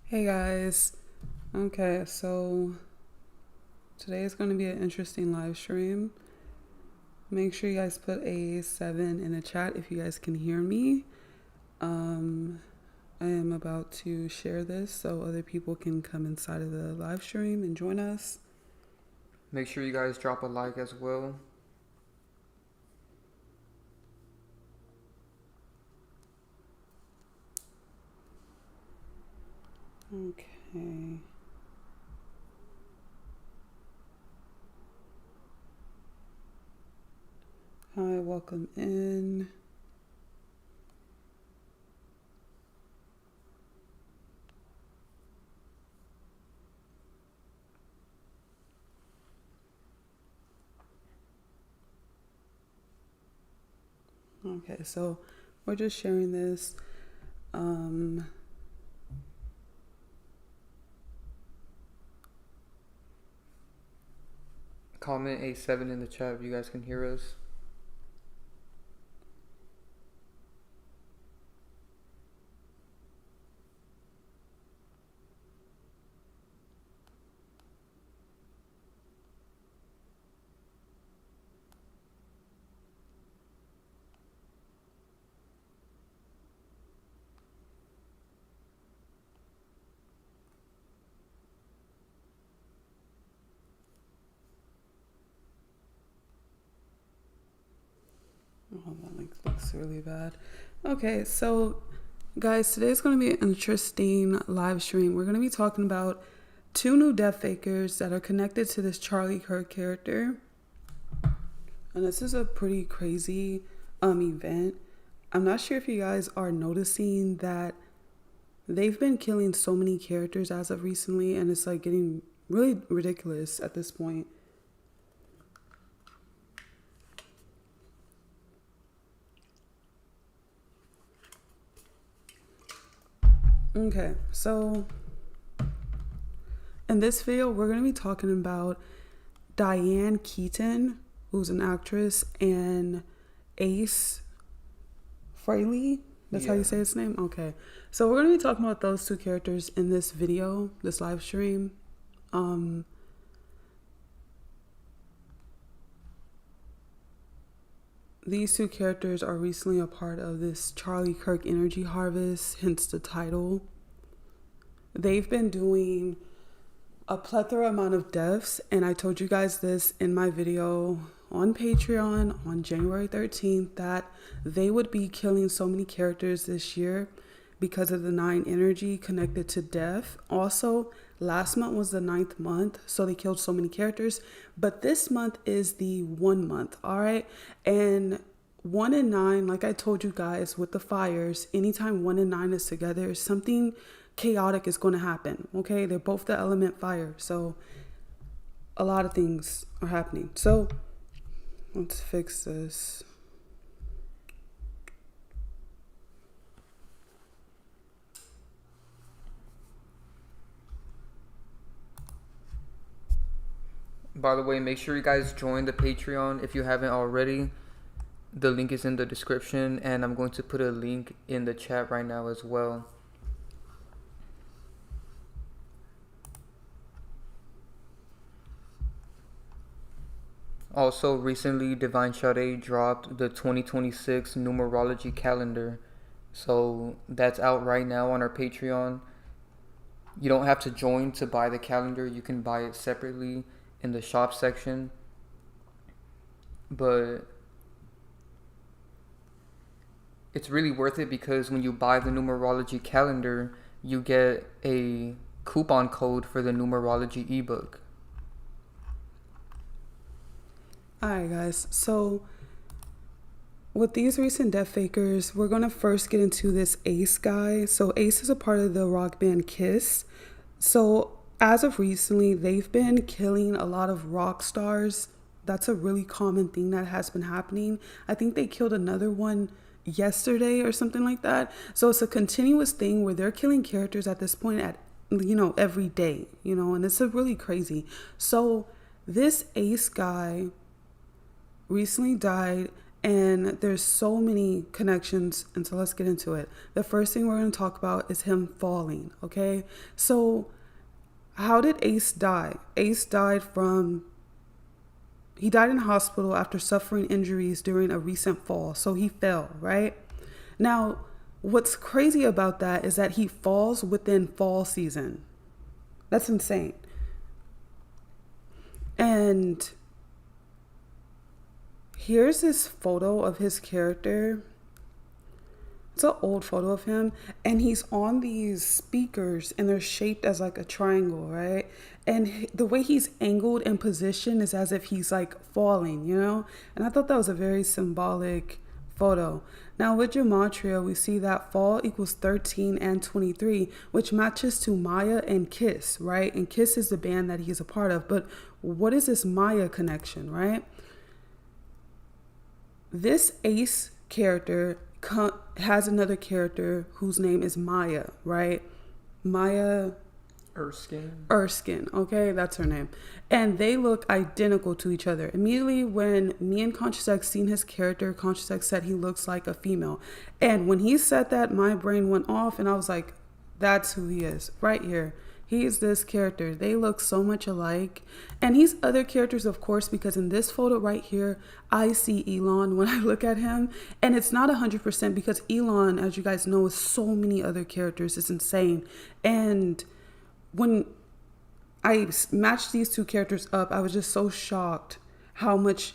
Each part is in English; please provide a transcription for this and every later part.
Hey guys. Okay, so today is going to be an interesting live stream. Make sure you guys put a 7 in the chat if you guys can hear me. I am about to share this so other people can come inside of the live stream and join us. Make sure you guys drop a like as well. Okay. Hi, welcome in. Okay, so we're just sharing this. Comment a 7 in the chat if you guys can hear us. Oh, that looks really bad. Okay, so guys, today's going to be an interesting live stream. We're going to be talking about 2 new death fakers that are connected to this Charlie Kirk character. And this is a pretty crazy event. I'm not sure if you guys are noticing that they've been killing so many characters as of recently, and it's like getting really ridiculous at this point. Okay, so in this video, we're going to be talking about Diane Keaton, who's an actress, and Ace Frehley. That's how you say his name? Okay. So we're going to be talking about those 2 characters in this video, this live stream. These 2 characters are recently a part of this Charlie Kirk energy harvest, hence the title. They've been doing a plethora amount of deaths, and I told you guys this in my video on Patreon on January 13th that they would be killing so many characters this year because of the 9 energy connected to death. Also, last month was the 9th month, so they killed so many characters, but this month is the 1 month, all right? And 1 and 9, like I told you guys with the fires, anytime 1 and 9 is together, something chaotic is going to happen. Okay, they're both the element fire, so a lot of things are happening. So let's fix this. By the way, make sure you guys join the Patreon if you haven't already. The link is in the description, and I'm going to put a link in the chat right now as well. Also, recently, Divine Sade dropped the 2026 numerology calendar. So that's out right now on our Patreon. You don't have to join to buy the calendar. You can buy it separately in the shop section. But it's really worth it because when you buy the numerology calendar, you get a coupon code for the numerology ebook. Alright guys, so with these recent death fakers, we're going to first get into this Ace guy. So Ace is a part of the rock band Kiss. So as of recently, they've been killing a lot of rock stars. That's a really common thing that has been happening. I think they killed another one yesterday or something like that. So it's a continuous thing where they're killing characters at this point at, every day, and it's a really crazy. So this Ace guy recently died, And there's so many connections, and so let's get into it. The first thing we're going to talk about is him falling, okay? So how did Ace die? Ace died he died in a hospital after suffering injuries during a recent fall. So he fell, right? Now, what's crazy about that is that he falls within fall season. That's insane. And here's this photo of his character. It's an old photo of him, and he's on these speakers, and they're shaped as like a triangle, right? And the way he's angled and positioned is as if he's like falling, you know? And I thought that was a very symbolic photo. Now with gematria, we see that fall equals 13 and 23, which matches to Maya and Kiss, right? And Kiss is the band that he's a part of. But what is this Maya connection, right? This Ace character has another character whose name is Maya, right? Maya Erskine, okay, that's her name. And they look identical to each other. Immediately when me and Conscious X seen his character, Conscious X said he looks like a female. And when he said that, my brain went off and I was like, that's who he is, right here. He's this character. They look so much alike. And he's other characters, of course, because in this photo right here, I see Elon when I look at him. And it's not 100% because Elon, as you guys know, is so many other characters. It's insane. And when I matched these two characters up, I was just so shocked how much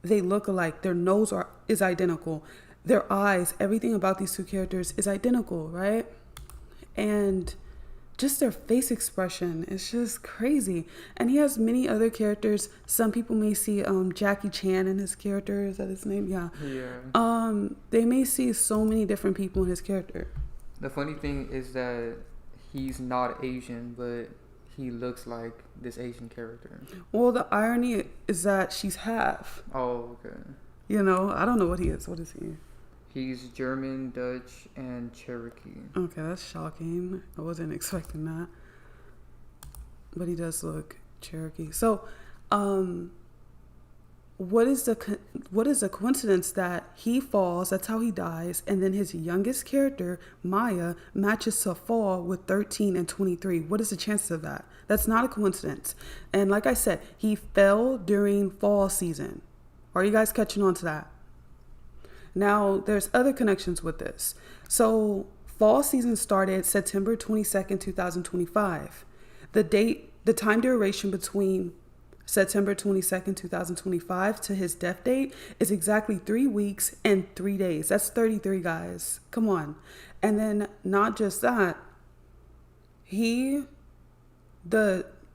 they look alike. Their nose is identical. Their eyes, everything about these two characters is identical, right? And just their face expression is just crazy. And he has many other characters. Some people may see Jackie Chan in his character. Is that his name? Yeah. They may see so many different people in his character. The funny thing is that he's not Asian, but he looks like this Asian character. Well, the irony is that she's half. Oh, okay. You know, I don't know what he is. What is he? He's German, Dutch, and Cherokee. Okay, that's shocking. I wasn't expecting that. But he does look Cherokee. So, what is the coincidence that he falls, that's how he dies, and then his youngest character, Maya, matches to fall with 13 and 23? What is the chances of that? That's not a coincidence. And like I said, he fell during fall season. Are you guys catching on to that? Now, there's other connections with this. So, fall season started September 22nd, 2025. The time duration between September 22nd, 2025 to his death date is exactly 3 weeks and 3 days. That's 33, guys. Come on. And then not just that,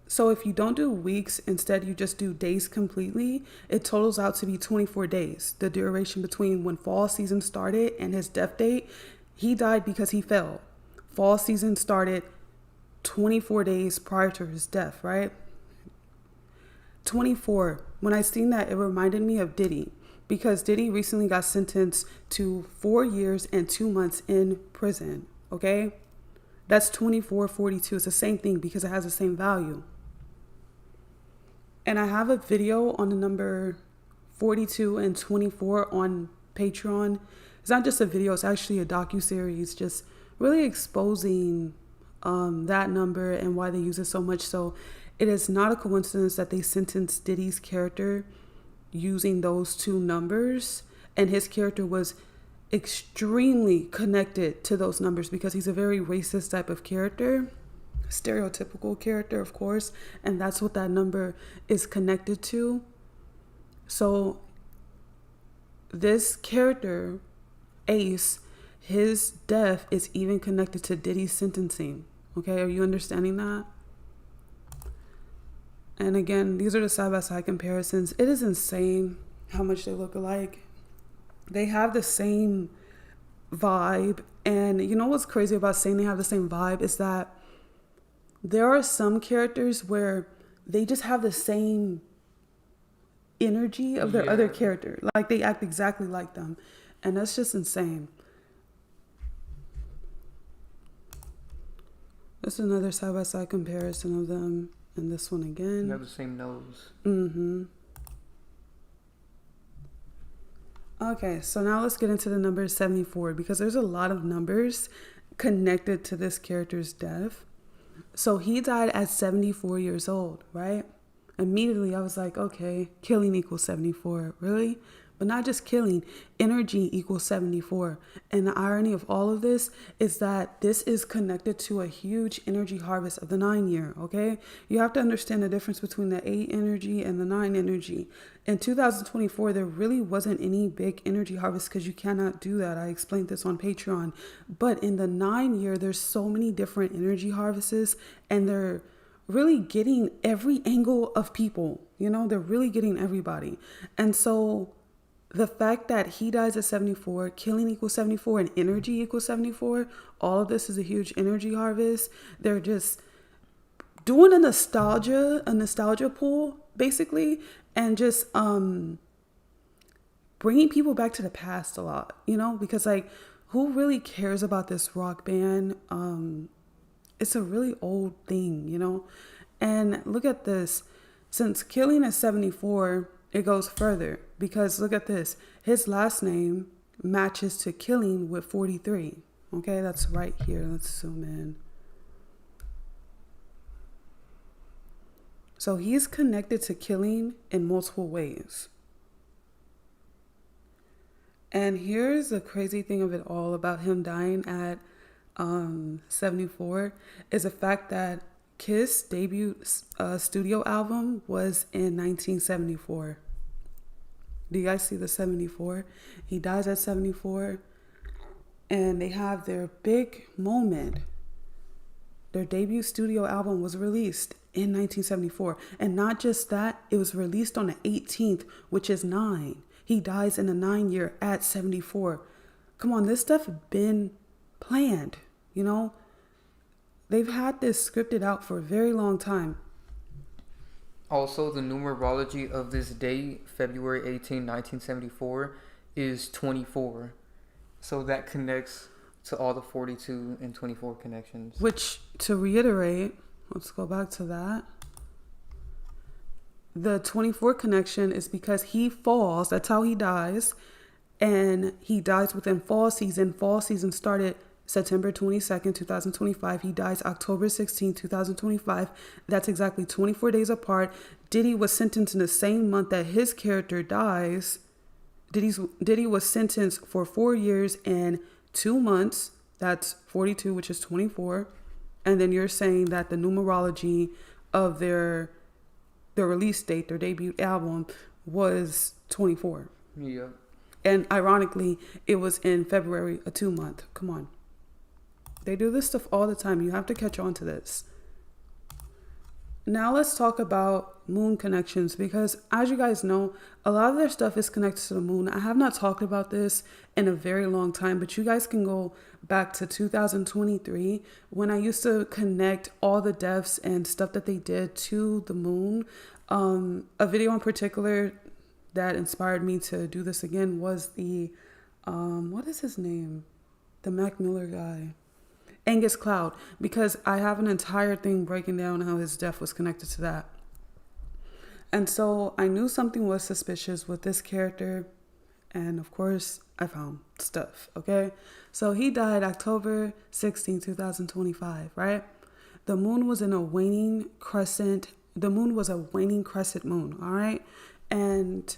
so if you don't do weeks, instead you just do days completely, it totals out to be 24 days. The duration between when fall season started and his death date, he died because he fell. Fall season started 24 days prior to his death, right? 24. When I seen that, it reminded me of Diddy, because Diddy recently got sentenced to 4 years and 2 months in prison, okay? That's 2442. It's the same thing because it has the same value. And I have a video on the number 42 and 24 on Patreon. It's not just a video, it's actually a docuseries just really exposing that number and why they use it so much. So it is not a coincidence that they sentenced Diddy's character using those two numbers. And his character was extremely connected to those numbers because he's a very racist type of character. Stereotypical character, of course, and that's what that number is connected to. So this character, Ace, his death is even connected to Diddy's sentencing. Okay, are you understanding that? And again, these are the side-by-side comparisons. It is insane how much they look alike. They have the same vibe. And you know what's crazy about saying they have the same vibe is that there are some characters where they just have the same energy of their other character. Like they act exactly like them. And that's just insane. This is another side-by-side comparison of them. And this one again. They have the same nose. Okay, so now let's get into the number 74 because there's a lot of numbers connected to this character's death. So he died at 74 years old, right? Immediately I was like, okay, killing equals 74. Really? But not just killing, energy equals 74. And the irony of all of this is that this is connected to a huge energy harvest of the 9 year, okay? You have to understand the difference between the 8 energy and the 9 energy. In 2024, there really wasn't any big energy harvest because you cannot do that. I explained this on Patreon. But in the 9 year, there's so many different energy harvests, and they're really getting every angle of people. You know, they're really getting everybody. And so the fact that he dies at 74, killing equals 74, and energy equals 74, all of this is a huge energy harvest. They're just doing a nostalgia pool, basically, and just bringing people back to the past a lot, you know, because like, who really cares about this rock band? It's a really old thing, you know. And look at this. Since killing is 74, it goes further because look at this. His last name matches to killing with 43. Okay, that's right here. Let's zoom in. So he's connected to killing in multiple ways. And here's the crazy thing of it all about him dying at 74 is the fact that Kiss' debut studio album was in 1974. Do you guys see the 74? He dies at 74, and they have their big moment. Their debut studio album was released in 1974, and not just that, it was released on the 18th, which is 9. He dies in the 9 year at 74. Come on, this stuff been planned, you know. They've had this scripted out for a very long time. Also, the numerology of this date, February 18, 1974, is 24. So that connects to all the 42 and 24 connections. Which, to reiterate, let's go back to that. The 24 connection is because he falls. That's how he dies. And he dies within fall season. Fall season started September 22nd, 2025. He dies October 16, 2025. That's exactly 24 days apart. Diddy was sentenced in the same month that his character dies. Diddy was sentenced for 4 years and 2 months. That's 42, which is 24. And then you're saying that the numerology of their release date, their debut album, was 24. Yeah. And ironically, it was in February, a 2 month. Come on. They do this stuff all the time. You have to catch on to this. Now let's talk about moon connections because as you guys know, a lot of their stuff is connected to the moon. I have not talked about this in a very long time, but you guys can go back to 2023 when I used to connect all the deaths and stuff that they did to the moon. A video in particular that inspired me to do this again was the, what is his name? The Mac Miller guy. Angus Cloud, because I have an entire thing breaking down how his death was connected to that. And so I knew something was suspicious with this character. And of course, I found stuff, okay? So he died October 16, 2025, right? The moon was in a waning crescent. The moon was a waning crescent moon, all right? And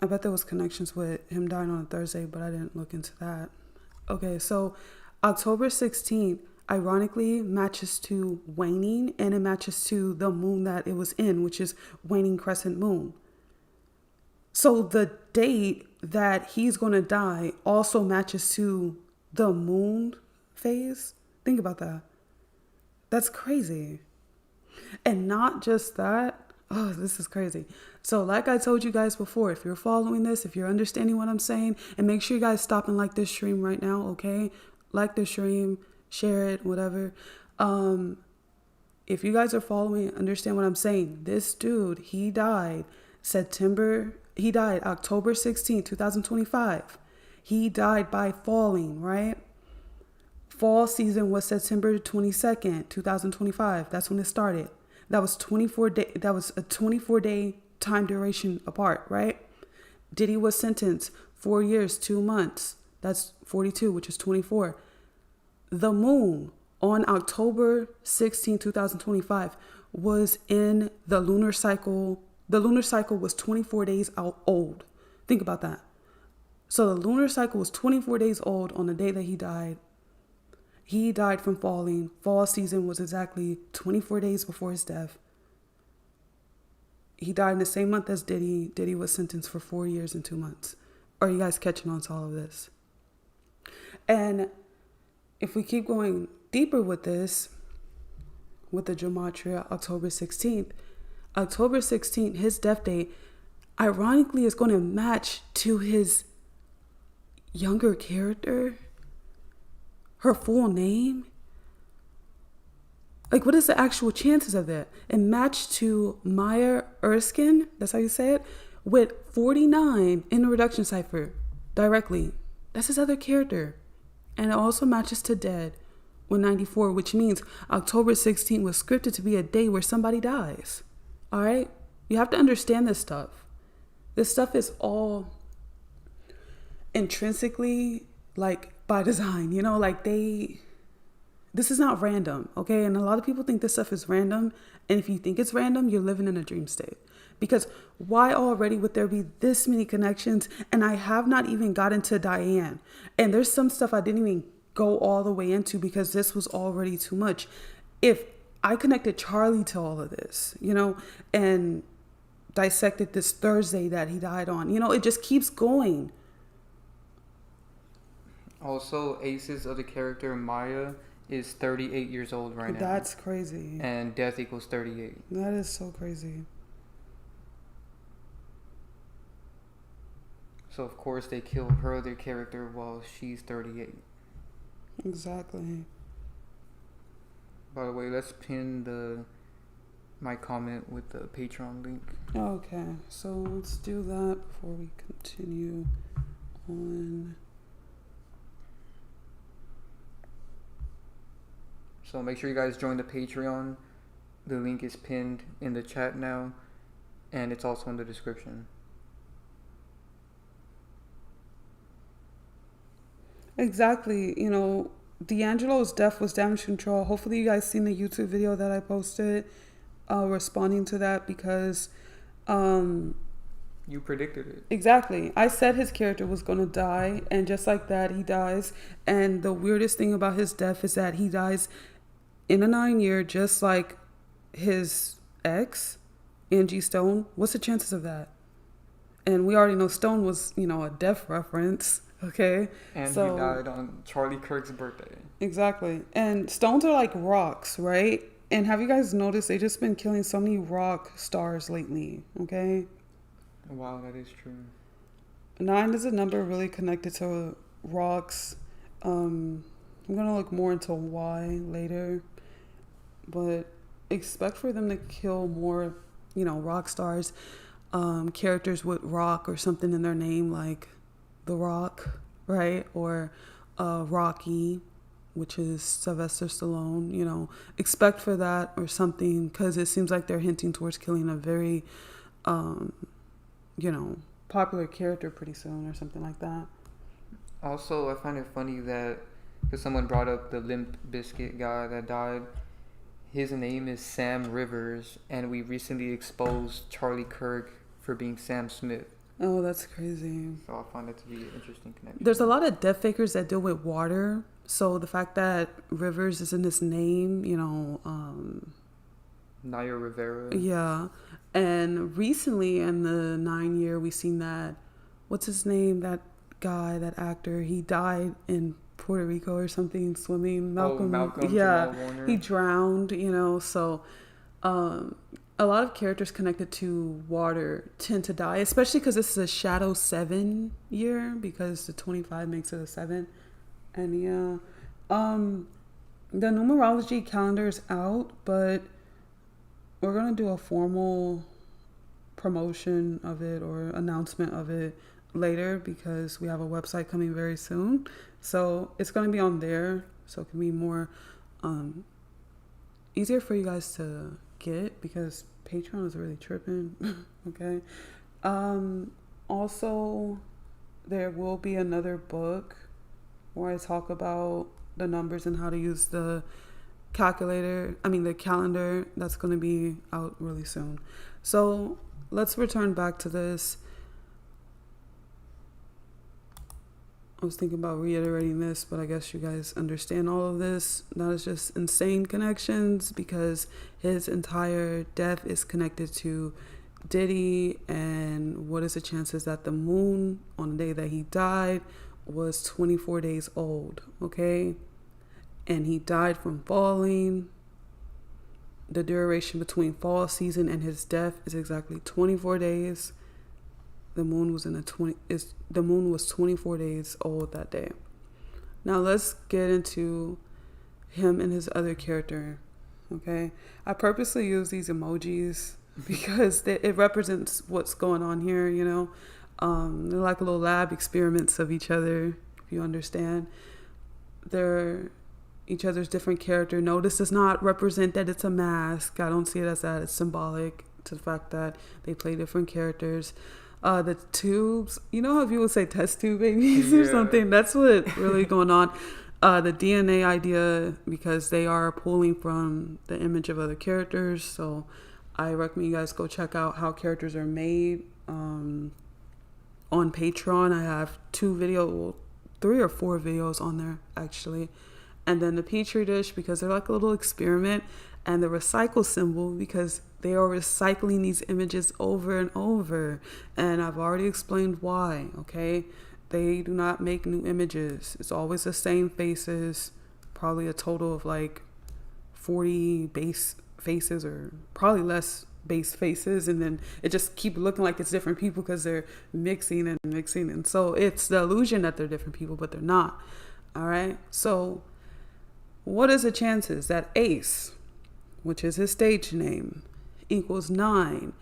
I bet there was connections with him dying on a Thursday, but I didn't look into that. Okay, so October 16th, ironically, matches to waning, and it matches to the moon that it was in, which is waning crescent moon. So the date that he's going to die also matches to the moon phase. Think about that. That's crazy. And not just that. Oh, this is crazy. So like I told you guys before, if you're following this, if you're understanding what I'm saying, and make sure you guys stop and like this stream right now, okay? Like the stream, share it, whatever. If you guys are following, understand what I'm saying. This dude, he died October 16, 2025. He died by falling, right? Fall season was September 22nd, 2025. That's when it started. That was 24 day. That was a 24-day time duration apart, right? Diddy was sentenced 4 years, 2 months. That's 42, which is 24. The moon on October 16, 2025 was in the lunar cycle. The lunar cycle was 24 days old. Think about that. So the lunar cycle was 24 days old on the day that he died. He died from falling. Fall season was exactly 24 days before his death. He died in the same month as Diddy. Diddy was sentenced for 4 years and 2 months. Are you guys catching on to all of this? And if we keep going deeper with this, with the gematria, October 16th, his death date, ironically, is going to match to his younger character, her full name. Like, what is the actual chances of that? And matched to Maya Erskine, that's how you say it, with 49 in the reduction cipher directly. That's his other character. And it also matches to Dead with 94, which means October 16th was scripted to be a day where somebody dies. All right? You have to understand this stuff. This stuff is all intrinsically, like, by design, you know, like this is not random, okay? And a lot of people think this stuff is random. And if you think it's random, you're living in a dream state. Because why already would there be this many connections? And I have not even gotten to Diane. And there's some stuff I didn't even go all the way into because this was already too much. If I connected Charlie to all of this, you know, and dissected this Thursday that he died on, you know, it just keeps going. Also, Ace's other character, Maya, is 38 years old right now. That's crazy. And death equals 38. That is so crazy. So, of course, they kill her other character while she's 38. Exactly. By the way, let's pin my comment with the Patreon link. Okay, so let's do that before we continue on. So make sure you guys join the Patreon. The link is pinned in the chat now, and it's also in the description. Exactly. You know, D'Angelo's death was damage control. Hopefully you guys seen the YouTube video that I posted responding to that because... you predicted it. Exactly. I said his character was going to die, and just like that, he dies. And the weirdest thing about his death is that he dies in a 9-year, just like his ex, Angie Stone. What's the chances of that? And we already know Stone was, you know, a death reference. Okay. And so, he died on Charlie Kirk's birthday. Exactly. And stones are like rocks, right? And have you guys noticed they just been killing so many rock stars lately? Okay. Wow, that is true. 9 is a number really connected to rocks. I'm gonna look more into why later, but expect for them to kill more, you know, rock stars, characters with rock or something in their name, like The Rock, right? Or Rocky, which is Sylvester Stallone. You know, expect for that or something, because it seems like they're hinting towards killing a very you know, popular character pretty soon or something like that. Also, I find it funny that, because someone brought up the Limp Bizkit guy that died, his name is Sam Rivers, and we recently exposed Charlie Kirk for being Sam Smith. Oh, that's crazy. So I find it to be an interesting connection. There's a lot of death fakers that deal with water, so the fact that Rivers is in his name, you know, Naya Rivera. Yeah. And recently in the 9-year, we seen that, what's his name? That guy, that actor, he died in Puerto Rico or something, swimming. Malcolm. Yeah. He drowned, you know, so a lot of characters connected to water tend to die, especially because this is a Shadow 7 year, because the 25 makes it a 7. And yeah, the numerology calendar is out, but we're going to do a formal promotion of it or announcement of it later, because we have a website coming very soon. So it's going to be on there, so it can be more easier for you guys to get, because Patreon is really tripping. Okay. Also, there will be another book where I talk about the numbers and how to use the the calendar. That's going to be out really soon. So let's return back to this. I was thinking about reiterating this, but I guess you guys understand all of this. That is just insane connections, because his entire death is connected to Diddy. And what is the chances that the moon on the day that he died was 24 days old, okay? And he died from falling. The duration between fall season and his death is exactly 24 days. The moon was 24 days old that day. Now let's get into him and his other character, okay? I purposely use these emojis because it represents what's going on here, you know? They're like little lab experiments of each other, if you understand. They're each other's different character. No, this does not represent that it's a mask. I don't see it as that. It's symbolic to the fact that they play different characters. The tubes, you know how people would say test tube babies or something? That's what really going on. The DNA idea, because they are pulling from the image of other characters. So I recommend you guys go check out how characters are made. On Patreon, I have 3 or 4 videos on there, actually. And then the Petri dish, because they're like a little experiment. And the recycle symbol, because they are recycling these images over and over. And I've already explained why, okay? They do not make new images. It's always the same faces, probably a total of like 40 base faces, or probably less base faces. And then it just keep looking like it's different people because they're mixing. And so it's the illusion that they're different people, but they're not. All right? So what is the chances that Ace, which is his stage name, equals 9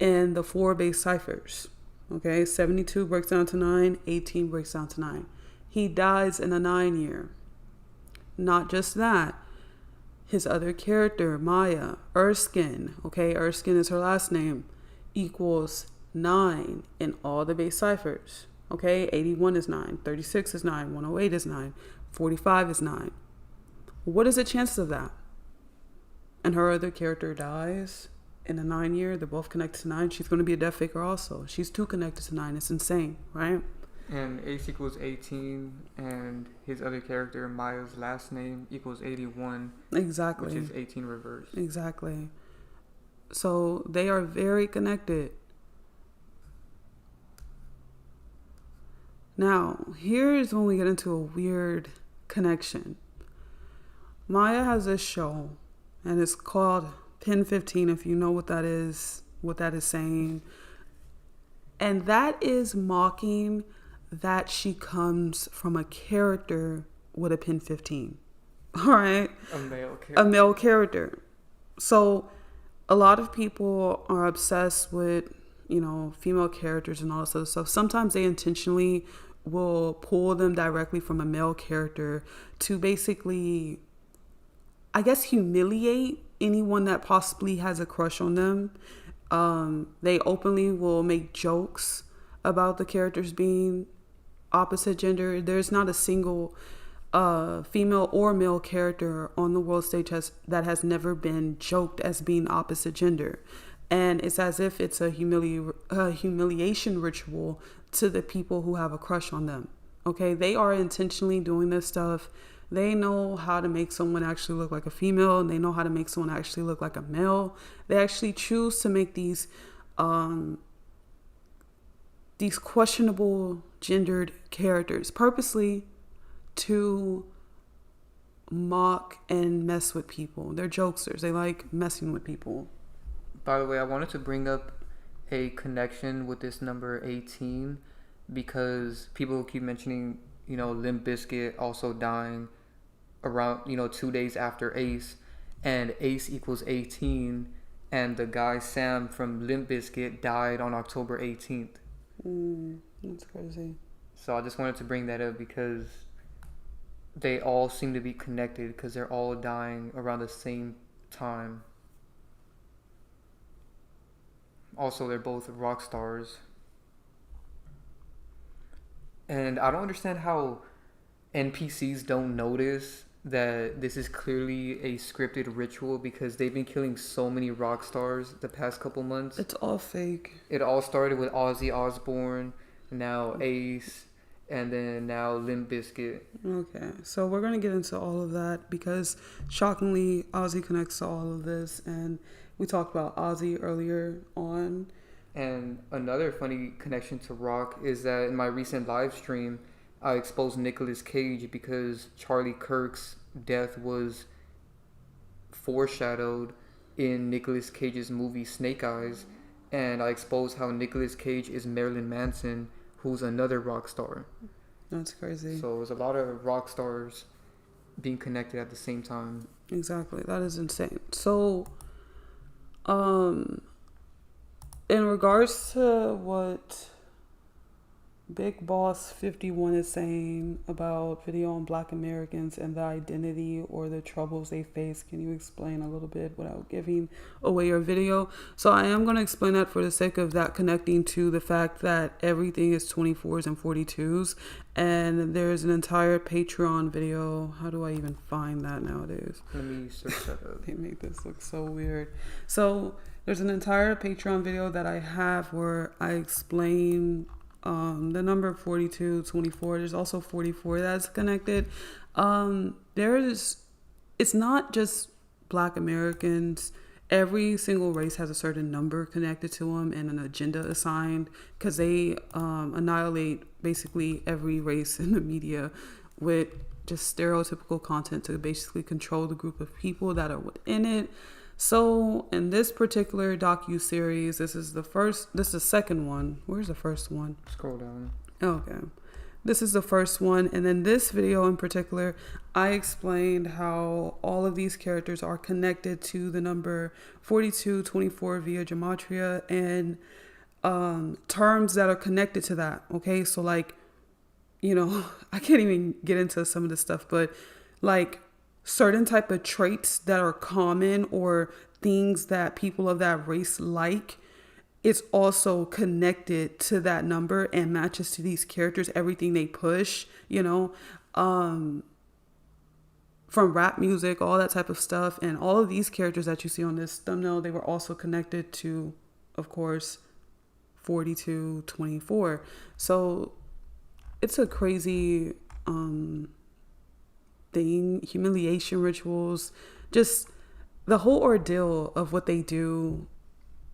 in the 4 base ciphers? Okay, 72 breaks down to 9, 18 breaks down to 9. He dies in a 9 year. Not just that, his other character, Maya Erskine, okay, Erskine is her last name, equals 9 in all the base ciphers. Okay, 81 is 9, 36 is 9, 108 is 9, 45 is 9. What is the chances of that? And her other character dies in a 9 year. They're both connected to 9. She's going to be a death faker also. She's too connected to 9. It's insane, right? And Ace equals 18, and his other character, Maya's last name, equals 81. Exactly. Which is 18 reverse. Exactly. So they are very connected. Now, here's when we get into a weird connection. Maya has this show, and it's called Pin 15, if you know what that is saying. And that is mocking that she comes from a character with a pin 15. All right? A male character. So a lot of people are obsessed with, female characters and all this other stuff. Sometimes they intentionally will pull them directly from a male character to basically, I guess, humiliate anyone that possibly has a crush on them. They openly will make jokes about the characters being opposite gender. There's not a single female or male character on the world stage that has never been joked as being opposite gender. And it's as if it's a humiliation ritual to the people who have a crush on them. Okay, they are intentionally doing this stuff. They know how to make someone actually look like a female, and they know how to make someone actually look like a male. They actually choose to make these questionable gendered characters purposely to mock and mess with people. They're jokesters. They like messing with people. By the way, I wanted to bring up a connection with this number 18 because people keep mentioning, Limp Bizkit also dying around, 2 days after Ace, and Ace equals 18, and the guy Sam from Limp Bizkit died on October 18th. That's crazy. So I just wanted to bring that up because they all seem to be connected because they're all dying around the same time. Also, they're both rock stars. And I don't understand how NPCs don't notice that this is clearly a scripted ritual, because they've been killing so many rock stars the past couple months. It's all fake. It all started with Ozzy Osbourne, now Ace, and then now Limp Bizkit. Okay, so we're going to get into all of that because shockingly, Ozzy connects to all of this. And we talked about Ozzy earlier on. And another funny connection to rock is that in my recent live stream, I exposed Nicolas Cage because Charlie Kirk's death was foreshadowed in Nicolas Cage's movie Snake Eyes. And I exposed how Nicolas Cage is Marilyn Manson, who's another rock star. That's crazy. So there's a lot of rock stars being connected at the same time. Exactly. That is insane. So, in regards to what Big Boss 51 is saying about video on Black Americans and the identity or the troubles they face, can you explain a little bit without giving away your video? So I am going to explain that for the sake of that connecting to the fact that everything is 24s and 42s, and there's an entire Patreon video. How do I even find that nowadays? Let me search that up. They make this look so weird. So there's an entire Patreon video that I have where I explain the number 42, 24. There's also 44 that's connected. It's not just Black Americans. Every single race has a certain number connected to them and an agenda assigned, because they annihilate basically every race in the media with just stereotypical content to basically control the group of people that are within it. So in this particular docu-series, this is the second one. Where's the first one? Scroll down. Okay. This is the first one. And then this video in particular, I explained how all of these characters are connected to the number 4224 via gematria and terms that are connected to that. Okay. So like, I can't even get into some of this stuff, but like, certain type of traits that are common or things that people of that race like, it's also connected to that number and matches to these characters, everything they push, from rap music, all that type of stuff. And all of these characters that you see on this thumbnail, they were also connected to, of course, 4224. So it's a crazy thing, humiliation rituals, just the whole ordeal of what they do,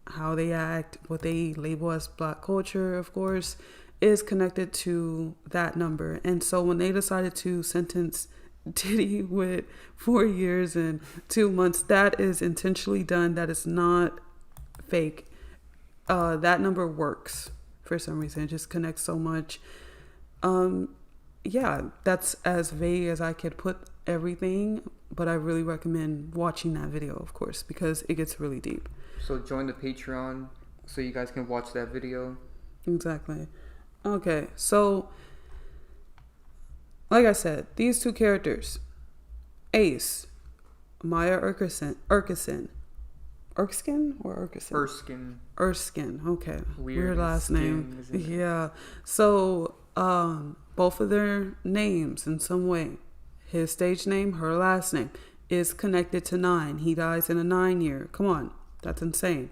how they act, what they label as Black culture, of course, is connected to that number. And so when they decided to sentence Diddy with 4 years and 2 months, that is intentionally done. That is not fake. That number works for some reason. It just connects so much. Yeah, that's as vague as I could put everything, but I really recommend watching that video, of course, because it gets really deep. So join the Patreon so you guys can watch that video. Exactly. Okay, so like I said, these two characters, Ace, Maya Erskine, Erskine, okay, weird last name. Yeah, so both of their names in some way, his stage name, her last name, is connected to 9. He dies in a 9 year. Come on, that's insane.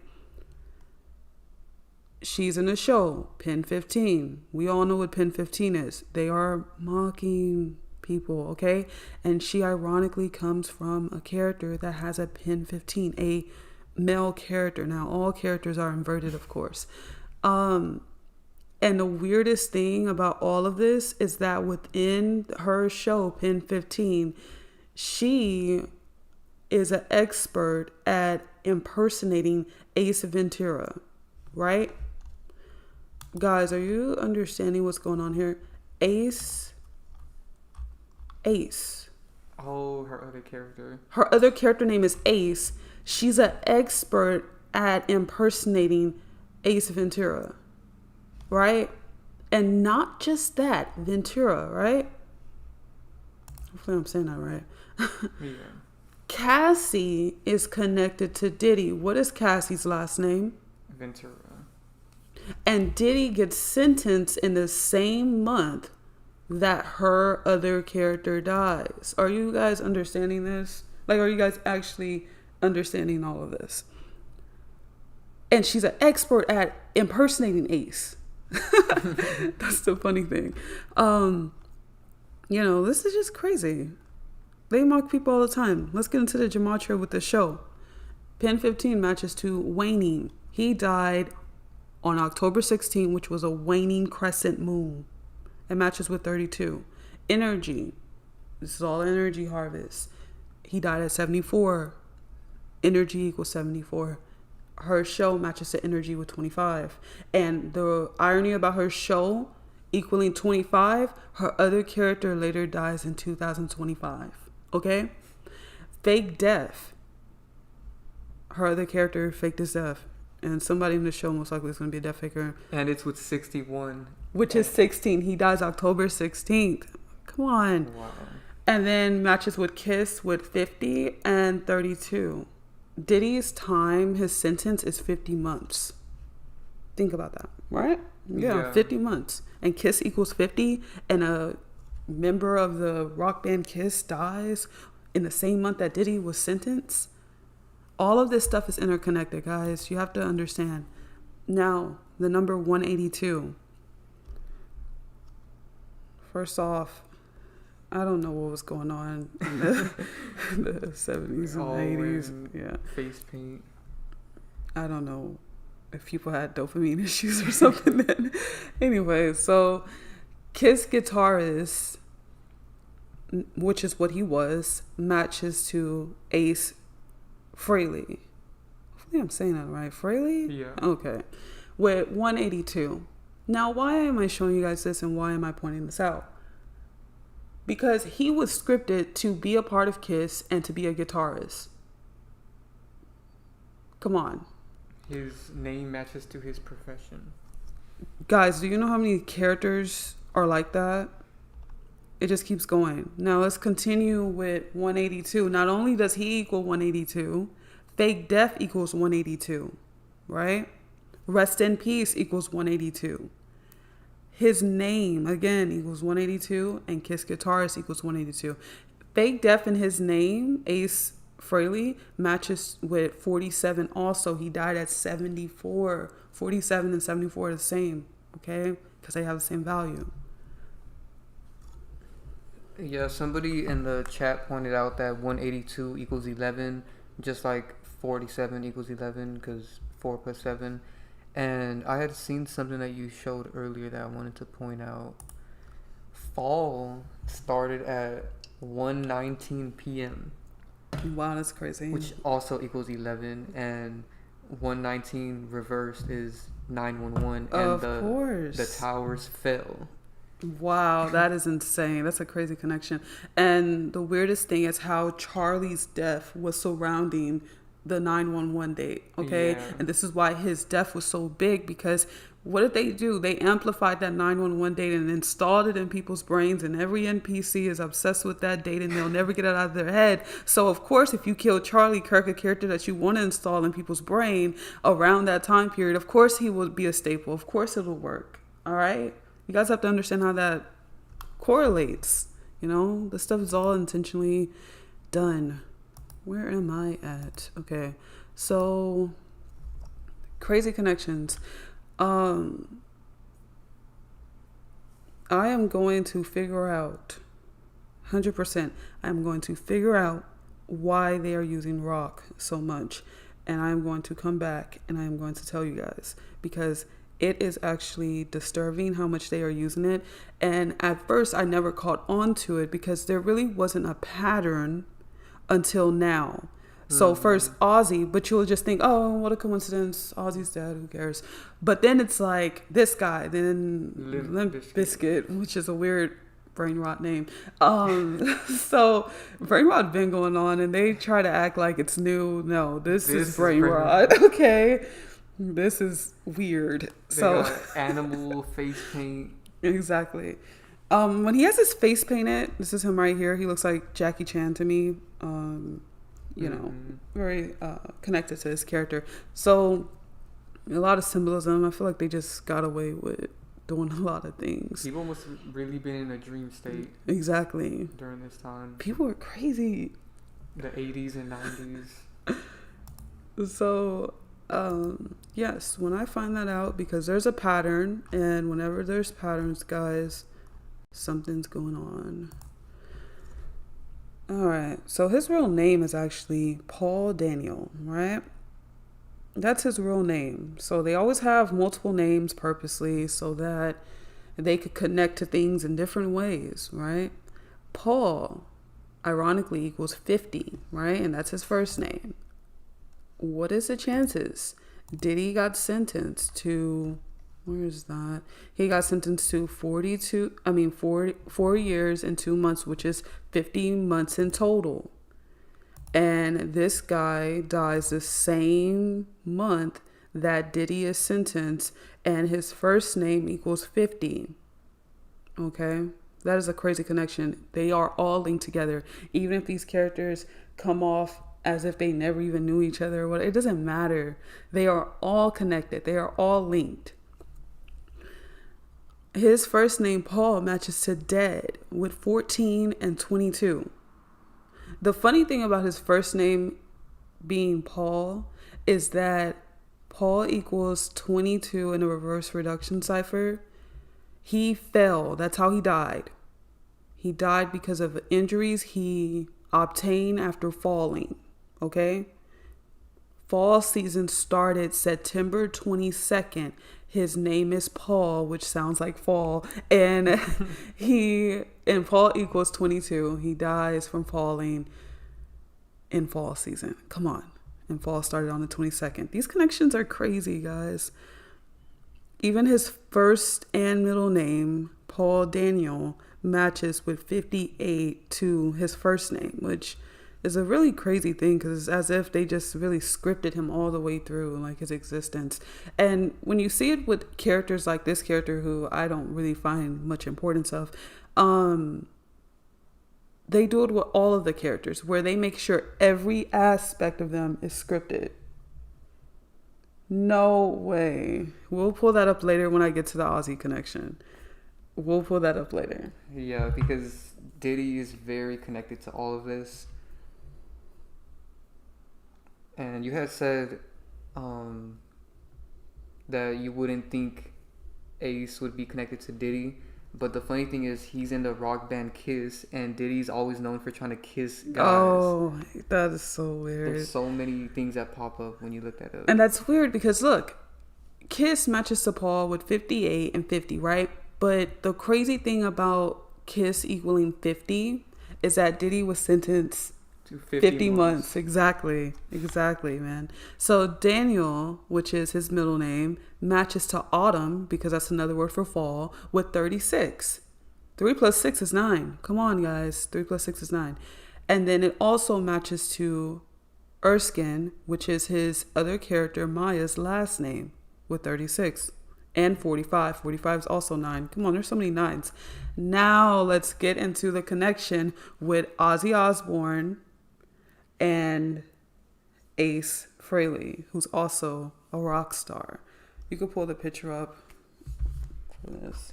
She's in a show, Pen 15. We all know what Pen 15 is. They are mocking people, okay? And she ironically comes from a character that has a Pen 15, a male character. Now, all characters are inverted, of course. And the weirdest thing about all of this is that within her show, Pen 15, she is an expert at impersonating Ace Ventura, right? Guys, are you understanding what's going on here? Ace. Oh, her other character. Her other character name is Ace. She's an expert at impersonating Ace Ventura. Right? And not just that, Ventura, right? Hopefully I'm saying that right. Yeah. Cassie is connected to Diddy. What is Cassie's last name? Ventura. And Diddy gets sentenced in the same month that her other character dies. Are you guys understanding this? Like, are you guys actually understanding all of this? And she's an expert at impersonating Ace. That's the funny thing. This is just crazy. They mock people all the time. Let's get into the gematria with the show. Pen 15 matches to waning. He died on October 16, which was a waning crescent moon. It matches with 32. Energy. This is all energy harvest. He died at 74. Energy equals 74. Her show matches to energy with 25. And the irony about her show equaling 25, her other character later dies in 2025. Okay? Fake death. Her other character faked his death. And somebody in the show most likely is going to be a death faker. And it's with 61. Which is 16. He dies October 16th. Come on. Wow. And then matches with Kiss with 50 and 32. Diddy's time, his sentence is 50 months. Think about that, right? Yeah, 50 months. And Kiss equals 50, and a member of the rock band Kiss dies in the same month that Diddy was sentenced. All of this stuff is interconnected, guys. You have to understand. Now, the number 182. First off, I don't know what was going on in the 70s and 80s. Yeah. Face paint. I don't know if people had dopamine issues or something then. Anyway, so Kiss guitarist, which is what he was, matches to Ace Frehley. Hopefully I'm saying that right. Frehley? Yeah. Okay. With 182. Now, why am I showing you guys this and why am I pointing this out? Because he was scripted to be a part of Kiss and to be a guitarist. Come on. His name matches to his profession. Guys, do you know how many characters are like that? It just keeps going. Now let's continue with 182. Not only does he equal 182, fake death equals 182, right? Rest in peace equals 182. His name, again, equals 182, and Kiss guitarist equals 182. Fake death in his name, Ace Frehley, matches with 47 also. He died at 74. 47 and 74 are the same, okay? Because they have the same value. Yeah, somebody in the chat pointed out that 182 equals 11, just like 47 equals 11, because 4 plus 7. And I had seen something that you showed earlier that I wanted to point out. Fall started at 1:19 p.m. Wow, that's crazy. Which also equals 11. And 1:19 reversed is 911. And the towers fell. Wow, that is insane. That's a crazy connection. And the weirdest thing is how Charlie's death was surrounding the 911 date, okay? Yeah. And this is why his death was so big, because what did they do? They amplified that 911 date and installed it in people's brains, and every NPC is obsessed with that date and they'll never get it out of their head. So of course, if you kill Charlie Kirk, a character that you want to install in people's brain around that time period, of course he will be a staple. Of course it'll work, all right? You guys have to understand how that correlates. You know, this stuff is all intentionally done. Where am I at? Okay, so crazy connections. I am going to figure out 100%. I'm going to figure out why they are using rock so much, and I'm going to come back and I'm going to tell you guys, because it is actually disturbing how much they are using it. And at first I never caught on to it because there really wasn't a pattern until now. So first Ozzy, but you'll just think, oh, what a coincidence, Ozzy's dead, who cares? But then it's like this guy, then Limp Bizkit, which is a weird brain rot name. So brain rot been going on, and they try to act like it's new. No, this is brain rot. Okay, this is weird. They got animal face paint. Exactly. When he has his face painted, this is him right here. He looks like Jackie Chan to me. You know, very connected to his character. So a lot of symbolism. I feel like they just got away with doing a lot of things. People must have really been in a dream state. Exactly. During this time. People were crazy. The 80s and 90s. So, yes, when I find that out, because there's a pattern, and whenever there's patterns, guys, something's going on. All right. So his real name is actually Paul Daniel, right? That's his real name. So they always have multiple names purposely so that they could connect to things in different ways, right? Paul, ironically, equals 50, right? And that's his first name. What is the chances? Diddy got sentenced to, where is that? He got sentenced to 4 years and 2 months, which is 50 months in total. And this guy dies the same month that Diddy is sentenced, and his first name equals 50. Okay? That is a crazy connection. They are all linked together. Even if these characters come off as if they never even knew each other or what, it doesn't matter. They are all connected. They are all linked. His first name, Paul, matches to Dead with 14 and 22. The funny thing about his first name being Paul is that Paul equals 22 in a reverse reduction cipher. He fell. That's how he died. He died because of injuries he obtained after falling. Okay? Fall season started September 22nd. His name is Paul, which sounds like fall. And Paul equals 22. He dies from falling in fall season. Come on. And fall started on the 22nd. These connections are crazy, guys. Even his first and middle name, Paul Daniel, matches with 58 to his first name, which is a really crazy thing because it's as if they just really scripted him all the way through, like, his existence. And when you see it with characters like this character, who I don't really find much importance of, they do it with all of the characters where they make sure every aspect of them is scripted. No way. We'll pull that up later when I get to the Aussie connection. We'll pull that up later. Yeah, because Diddy is very connected to all of this. And you had said that you wouldn't think Ace would be connected to Diddy. But the funny thing is, he's in the rock band Kiss, and Diddy's always known for trying to kiss guys. Oh, that is so weird. There's so many things that pop up when you look that up. And that's weird because, look, Kiss matches to Paul with 58 and 50, right? But the crazy thing about Kiss equaling 50 is that Diddy was sentenced to 50 months. Exactly, man. So Daniel, which is his middle name, matches to Autumn, because that's another word for fall, with 36. 3 plus 6 is 9. Come on, guys. 3 plus 6 is 9. And then it also matches to Erskine, which is his other character, Maya's last name, with 36. And 45. 45 is also 9. Come on, there's so many 9s. Now let's get into the connection with Ozzy Osbourne and Ace Frehley, who's also a rock star. You can pull the picture up for this.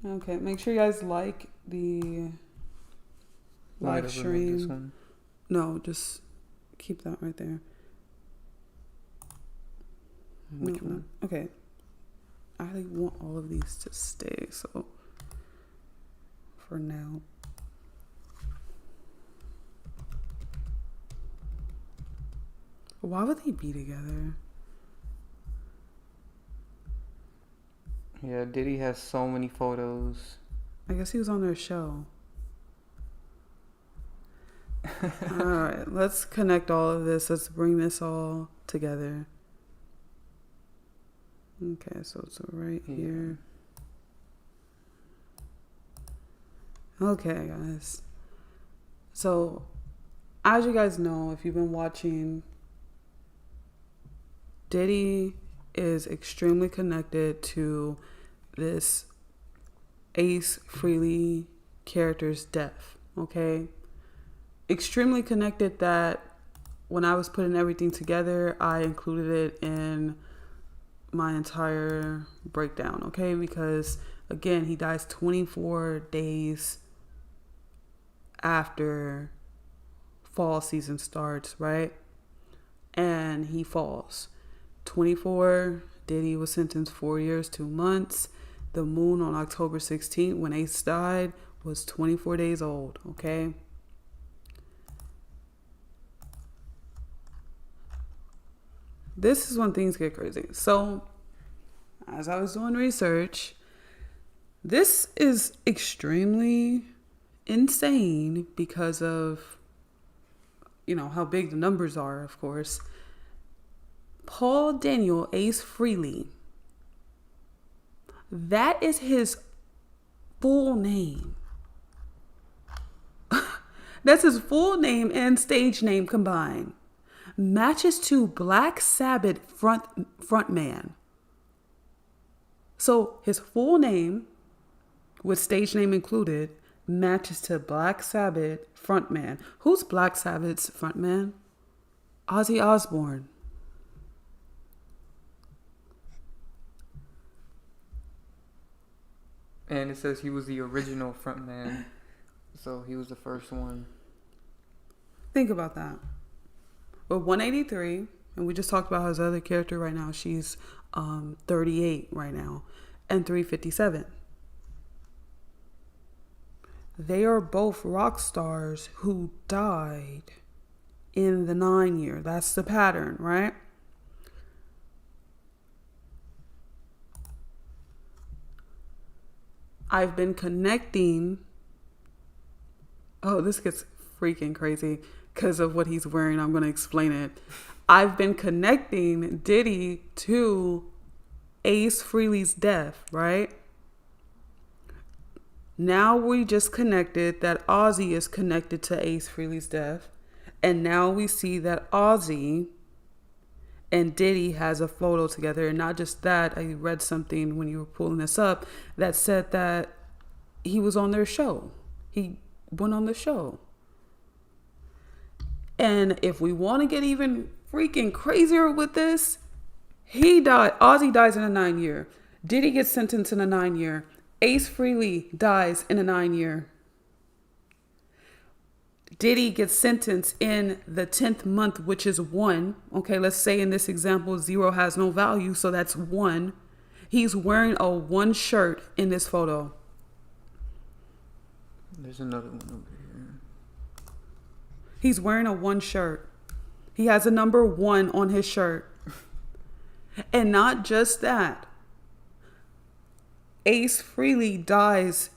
Okay, make sure you guys like the live stream. No, just keep that right there. Which one? Okay. I want all of these to stay, so for now. Why would they be together? Yeah, Diddy has so many photos. I guess he was on their show. All right, let's connect all of this. Let's bring this all together. Okay, so it's right here. Okay, guys. So, as you guys know, if you've been watching, Diddy is extremely connected to this Ace Frehley character's death, okay? Extremely connected that when I was putting everything together, I included it in my entire breakdown, okay? Because again, he dies 24 days after fall season starts, right? And he falls. 24, Diddy was sentenced 4 years, 2 months. The moon on October 16th, when Ace died, was 24 days old, okay? This is when things get crazy. So, as I was doing research, this is extremely insane because of, you know, how big the numbers are, of course. Paul Daniel Ace Frehley. That is his full name. That's his full name and stage name combined. Matches to Black Sabbath frontman. So his full name, with stage name included, matches to Black Sabbath frontman. Who's Black Sabbath's frontman? Ozzy Osbourne. And it says he was the original frontman. So he was the first one. Think about that. But 183, and we just talked about his other character right now. She's 38 right now, and 357. They are both rock stars who died in the 9 year. That's the pattern, right? I've been connecting. Oh, this gets freaking crazy because of what he's wearing. I'm going to explain it. I've been connecting Diddy to Ace Frehley's death, right? Now we just connected that Ozzy is connected to Ace Frehley's death. And now we see that Ozzy and Diddy has a photo together. And not just that, I read something when you were pulling this up that said that he was on their show. He went on the show. And if we want to get even freaking crazier with this, he died. Ozzy dies in a 9 year. Diddy gets sentenced in a 9 year. Ace Frehley dies in a 9 year. Diddy gets sentenced in the 10th month, which is 1. Okay, let's say in this example, 0 has no value, so that's 1. He's wearing a 1 shirt in this photo. There's another one over here. He's wearing a 1 shirt. He has a number 1 on his shirt. And not just that. Ace Frehley dies,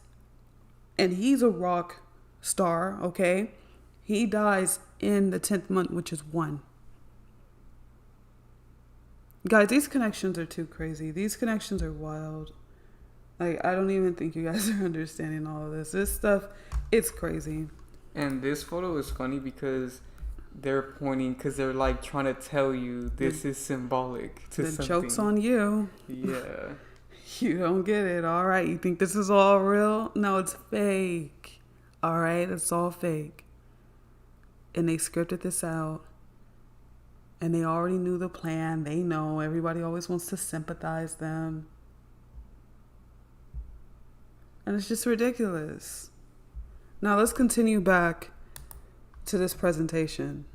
and he's a rock star, okay? He dies in the 10th month, which is 1. Guys, these connections are too crazy. These connections are wild. Like, I don't even think you guys are understanding all of this. This stuff, it's crazy. And this photo is funny because they're pointing, because they're like trying to tell you this is symbolic to something. The joke's on you. Yeah. You don't get it. All right. You think this is all real? No, it's fake. All right. It's all fake. And they scripted this out. And they already knew the plan. They know. Everybody always wants to sympathize them. And it's just ridiculous. Now let's continue back to this presentation.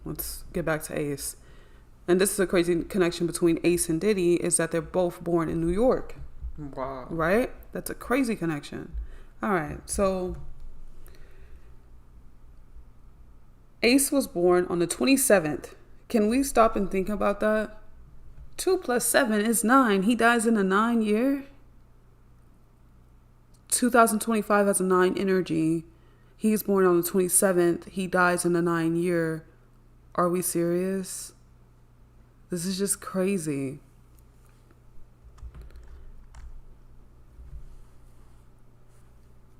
Let's get back to Ace. And this is a crazy connection between Ace and Diddy, is that they're both born in New York. Wow. Right? That's a crazy connection. All right. So Ace was born on the 27th. Can we stop and think about that? 2 plus 7 is 9. He dies in a 9 year. 2025 has a 9 energy. He's born on the 27th. He dies in a 9 year. Are we serious? This is just crazy.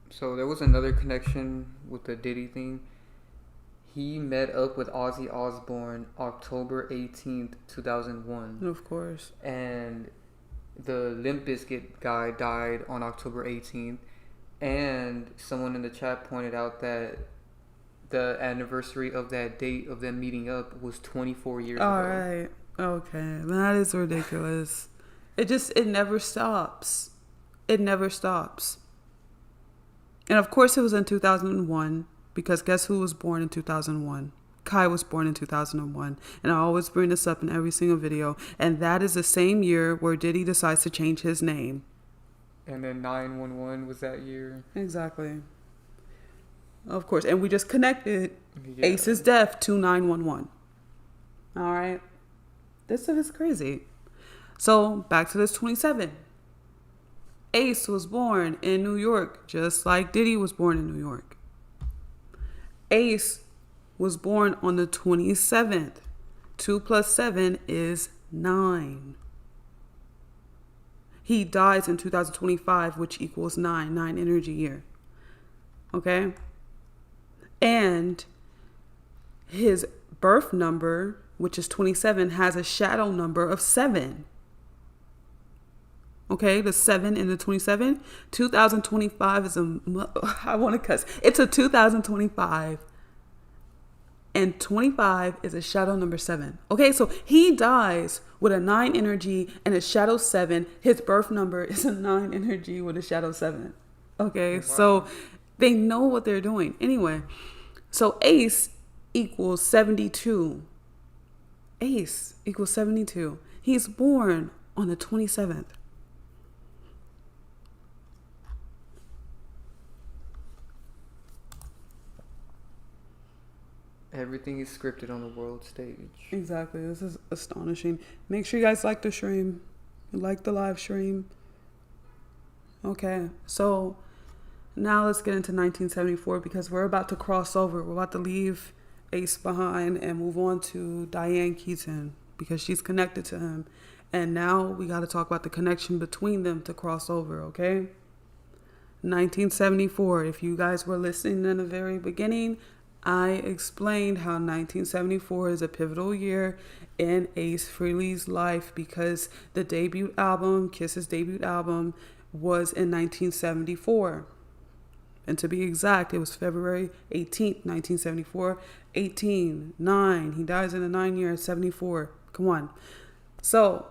So there was another connection with the Diddy thing. He met up with Ozzy Osbourne October 18th, 2001. Of course. And the Limp Bizkit guy died on October 18th. And someone in the chat pointed out that the anniversary of that date of them meeting up was 24 years All ago. right. Okay. That is ridiculous. It never stops. It never stops. And of course it was in 2001, because guess who was born in 2001? Kai was born in 2001. And I always bring this up in every single video. And that is the same year where Diddy decides to change his name. And then 911 was that year. Exactly. Of course. And we just connected Ace's death to 911. All right. This stuff is crazy. So back to this 27. Ace was born in New York, just like Diddy was born in New York. Ace was born on the 27th. 2 plus 7 is 9. He dies in 2025, which equals 9 energy year. Okay? And his birth number, which is 27, has a shadow number of 7. Okay, the 7 and the 27. 2025 is I want to cuss. It's a 2025. And 25 is a shadow number 7. Okay, so he dies with a 9 energy and a shadow 7. His birth number is a 9 energy with a shadow 7. Okay, wow. So they know what they're doing. Anyway, so Ace equals 72. Ace equals 72. He's born on the 27th. Everything is scripted on the world stage. Exactly. This is astonishing. Make sure you guys like the stream. Like the live stream. Okay. So now let's get into 1974, because we're about to cross over. We're about to leave Ace behind and move on to Diane Keaton, because she's connected to him. And now we got to talk about the connection between them to cross over. Okay. 1974. If you guys were listening in the very beginning, I explained how 1974 is a pivotal year in Ace Frehley's life, because the debut album, Kiss's debut album, was in 1974. And to be exact, it was February 18th, 1974. 18, 9. He dies in the 9 year at 74. Come on. So,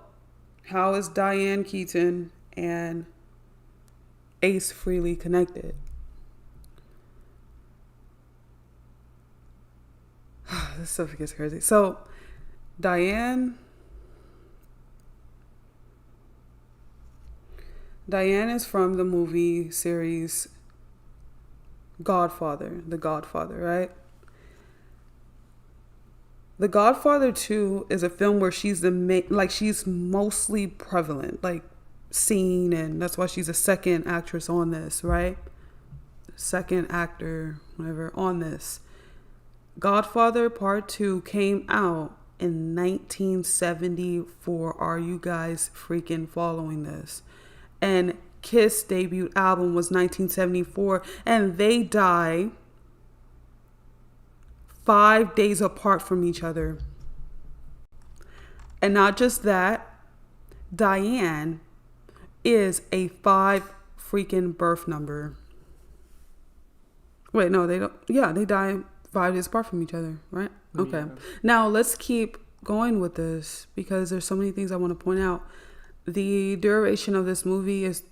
how is Diane Keaton and Ace Frehley connected? This stuff gets crazy. So, Diane is from the movie series Godfather, The Godfather, right? The Godfather 2 is a film where she's the main, like she's mostly prevalent, like seen, and that's why she's a second actress on this, right? Second actor, whatever, on this. Godfather Part 2 came out in 1974. Are you guys freaking following this? And Kiss debut album was 1974, and they die 5 days apart from each other. And not just that, Diane is a 5 freaking birth number. Wait, no, they don't. Yeah, they die 5 days apart from each other, right? Okay. Yeah. Now let's keep going with this, because there's so many things I want to point out. The duration of this movie is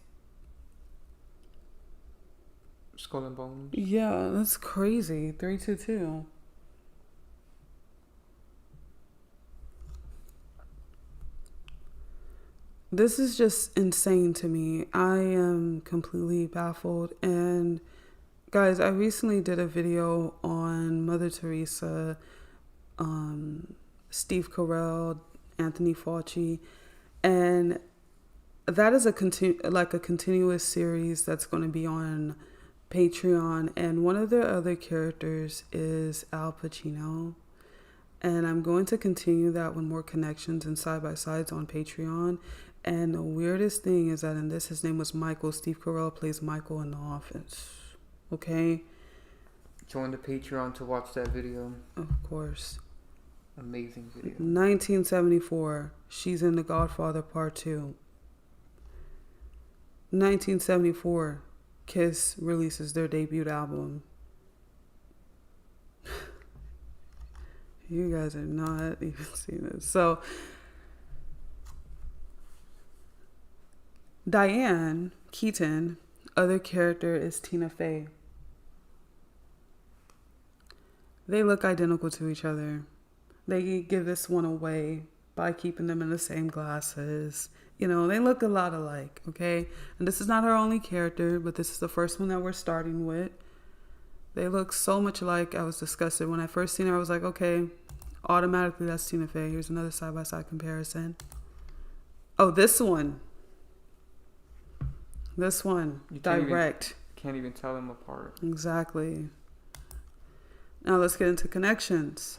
Skull and Bones. Yeah, that's crazy. 322. This is just insane to me. I am completely baffled. And guys, I recently did a video on Mother Teresa, Steve Carell, Anthony Fauci, and that is a continuous series that's going to be on Patreon. And one of the other characters is Al Pacino, and I'm going to continue that with more connections and side by sides on Patreon. And the weirdest thing is that in this, his name was Michael. Steve Carell plays Michael in The Office. Okay. Join the Patreon to watch that video. Of course. Amazing video. 1974. She's in The Godfather Part 2. 1974. Kiss releases their debut album. You guys are not even seeing this. So, Diane Keaton, other character is Tina Fey. They look identical to each other. They give this one away by keeping them in the same glasses. You know, they look a lot alike, okay? And this is not her only character, but this is the first one that we're starting with. They look so much alike. I was disgusted. When I first seen her, I was like, okay, automatically that's Tina Fey. Here's another side-by-side comparison. Oh, this one. This one. Direct. Can't even tell them apart. Exactly. Now let's get into connections.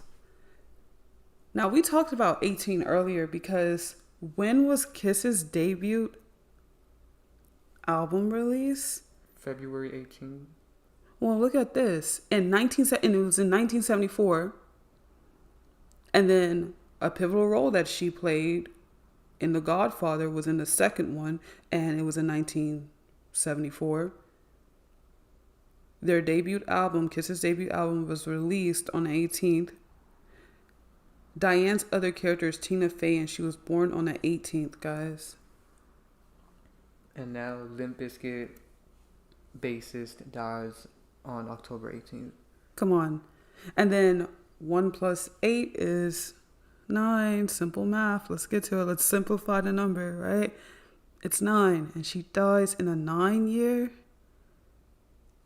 Now we talked about 18 earlier because when was Kiss's debut album release? February 18th. Well, look at this. And it was in 1974. And then a pivotal role that she played in The Godfather was in the second one, and it was in 1974. Their debut album, Kiss's debut album, was released on the 18th. Diane's other character is Tina Fey, and she was born on the 18th, guys. And now Limp Bizkit bassist dies on October 18th. Come on. And then 1 + 8 is 9. Simple math. Let's get to it. Let's simplify the number, right? It's 9. And she dies in a 9 year.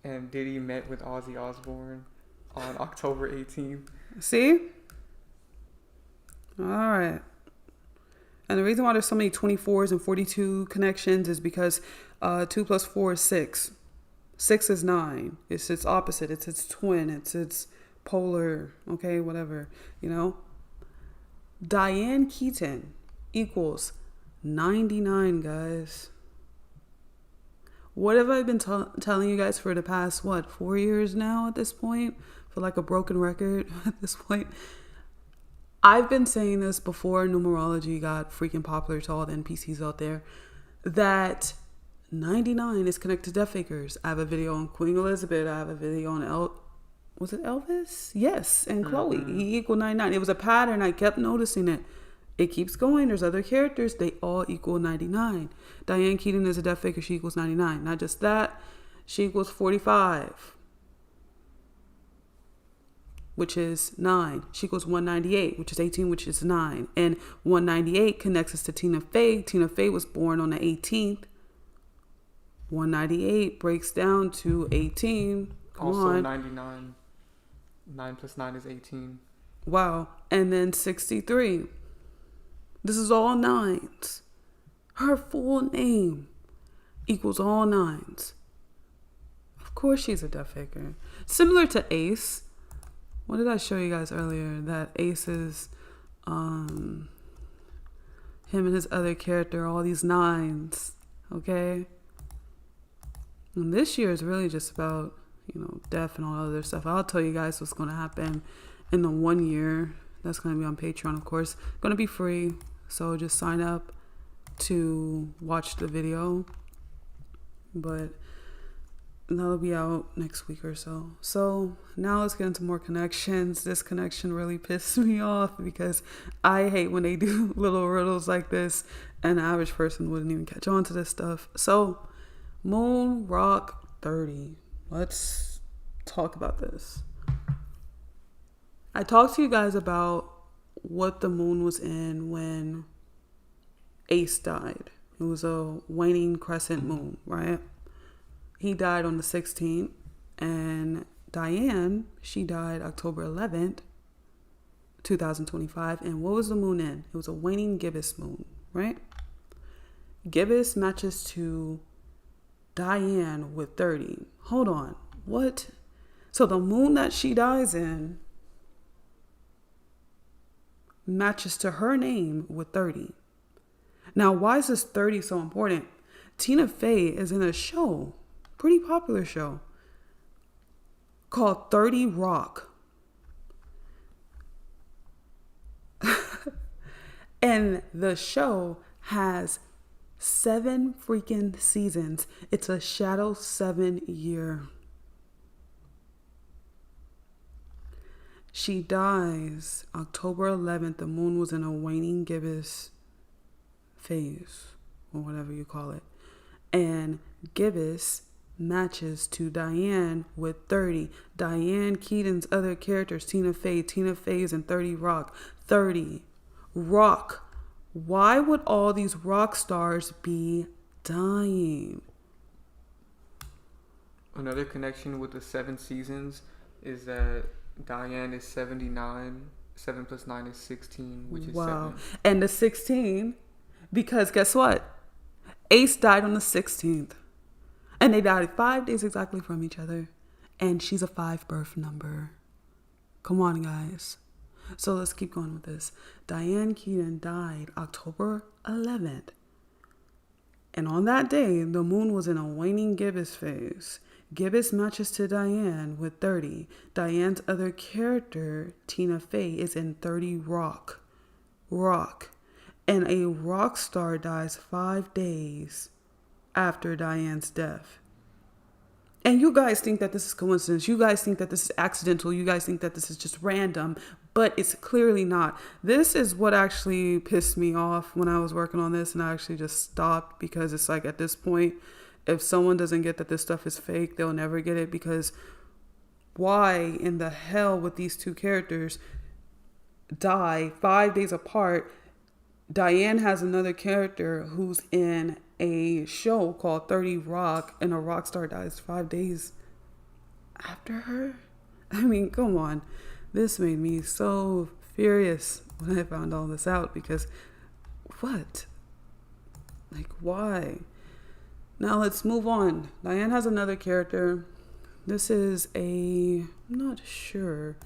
And Diddy met with Ozzy Osbourne on October 18th. See? All right. And the reason why there's so many 24s and 42 connections is because 2 + 4 is 6. 6 is 9. It's its opposite. It's its twin. It's its polar. Okay, whatever. You know? Diane Keaton equals 99, guys. What have I been telling you guys for the past, 4 years now at this point? For like a broken record at this point. I've been saying this before numerology got freaking popular to all the NPCs out there, that 99 is connected to Death Fakers. I have a video on Queen Elizabeth. I have a video on was it Elvis? Yes, and Chloe. He equaled 99. It was a pattern. I kept noticing it. It keeps going. There's other characters. They all equal 99. Diane Keaton is a Death Faker. She equals 99. Not just that. She equals 45, which is 9. She equals 198, which is 18, which is 9. And 198 connects us to Tina Fey. Tina Fey was born on the 18th. 198 breaks down to 18. Come also on. 99. 9 + 9 is 18. Wow. And then 63. This is all 9s. Her full name equals all 9s. Of course she's a Death Faker. Similar to Ace. What did I show you guys earlier? That Ace is him and his other character, all these 9s. Okay? And this year is really just about, death and all that other stuff. I'll tell you guys what's going to happen in the 1 year. That's going to be on Patreon, of course. Going to be free. So just sign up to watch the video. But that'll be out next week or so. So now let's get into more connections. This connection really pissed me off because I hate when they do little riddles like this. And the average person wouldn't even catch on to this stuff. So Moon Rock 30. Let's talk about this. I talked to you guys about what the moon was in when Ace died. It was a waning crescent moon, right? He died on the 16th. And Diane, she died October 11th, 2025. And what was the moon in? It was a waning gibbous moon, right? Gibbous matches to Diane with 30. Hold on. What? So the moon that she dies in matches to her name with 30. Now, why is this 30 so important? Tina Fey is in a show, pretty popular show, called 30 Rock. And the show has 7 freaking seasons. It's a shadow 7 year. She dies October 11th. The moon was in a waning gibbous phase, or whatever you call it. And gibbous matches to Diane with 30. Diane Keaton's other characters, Tina Fey. Tina Fey is in 30 Rock. 30 Rock. Why would all these rock stars be dying? Another connection with the 7 seasons is that Diane is 79. 7 plus 9 is 16, which is 7. And the 16, because guess what? Ace died on the 16th. And they died 5 days exactly from each other. And she's a 5 birth number. Come on, guys. So let's keep going with this. Diane Keaton died October 11th. And on that day, the moon was in a waning gibbous phase. Gibbous matches to Diane with 30. Diane's other character, Tina Fey, is in 30 Rock. And a rock star dies 5 days after Diane's death. And you guys think that this is coincidence. You guys think that this is accidental. You guys think that this is just random. But it's clearly not. This is what actually pissed me off when I was working on this. And I actually just stopped because it's like at this point, if someone doesn't get that this stuff is fake, they'll never get it. Because why in the hell would these two characters die 5 days apart? Diane has another character who's in a show called 30 Rock, and a rock star dies 5 days after her. I mean, come on. This made me so furious when I found all this out, because what? Like, why? Now let's move on. Diane has another character. This is I'm not sure.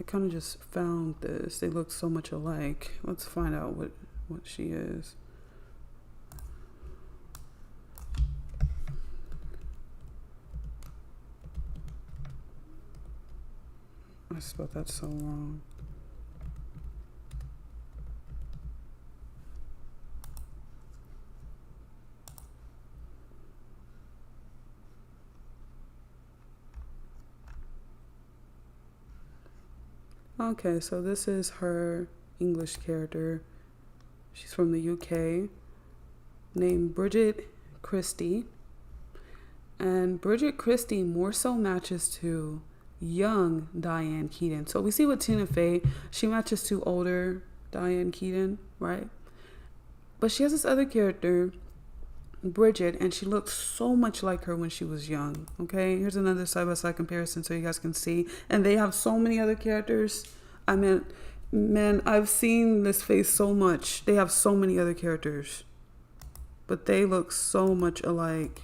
I kind of just found this. They look so much alike. Let's find out what she is. I spelled that so wrong. Okay, so this is her English character. She's from the UK, named Bridget Christie. And Bridget Christie more so matches to young Diane Keaton. So we see with Tina Fey, she matches to older Diane Keaton, right? But she has this other character, Bridget, and she looks so much like her when she was young. Okay, here's another side-by-side comparison so you guys can see. And they have so many other characters. I mean, man, I've seen this face so much. They have so many other characters, but they look so much alike.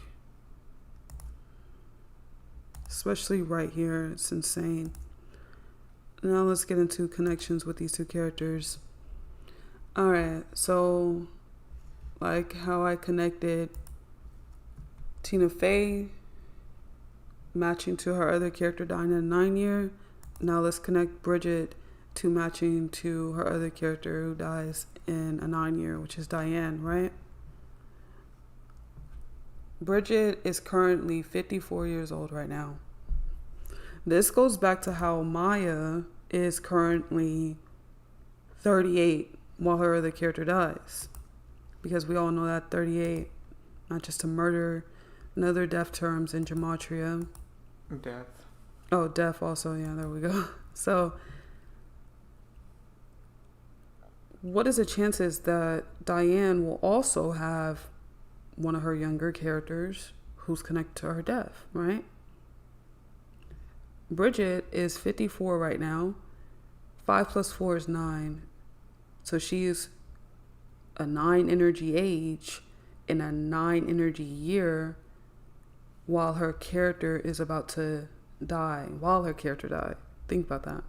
Especially right here. It's insane. Now let's get into connections with these two characters. Alright, so like how I connected Tina Fey matching to her other character dying in a 9 year. Now let's connect Bridget to matching to her other character who dies in a 9 year, which is Diane, right? Bridget is currently 54 years old right now. This goes back to how Maya is currently 38 while her other character dies. Because we all know that 38, not just a murder, and other death terms in gematria. Death. Oh, death also. Yeah, there we go. So, what is the chances that Diane will also have one of her younger characters who's connected to her death, right? Bridget is 54 right now. 5 plus 4 is 9. So she's a 9 energy age in a 9 energy year while her character is about to die. While her character died. Think about that.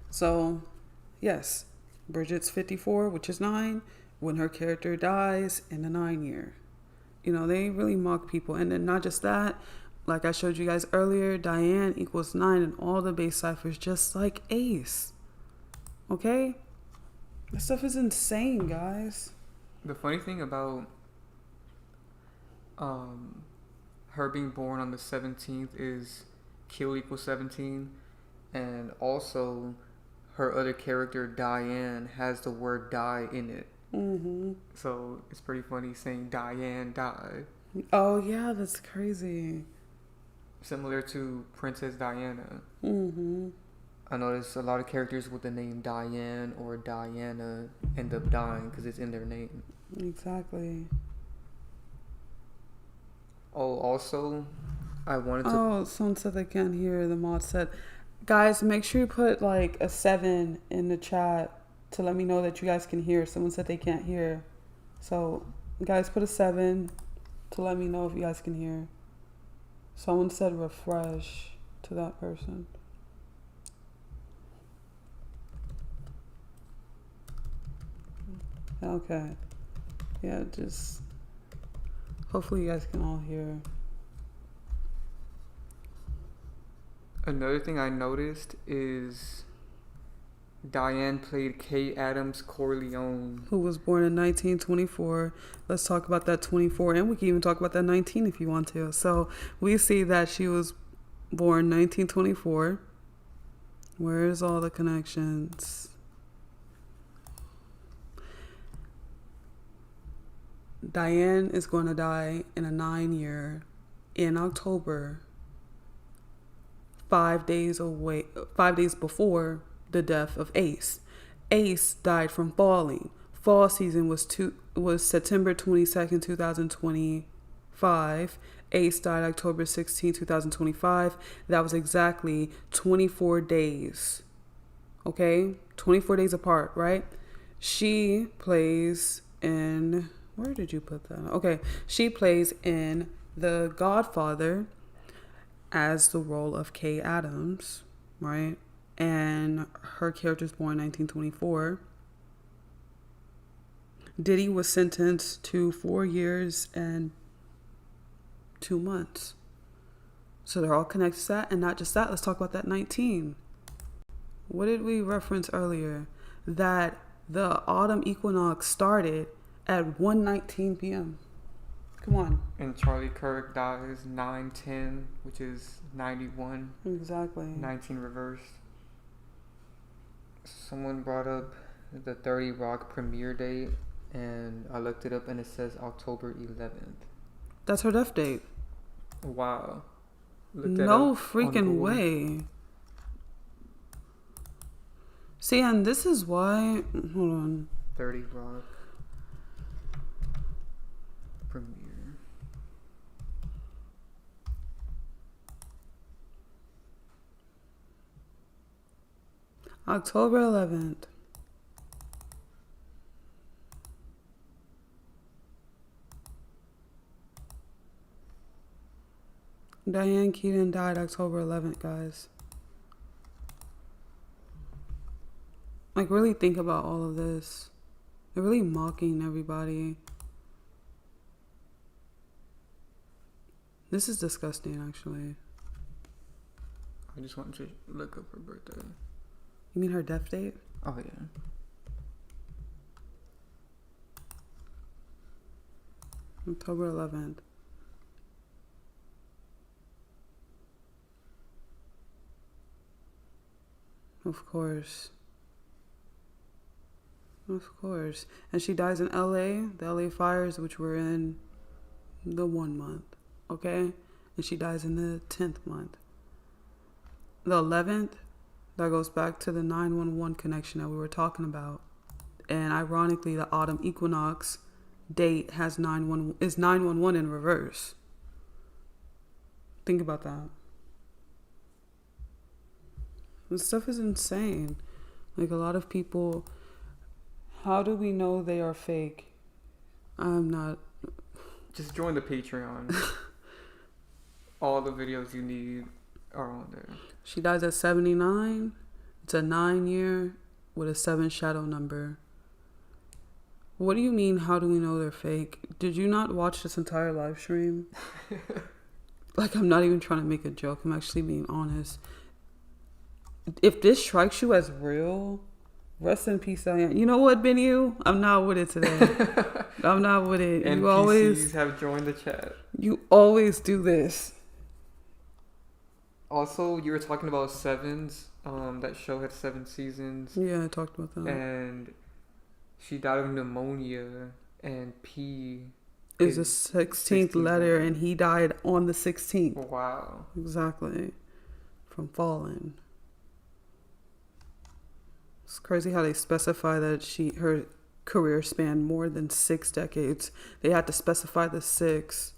So, yes, Bridget's 54, which is 9, when her character dies in the 9 year. You know, they really mock people. And then not just that, like I showed you guys earlier, Diane equals 9 in all the base ciphers, just like Ace. Okay? This stuff is insane, guys. The funny thing about her being born on the 17th is kill equals 17. And also, her other character, Diane, has the word die in it. Mm-hmm. So it's pretty funny saying Diane died. Oh, yeah, that's crazy. Similar to Princess Diana. Mm-hmm. I noticed a lot of characters with the name Diane or Diana end up dying because it's in their name. Exactly. Oh, also, I wanted to... Oh, someone said they can't hear. The mod said, guys, make sure you put like a 7 in the chat to let me know that you guys can hear. Someone said they can't hear. So, guys, put a 7 to let me know if you guys can hear. Someone said refresh to that person. Okay. Yeah, just... hopefully you guys can all hear. Another thing I noticed is Diane played Kay Adams Corleone. Who was born in 1924. Let's talk about that 24, and we can even talk about that 19 if you want to. So we see that she was born 1924. Where's all the connections? Diane is going to die in a 9-year in October, 5 days before the death of Ace. Ace died from falling. Fall season was September 22nd, 2025. Ace died October 16, 2025. That was exactly 24 days. Okay? 24 days apart, right? She plays in... where did you put that? Okay. She plays in The Godfather as the role of Kay Adams, right? And her character's born in 1924. Diddy was sentenced to 4 years and 2 months. So they're all connected to that. And not just that, let's talk about that 19. What did we reference earlier? That the autumn equinox started at 1:19 p.m. Come on. And Charlie Kirk dies 9/10, which is 91. Exactly. 19 reversed. Someone brought up the 30 Rock premiere date, and I looked it up, and it says October 11th. That's her death date. Wow. No freaking way. See, and this is why... hold on. 30 Rock premiere. October 11th. Diane Keaton died October 11th, guys. Like, really think about all of this. They're really mocking everybody. This is disgusting, actually. I just wanted to look up her birthday. You mean her death date? Oh, yeah. October 11th. Of course. Of course. And she dies in LA, the LA fires, which were in the 1 month. Okay? And she dies in the 10th month. The 11th, that goes back to the 911 connection that we were talking about. And ironically, the autumn equinox date has 911 in reverse. Think about that. This stuff is insane. Like, a lot of people, how do we know they are fake? I'm not. Just join the Patreon. All the videos you need are on there. She dies at 79. It's a 9-year with a 7 shadow number. What do you mean, how do we know they're fake? Did you not watch this entire live stream? Like, I'm not even trying to make a joke. I'm actually being honest. If this strikes you as real, rest in peace, Diane. You know what, Benny? I'm not with it today. I'm not with it. NPCs You always have joined the chat. You always do this. Also, you were talking about Sevens. That show had 7 seasons, Yeah, I talked about that. and she died of pneumonia. And P Is the is 16th letter, and he died on the 16th. Wow. Exactly. From falling. It's crazy how they specify that her career spanned more than 6 decades. They had to specify the 6.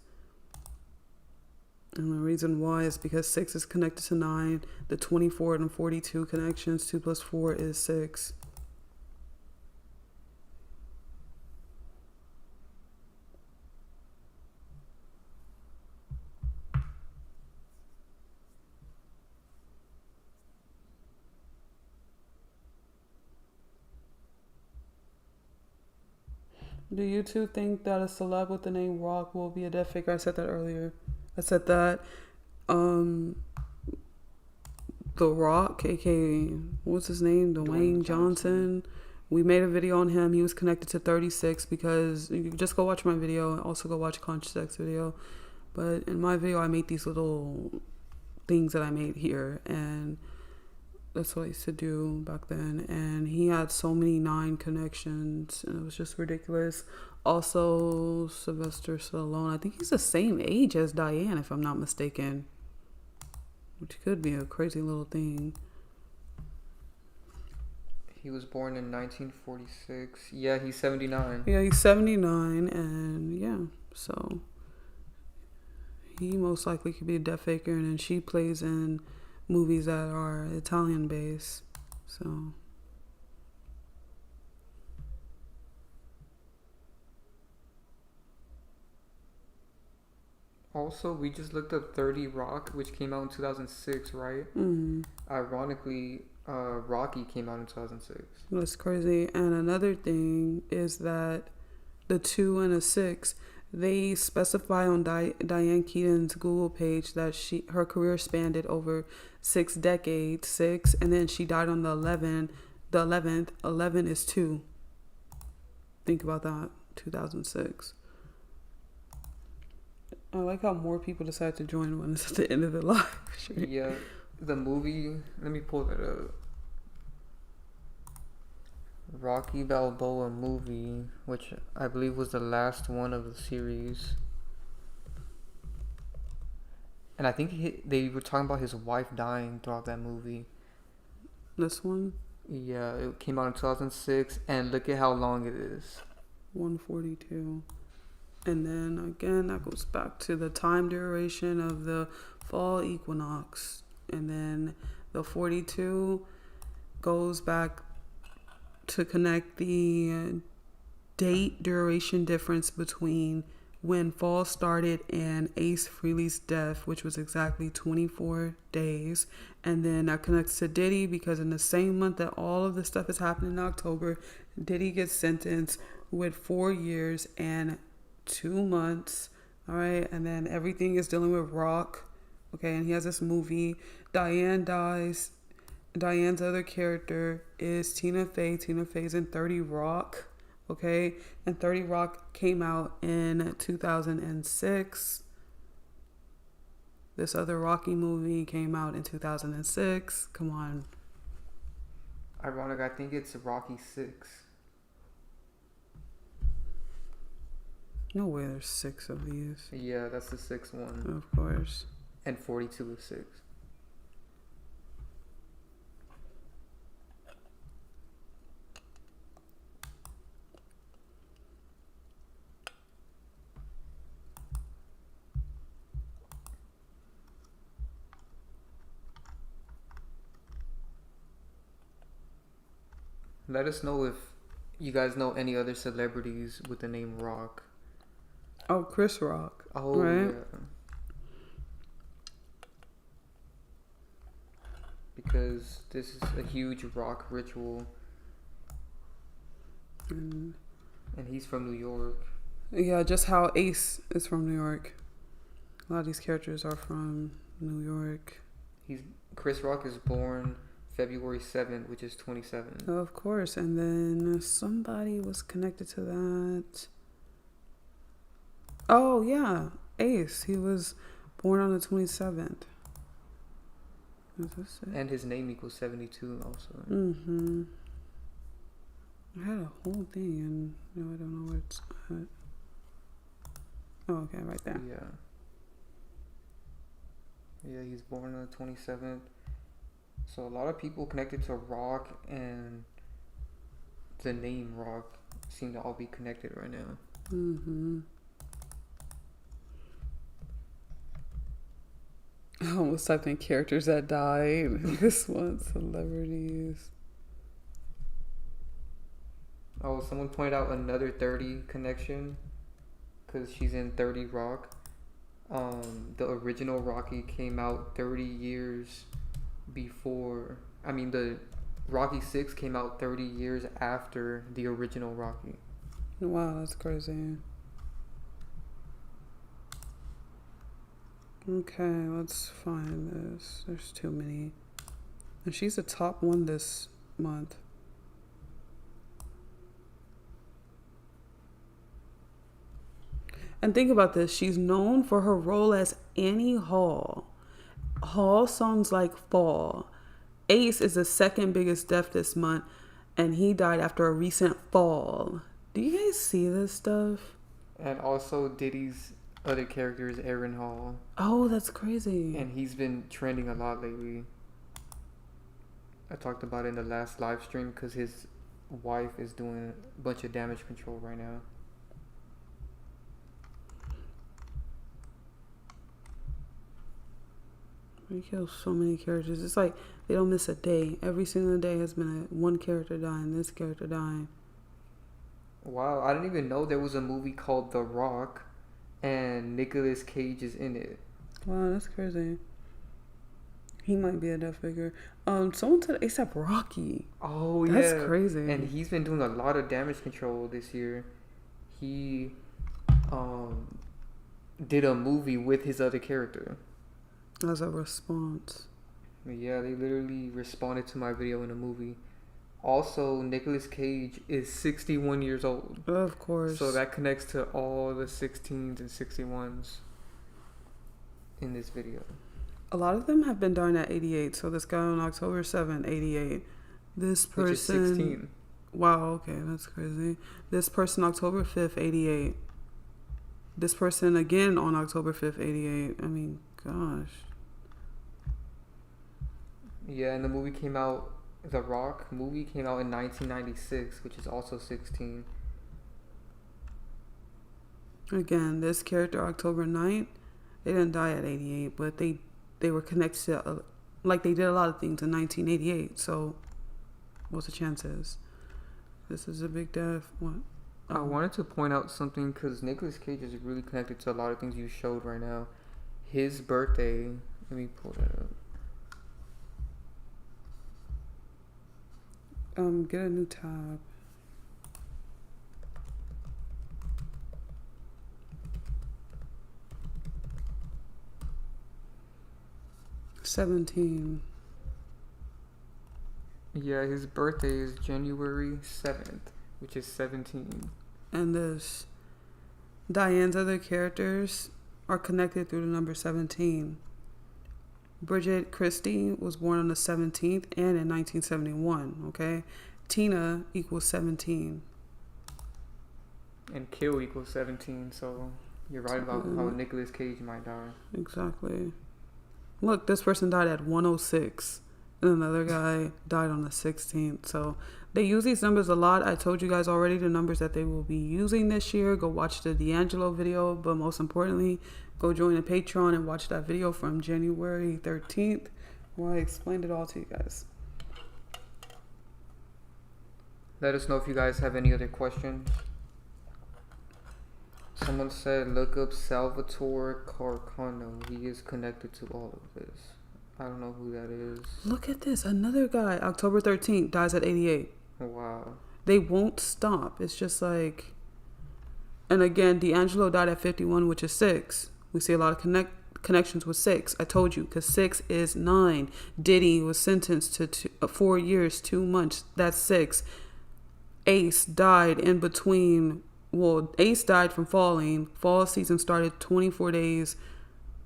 And the reason why is because 6 is connected to 9. The 24 and 42 connections, 2 plus 4 is 6. Do you two think that a celeb with the name Rock will be a death faker? I said that earlier. I said that The Rock, aka what's his name? Dwayne Johnson. We made a video on him. He was connected to 36 because you just go watch my video and also go watch Conscious X video. But in my video I made these little things that I made here, and that's what I used to do back then. And he had so many 9 connections, and it was just ridiculous. Also, Sylvester Stallone. I think he's the same age as Diane, if I'm not mistaken. Which could be a crazy little thing. He was born in 1946. Yeah, he's 79. Yeah, he's 79, and yeah, so he most likely could be a death faker, and then she plays in movies that are Italian based. So also, we just looked up 30 Rock, which came out in 2006, right? Ironically, Rocky came out in 2006. That's crazy. And another thing is that the 2 and a 6, they specify on Diane Keaton's Google page that her career spanned over 6 decades, 6, and then she died on the 11th. 11 is 2. Think about that. 2006. I like how more people decide to join when it's at the end of their life. Yeah, the movie, let me pull that up. Rocky Balboa movie, which I believe was the last one of the series. And I think they were talking about his wife dying throughout that movie. This one? Yeah, it came out in 2006, and look at how long it is. 142. And then again, that goes back to the time duration of the fall equinox. And then the 42 goes back to connect the date duration difference between when fall started and Ace Frehley's death, which was exactly 24 days. And then that connects to Diddy because in the same month that all of this stuff is happening in October, Diddy gets sentenced with 4 years and 2 months. All right. And then everything is dealing with Rock. Okay. And he has this movie. Diane dies. Diane's other character is Tina Fey. Tina Fey's in 30 Rock. Okay. And 30 Rock came out in 2006. This other Rocky movie came out in 2006. Come on. Ironic, I think it's Rocky 6. No way there's 6 of these. Yeah, that's the 6th one. Of course. And 42 is 6. Let us know if you guys know any other celebrities with the name Rock. Oh, Chris Rock. Oh, right? Yeah. Because this is a huge rock ritual. And he's from New York. Yeah, just how Ace is from New York. A lot of these characters are from New York. Chris Rock is born February 7th, which is 27. Of course. And then somebody was connected to that. Oh, yeah. Ace. He was born on the 27th. Is this it? And his name equals 72 also. Mm-hmm. I had a whole thing and now I don't know where it's at. Oh, okay, right there. Yeah. Yeah, he's born on the 27th. So a lot of people connected to rock and the name rock seem to all be connected right now. Mm-hmm. I almost typed in characters that died. This one, celebrities. Oh, someone pointed out another 30 connection because she's in 30 Rock. The original Rocky came out 30 years before. I mean, the Rocky 6 came out 30 years after the original Rocky. Wow, that's crazy. Okay, let's find this. There's too many. And she's the top one this month. And think about this. She's known for her role as Annie Hall. Hall sounds like fall. Ace is the second biggest death this month, and he died after a recent fall. Do you guys see this stuff? And also Diddy's other character is Aaron Hall. Oh, that's crazy. And he's been trending a lot lately. I talked about it in the last live stream because his wife is doing a bunch of damage control right now. He kills so many characters. It's like they don't miss a day. Every single day has been one character dying, this character dying. Wow, I didn't even know there was a movie called The Rock and Nicolas Cage is in it. Wow, that's crazy. He might be a death figure. Someone said ASAP Rocky. Oh, yeah. That's crazy. And he's been doing a lot of damage control this year. He did a movie with his other character. As a response. Yeah, they literally responded to my video in a movie. Also, Nicolas Cage is 61 years old. Of course. So that connects to all the 16s and 61s in this video. A lot of them have been dying at 88. So this guy on October 7th, 88. This person... Which is 16. Wow, okay, that's crazy. This person October 5th, 88. This person again on October 5th, 88. I mean, gosh. Yeah, and the movie came out, The Rock movie came out in 1996, which is also 16. Again, this character October 9th, they didn't die at 88, but they were connected to, like they did a lot of things in 1988. So, what's the chances? This is a big death. What? I wanted to point out something because Nicolas Cage is really connected to a lot of things you showed right now. His birthday, let me pull that up. Get a new tab. $17. Yeah, his birthday is January 7th, which is 17. And this Diane's other characters are connected through the number 17. Bridget Christie was born on the 17th and in 1971, okay? Tina equals 17. And kill equals 17, so you're right about how Nicolas Cage might die. Exactly. Look, this person died at 106. And another guy died on the 16th. So they use these numbers a lot. I told you guys already the numbers that they will be using this year. Go watch the D'Angelo video. But most importantly, go join the Patreon and watch that video from January 13th where I explained it all to you guys. Let us know if you guys have any other questions. Someone said look up Salvatore Carcano. He is connected to all of this. I don't know who that is. Look at this. Another guy, October 13th, dies at 88. Wow. They won't stop. It's just like... And again, D'Angelo died at 51, which is 6. We see a lot of connections with 6. I told you, because 6 is 9. Diddy was sentenced to 4 years, 2 months. That's 6. Ace died in between... Well, Ace died from falling. Fall season started 24 days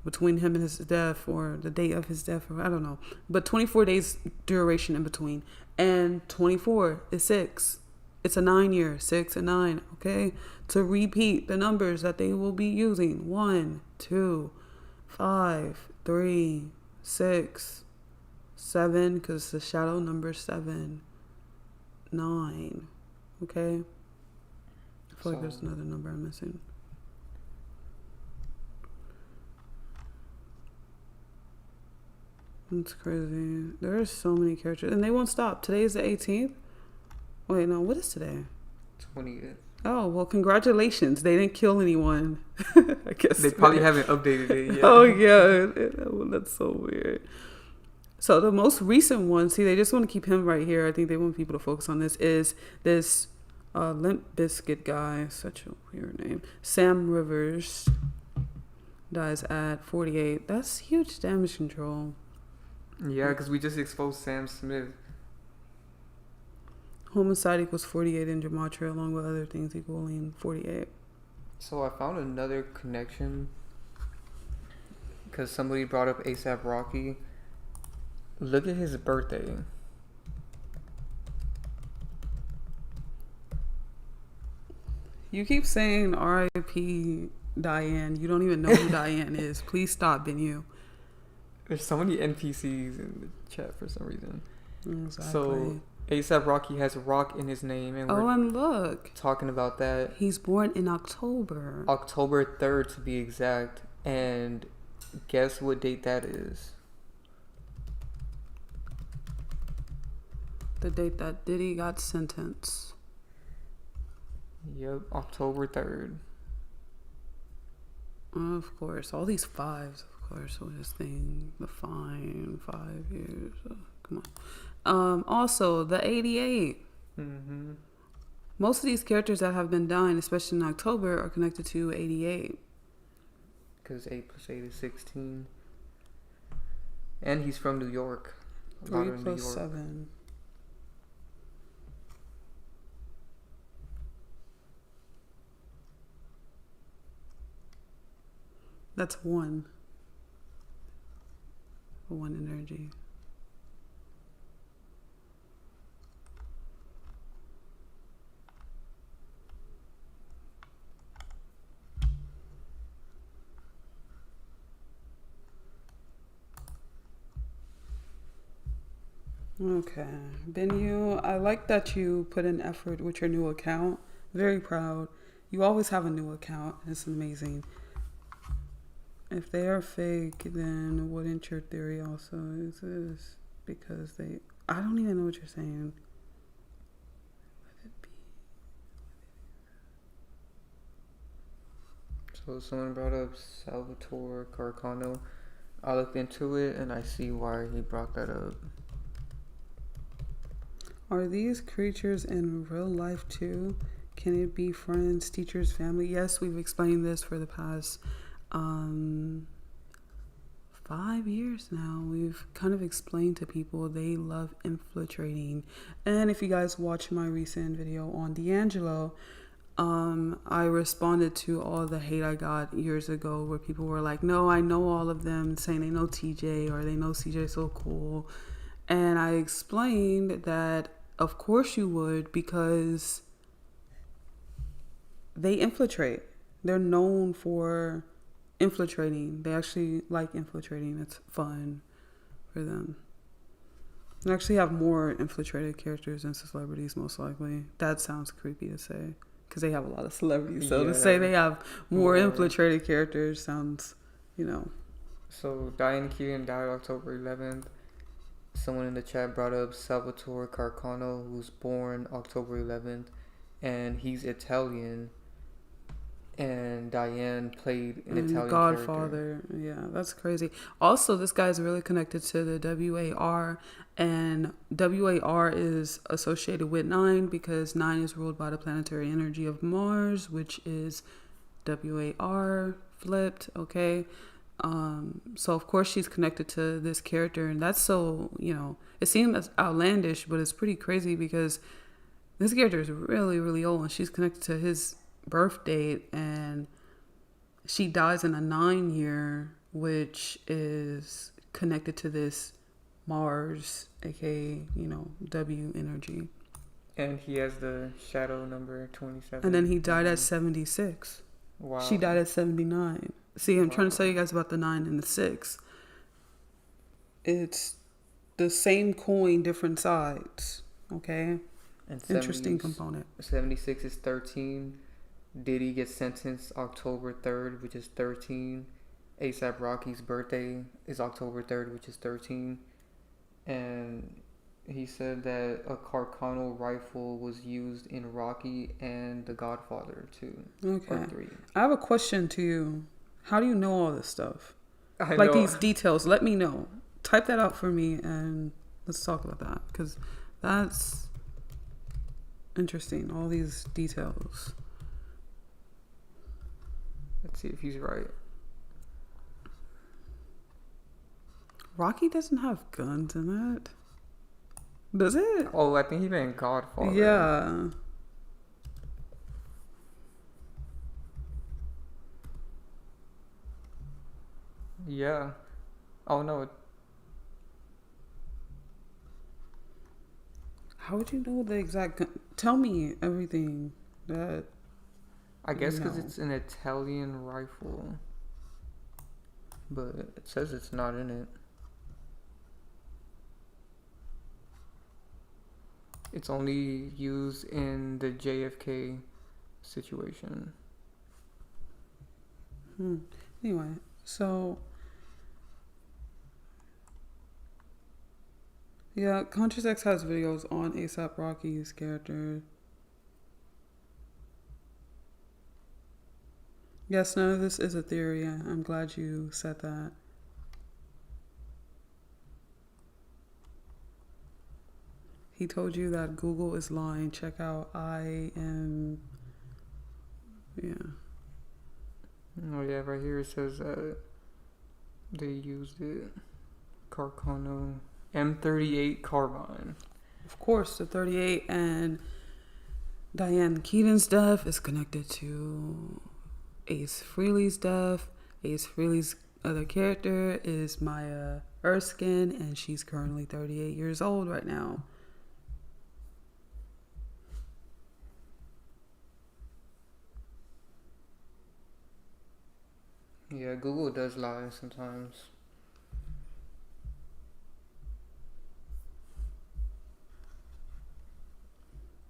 between him and his death, or the date of his death, or I don't know. But 24 days duration in between. And 24 is 6. It's a 9 year, 6 and 9, okay? To repeat the numbers that they will be using. 1, 2, 5, 3, 6, 7, because the shadow number 7, 9, okay? I feel like there's another number I'm missing. That's crazy. There are so many characters, and they won't stop. Today is the 18th. Wait, no, what is today? 20th. Oh, well, congratulations. They didn't kill anyone. I guess they probably haven't updated it yet. Oh, yeah. Well, that's so weird. So the most recent one, see, they just want to keep him right here. I think they want people to focus on this, is this Limp Bizkit guy. Such a weird name. Sam Rivers dies at 48. That's huge damage control. Yeah, because we just exposed Sam Smith. Homicide equals 48 in gematria, along with other things equaling 48. So I found another connection because somebody brought up A$AP Rocky. Look at his birthday. You keep saying R.I.P. Diane. You don't even know who Diane is. Please stop, Benyu. There's so many NPCs in the chat for some reason. Exactly. So A$AP Rocky has rock in his name, and and look, talking about that. He's born in October. October 3rd to be exact. And guess what date that is? The date that Diddy got sentenced. Yep, October 3rd. Of course, all these fives, of course, with this thing, the fine, 5 years. Oh, come on. Also, the 88. Mm-hmm. Most of these characters that have been dying, especially in October, are connected to 88. Because 8 plus 8 is 16. And he's from New York. 3 plus 7. That's 1. 1 energy. Okay, Benyu, I like that you put in effort with your new account. Very proud. You always have a new account. It's amazing. If they are fake, then wouldn't your theory also exist? Because I don't even know what you're saying. Let it be. So someone brought up Salvatore Carcano. I looked into it and I see why he brought that up. Are these creatures in real life too? Can it be friends, teachers, family? Yes, we've explained this for the past 5 years now. We've kind of explained to people they love infiltrating. And if you guys watch my recent video on D'Angelo, I responded to all the hate I got years ago where people were like, no, I know all of them, saying they know TJ or they know CJ so cool. And I explained that of course you would, because they infiltrate. They're known for infiltrating. They actually like infiltrating. It's fun for them. They actually have more infiltrated characters than celebrities, most likely. That sounds creepy to say, because they have a lot of celebrities. So to say they have more infiltrated characters sounds, So Diane Keaton died October 11th. Someone in the chat brought up Salvatore Carcano, who's born October 11th, and he's Italian. And Diane played an Italian Godfather. Character. Yeah, that's crazy. Also, this guy's really connected to the WAR, and WAR is associated with 9 because 9 is ruled by the planetary energy of Mars, which is WAR flipped, okay? So of course she's connected to this character, and that's so, it seems outlandish, but it's pretty crazy because this character is really, really old, and she's connected to his birth date, and she dies in a 9 year, which is connected to this Mars, aka, W energy. And he has the shadow number 27. And then he died at 76. Wow. She died at 79. See, I'm trying to tell you guys about the 9 and the 6. It's the same coin, different sides. Okay? And Interesting component. 76 is 13. Diddy gets sentenced October 3rd, which is 13. A$AP Rocky's birthday is October 3rd, which is 13. And he said that a Carcano rifle was used in Rocky and The Godfather 2. Okay. Or 3. I have a question to you. How do you know all this stuff? I like know. These details. Let me know. Type that out for me and let's talk about that. Because that's interesting. All these details. Let's see if he's right. Rocky doesn't have guns in it. Does it? Oh, I think he meant Godfather. Yeah. Yeah. Oh, no. How would you know the exact gun? Tell me everything that... I guess because it's an Italian rifle. But it says it's not in it. It's only used in the JFK situation. Anyway, so... Yeah, Conscious X has videos on A$AP Rocky's character. Yes, none of this is a theory. I'm glad you said that. He told you that Google is lying. Check out Yeah. Oh, yeah, right here it says that they used it. Carcano M38 carbine. Of course, the 38 and Diane Keaton's death is connected to Ace Frehley's death. Ace Frehley's other character is Maya Erskine, and she's currently 38 years old right now. Yeah, Google does lie sometimes.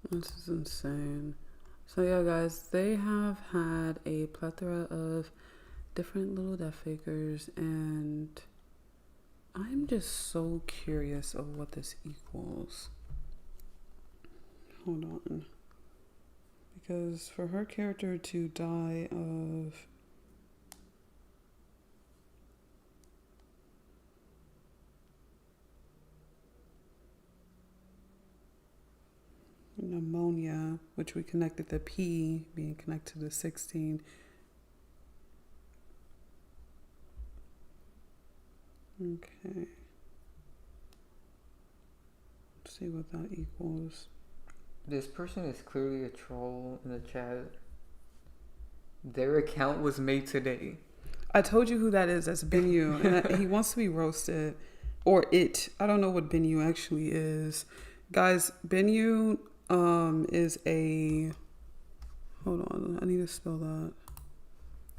This is insane. So yeah, guys, they have had a plethora of different little death fakers, and I'm just so curious of what this equals. Hold on. Because for her character to die of pneumonia, which we connected the P being connected to 16. Okay. Let's see what that equals. This person is clearly a troll in the chat. Their account was made today. I told you who that is. That's Benyu. And he wants to be roasted. Or it. I don't know what Benyu actually is. Guys, Benyu is a... Hold on. I need to spell that.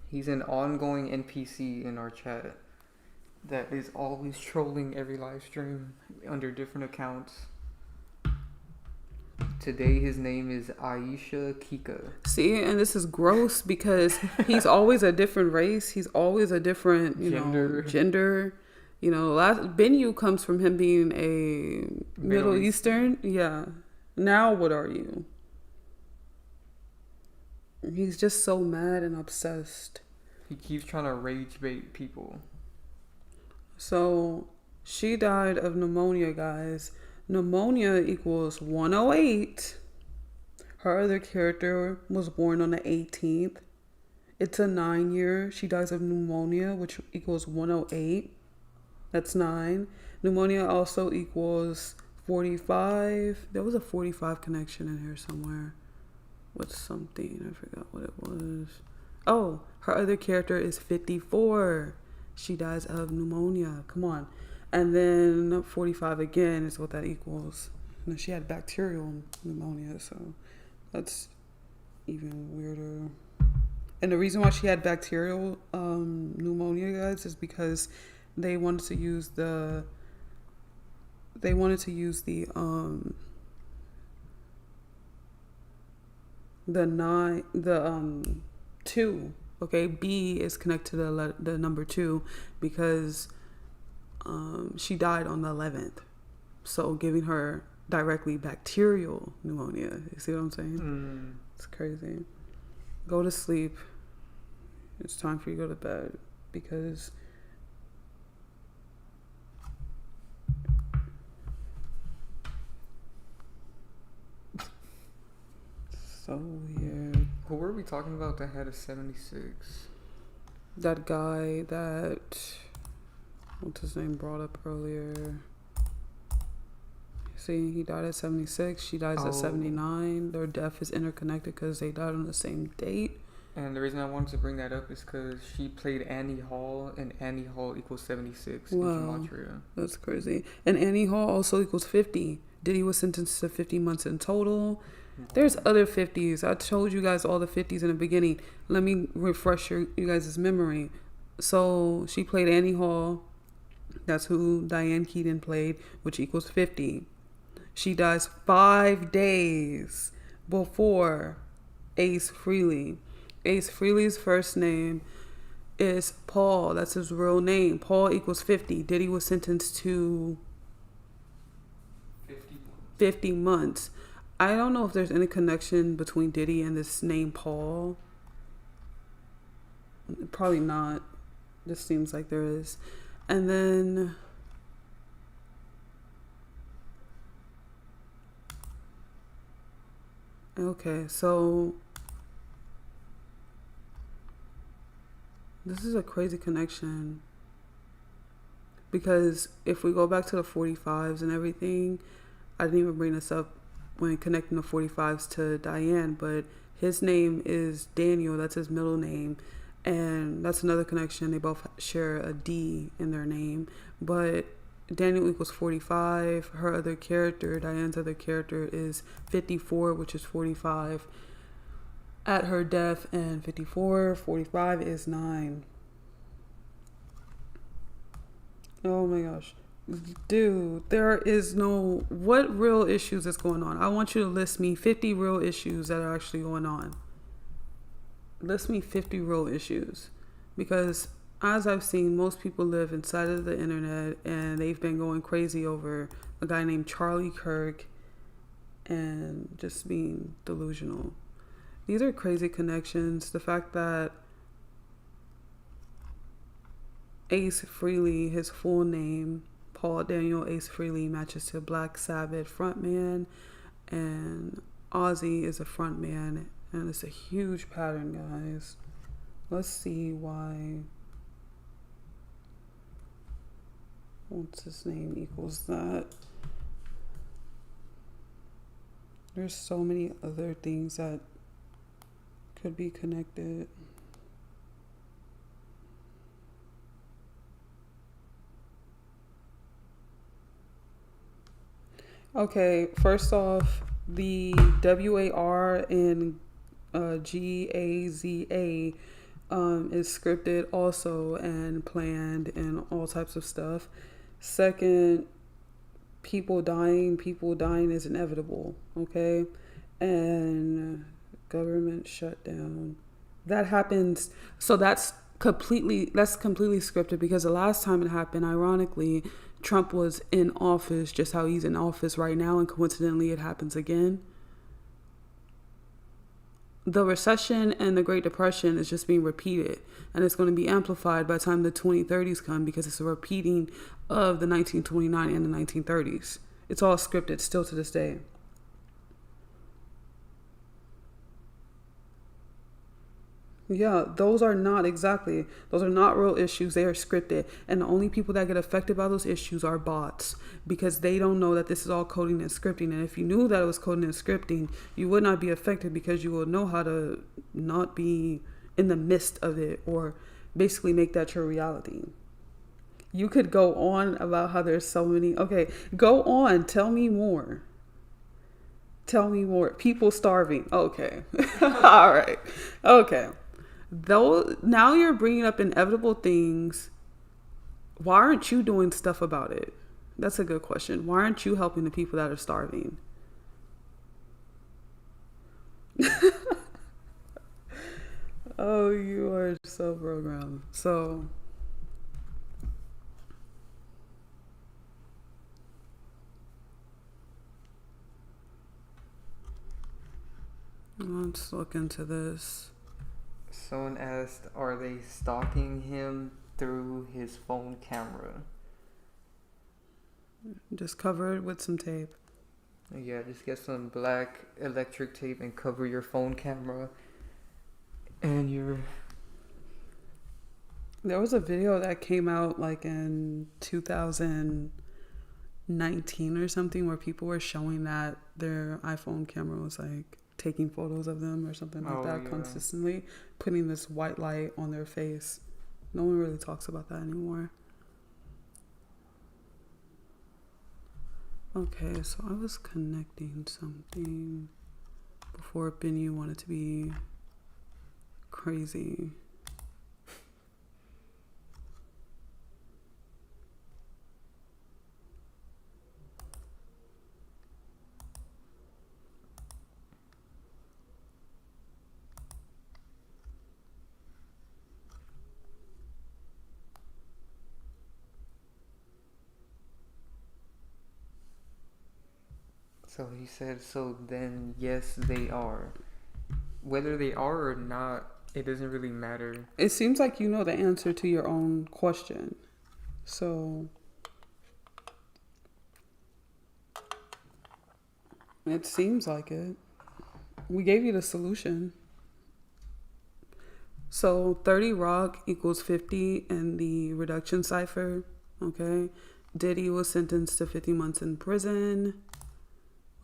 He's an ongoing NPC in our chat that is always trolling every live stream under different accounts. Today his name is Aisha Kika. See, and this is gross because he's always a different race. He's always a different, gender. Benyu comes from him being a Middle Eastern. Yeah. Now what are you? He's just so mad and obsessed. He keeps trying to rage bait people. So she died of pneumonia, guys. Pneumonia equals 108. Her other character was born on the 18th. It's a 9-year. She dies of pneumonia, which equals 108. That's 9. Pneumonia also equals 45. There was a 45 connection in here somewhere with something. I forgot what it was. Oh, her other character is 54. She dies of pneumonia. Come on. And then 45 again is what that equals. And she had bacterial pneumonia, so that's even weirder. And the reason why she had bacterial pneumonia, guys, is because they wanted to use the 2. Okay, B is connected to the number 2 because she died on the 11th, so giving her directly bacterial pneumonia. You see what I'm saying? It's crazy. Go to sleep. It's time for you to go to bed because so weird. Who were we talking about that had a 76? That guy that, what's his name, brought up earlier. See, he died at 76. She dies at 79. Their death is interconnected because they died on the same date. And the reason I wanted to bring that up is because she played Annie Hall, and Annie Hall equals 76 in Gematria. That's crazy. And Annie Hall also equals 50. Diddy was sentenced to 50 months in total. There's other 50s. I told you guys all the 50s in the beginning. Let me refresh you guys' memory. So she played Annie Hall. That's who Diane Keaton played, which equals 50. She dies 5 days before Ace Frehley. Ace Frehley's first name is Paul. That's his real name. Paul equals 50. Diddy was sentenced to 50 months. I don't know if there's any connection between Diddy and this name Paul. Probably not. This seems like there is. And then okay, so this is a crazy connection because if we go back to the 45s and everything, I didn't even bring this up when connecting the 45s to Diane, but his name is Daniel. That's his middle name, and that's another connection. They both share a D in their name, but Daniel equals 45. Her other character, Diane's other character, is 54, which is 45 at her death, and 45 is 9. Oh my gosh. Dude, there is no... What real issues is going on? I want you to list me 50 real issues that are actually going on. List me 50 real issues. Because as I've seen, most people live inside of the internet and they've been going crazy over a guy named Charlie Kirk and just being delusional. These are crazy connections. The fact that Ace Frehley, his full name, Paul Daniel Ace Frehley, matches to Black Sabbath frontman, and Ozzy is a frontman, and it's a huge pattern, guys. Let's see why. What's his name equals that? There's so many other things that could be connected. Okay, first off, the WAR and GAZA is scripted also and planned and all types of stuff. Second, people dying is inevitable, okay? And government shutdown. That happens, so that's completely scripted because the last time it happened, ironically, Trump was in office, just how he's in office right now, and coincidentally it happens again. The recession and the Great Depression is just being repeated, and it's going to be amplified by the time the 2030s come because it's a repeating of the 1929 and the 1930s. It's all scripted still to this day. Yeah, those are not real issues. They are scripted. And the only people that get affected by those issues are bots because they don't know that this is all coding and scripting. And if you knew that it was coding and scripting, you would not be affected because you will know how to not be in the midst of it or basically make that your reality. You could go on about how there's so many. Okay, go on. Tell me more. Tell me more. People starving. Okay. All right. Okay. Though now you're bringing up inevitable things. Why aren't you doing stuff about it? That's a good question. Why aren't you helping the people that are starving? Oh, you are so programmed. So let's look into this. Someone asked, are they stalking him through his phone camera? Just cover it with some tape. Yeah, just get some black electric tape and cover your phone camera. And you're... There was a video that came out like in 2019 or something where people were showing that their iPhone camera was like taking photos of them or something like that, consistently putting this white light on their face. No one really talks about that anymore. Okay, so I was connecting something before Benny wanted to be crazy. So he said, so then yes, they are. Whether they are or not, it doesn't really matter. It seems like you know the answer to your own question. So it seems like it. We gave you the solution. So 30 Rock equals 50 in the reduction cipher. Okay. Diddy was sentenced to 50 months in prison.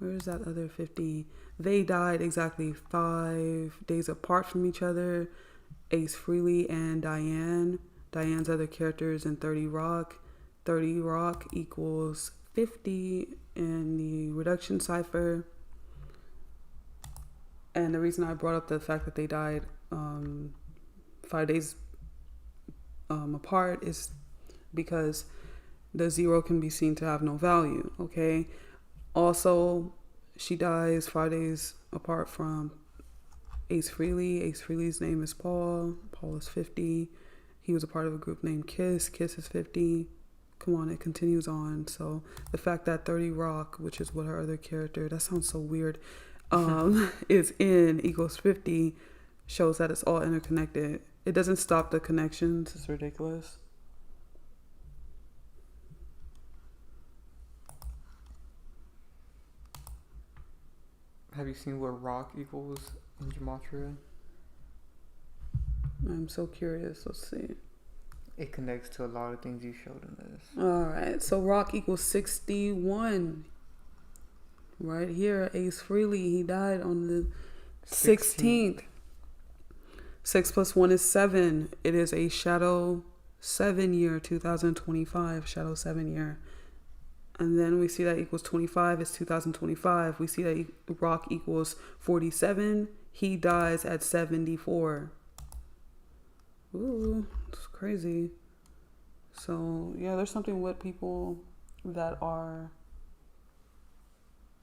Where's that other 50? They died exactly 5 days apart from each other. Ace Frehley and Diane. Diane's other characters in 30 Rock. 30 Rock equals 50 in the reduction cipher. And the reason I brought up the fact that they died 5 days apart is because the 0 can be seen to have no value, okay? Also, she dies 5 days apart from Ace Frehley. Ace Frehley's name is Paul. Paul is 50. He was a part of a group named Kiss. Kiss is 50. Come on, it continues on. So the fact that 30 Rock, which is what her other character, that sounds so weird, is in equals 50 shows that it's all interconnected. It doesn't stop the connections. It's ridiculous. Have you seen what rock equals in gematria? I'm so curious. Let's see. It connects to a lot of things you showed in this. All right. So rock equals 61. Right here. Ace Frehley. He died on the 16th. 6 plus 1 is 7. It is a shadow 7 year, 2025. Shadow 7 year. And then we see that equals 25 is 2025. We see that rock equals 47. He dies at 74. Ooh, it's crazy. So, yeah, there's something with people that are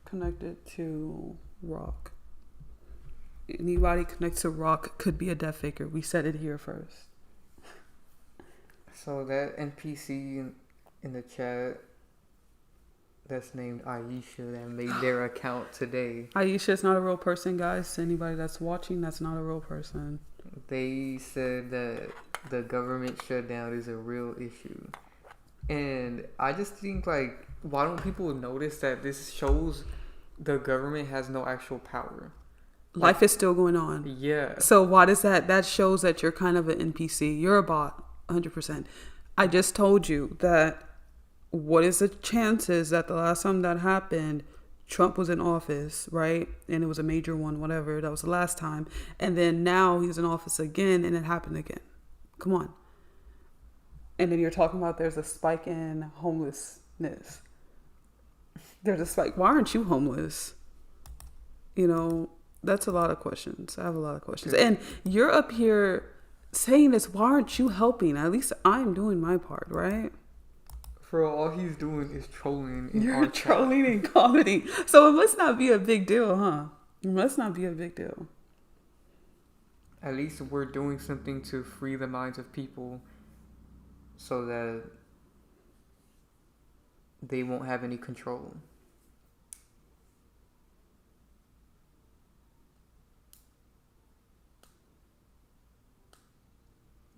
connected to rock. Anybody connected to rock could be a death faker. We said it here first. So that NPC in the chat that's named Aisha that made their account today. Aisha is not a real person, guys. Anybody that's watching, that's not a real person. They said that the government shutdown is a real issue. And I just think, like, why don't people notice that this shows the government has no actual power? Life is still going on. Yeah. So why does that shows that you're kind of an NPC. You're a bot, 100%. I just told you that what is the chances that the last time that happened, Trump was in office, right? And it was a major one, whatever. That was the last time. And then now he's in office again and it happened again. Come on. And then you're talking about there's a spike in homelessness. There's a spike. Why aren't you homeless? You know, that's a lot of questions. I have a lot of questions. And you're up here saying this. Why aren't you helping? At least I'm doing my part, right? For all he's doing is trolling. You're trolling and commenting. So it must not be a big deal, huh? It must not be a big deal. At least we're doing something to free the minds of people so that they won't have any control.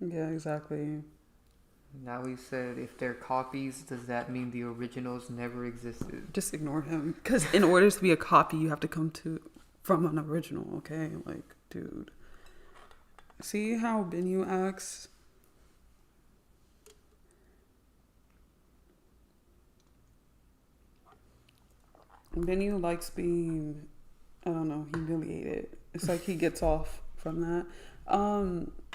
Yeah, exactly. Now he said, if they're copies, does that mean the originals never existed? Just ignore him. Because in order to be a copy, you have to come from an original, okay? Like, dude. See how Benyu acts? Benyu likes being, I don't know, humiliated. It's like he gets off from that.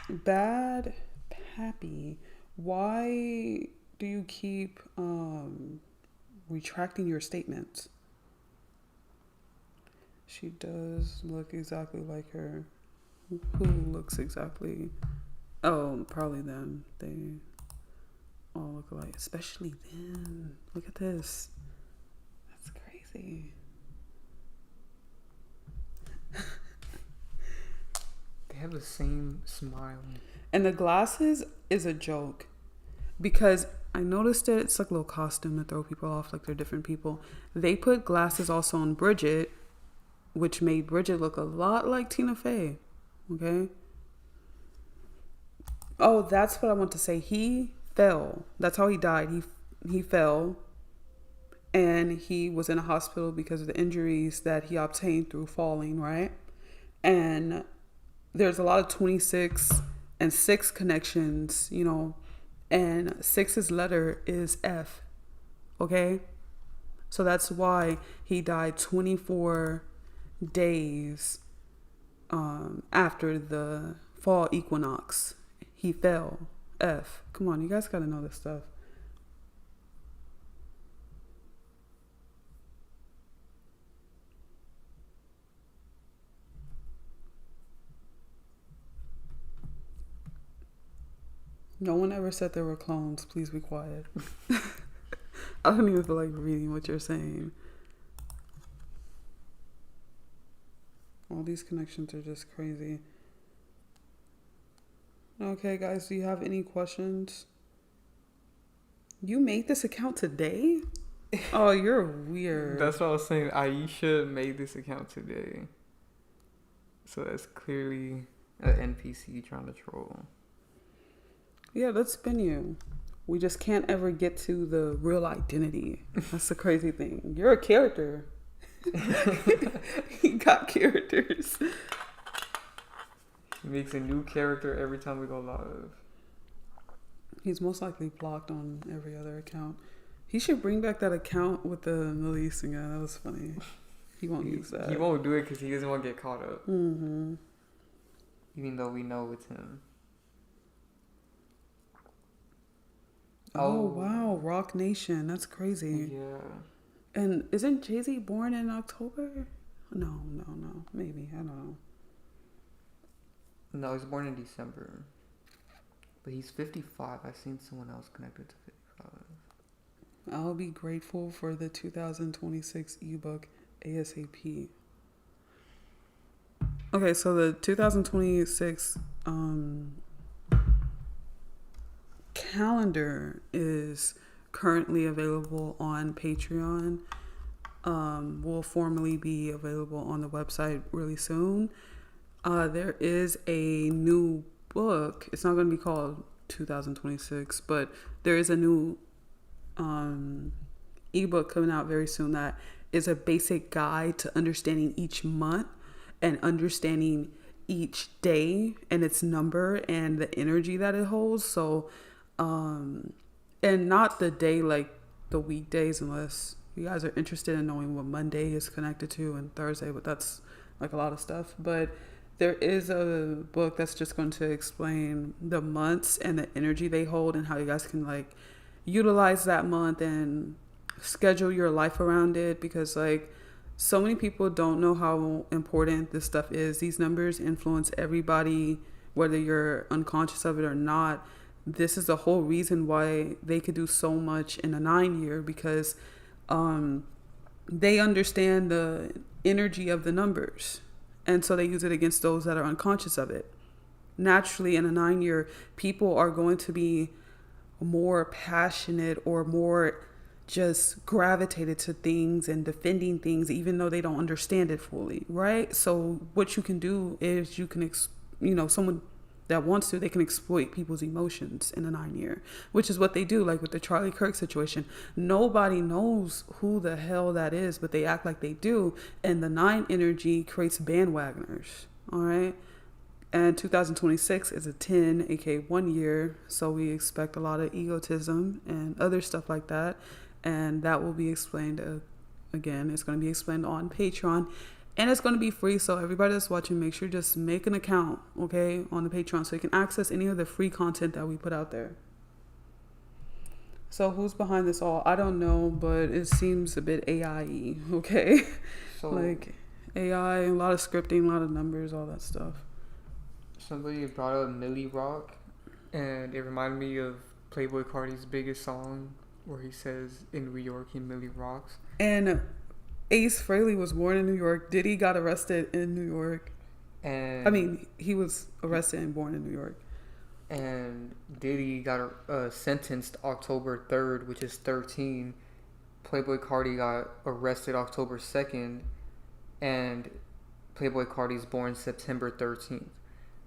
Bad Pappy, why do you keep retracting your statements? She does look exactly like her. Who looks exactly? Oh, probably them. They all look alike, especially them. Look at this. That's crazy. They have the same smile. And the glasses is a joke because I noticed it. It's like a little costume to throw people off, like they're different people. They put glasses also on Bridget, which made Bridget look a lot like Tina Fey. Okay. Oh, that's what I want to say. He fell. That's how he died. He fell. And he was in a hospital because of the injuries that he obtained through falling, right? And there's a lot of 26 and 6 connections, you know, and 6's letter is F, okay? So that's why he died 24 days after the fall equinox. He fell, F. Come on, you guys gotta know this stuff. No one ever said there were clones. Please be quiet. I don't even feel like reading what you're saying. All these connections are just crazy. Okay, guys, do you have any questions? You made this account today? Oh, you're weird. That's what I was saying. Aisha made this account today. So that's clearly an NPC trying to troll. Yeah, that's been you. We just can't ever get to the real identity. That's the crazy thing. You're a character. He got characters. He makes a new character every time we go live. He's most likely blocked on every other account. He should bring back that account with the Middle Eastern guy. That was funny. He won't use that. He won't do it because he doesn't want to get caught up. Mm-hmm. Even though we know it's him. Oh, wow. Rock Nation. That's crazy. Yeah. And isn't Jay-Z born in October? No. Maybe. I don't know. No, he's born in December. But he's 55. I've seen someone else connected to 55. I'll be grateful for the 2026 ebook ASAP. Okay, so the 2026 calendar is currently available on Patreon. Will formally be available on the website really soon. There is a new book. It's not going to be called 2026, but there is a new ebook coming out very soon that is a basic guide to understanding each month and understanding each day and its number and the energy that it holds. So, and not the day like the weekdays, unless you guys are interested in knowing what Monday is connected to and Thursday, but that's like a lot of stuff. But There is a book that's just going to explain the months and the energy they hold and how you guys can like utilize that month and schedule your life around it, because like so many people don't know how important this stuff is. These numbers influence everybody, whether you're unconscious of it or not. This is the whole reason why they could do so much in a 9 year, because they understand the energy of the numbers. And so they use it against those that are unconscious of it. Naturally, in a 9 year, people are going to be more passionate or more just gravitated to things and defending things, even though they don't understand it fully, right? So what you can do is you can, someone that wants to, they can exploit people's emotions in a 9 year, which is what they do. Like with the Charlie Kirk situation, nobody knows who the hell that is, but they act like they do. And the 9 energy creates bandwagoners. All right. And 2026 is a 10, aka 1 year. So we expect a lot of egotism and other stuff like that. And that will be explained again. It's going to be explained on Patreon. And it's going to be free. So everybody that's watching, make sure just make an account, okay, on the Patreon so you can access any of the free content that we put out there. So who's behind this all? I don't know, but it seems a bit AI-y, okay? So like AI, a lot of scripting, a lot of numbers, all that stuff. Somebody brought up Millie Rock, and it reminded me of Playboi Carti's biggest song, where he says, "In New York, he Millie rocks." And Ace Frehley was born in New York. Diddy got arrested in New York. And I mean, he was arrested and born in New York. And Diddy got sentenced October 3rd, which is 13. Playboi Carti got arrested October 2nd, and Playboi Carti's born September 13th.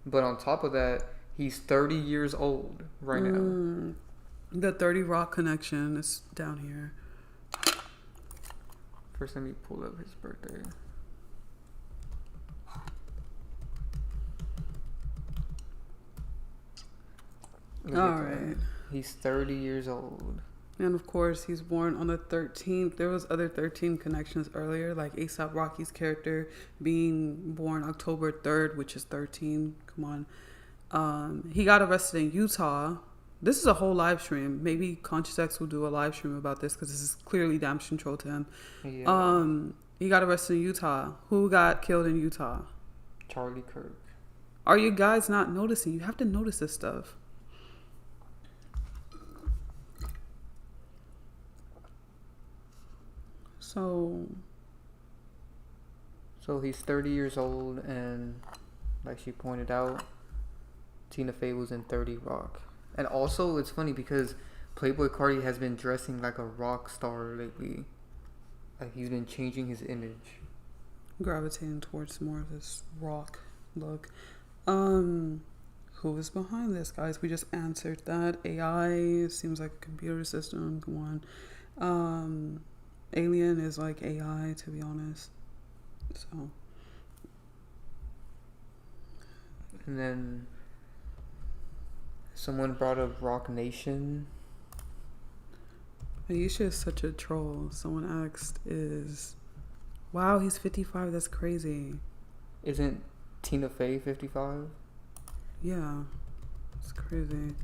But on top of that, he's 30 years old right now. The 30 Rock connection is down here. First, let me pull up his birthday. All right. He's 30 years old. And of course, he's born on the 13th. There was other 13 connections earlier, like A$AP Rocky's character being born October 3rd, which is 13. Come on. He got arrested in Utah. This is a whole live stream. Maybe Conscious X will do a live stream about this because this is clearly damage control to him. Yeah. He got arrested in Utah. Who got killed in Utah? Charlie Kirk. Are you guys not noticing? You have to notice this stuff. So he's 30 years old, and like she pointed out, Tina Fey was in 30 Rock. And also, it's funny because Playboi Carti has been dressing like a rock star lately. Like he's been changing his image, gravitating towards more of this rock look. Who is behind this, guys? We just answered that. AI seems like a computer system. Come on. Alien is like AI, to be honest. So. And then someone brought up Rock Nation. Aisha is such a troll. Someone asked, wow, he's 55. That's crazy. Isn't Tina Fey 55? Yeah, it's crazy.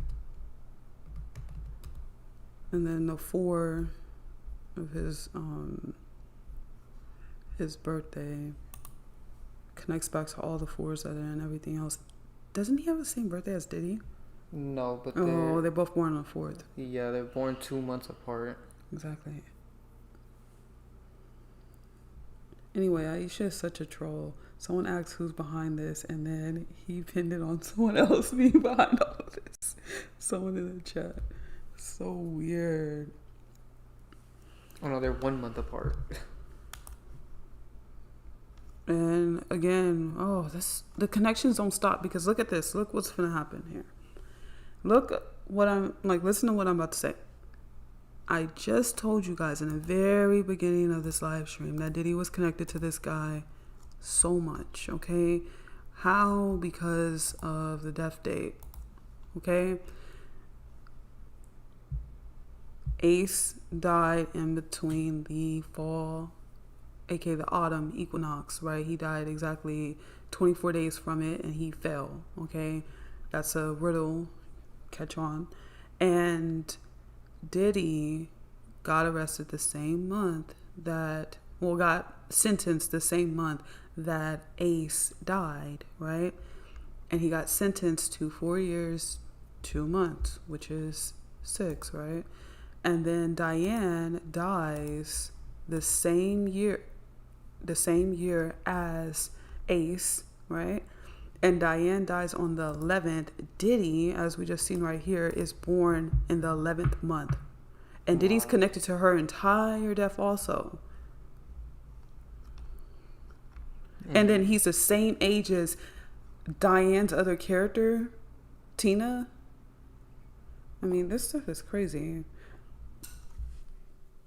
And then the 4 of his birthday connects back to all the 4s that are in everything else. Doesn't he have the same birthday as Diddy? No, but they're both born on the 4th. Yeah, they're born 2 months apart. Exactly. Anyway, Aisha is such a troll. Someone asked who's behind this, and then he pinned it on someone else being behind all of this. Someone in the chat. So weird. Oh no, they're 1 month apart. And again, the connections don't stop, because look at this. Look what's gonna happen here. Look what I'm like. Listen to what I'm about to say. I just told you guys in the very beginning of this live stream that Diddy was connected to this guy so much, okay? How? Because of the death date, okay? Ace died in between the fall aka the autumn equinox, right? He died exactly 24 days from it, and he fell. Okay, that's a riddle. Catch on. And Diddy got arrested the same month that, well, got sentenced the same month that Ace died, right? And he got sentenced to 4 years, 2 months, which is 6, right? And then Diane dies the same year as Ace, right? And Diane dies on the 11th. Diddy, as we just seen right here, is born in the 11th month. And Diddy's connected to her entire death also. And then he's the same age as Diane's other character, Tina. I mean, this stuff is crazy.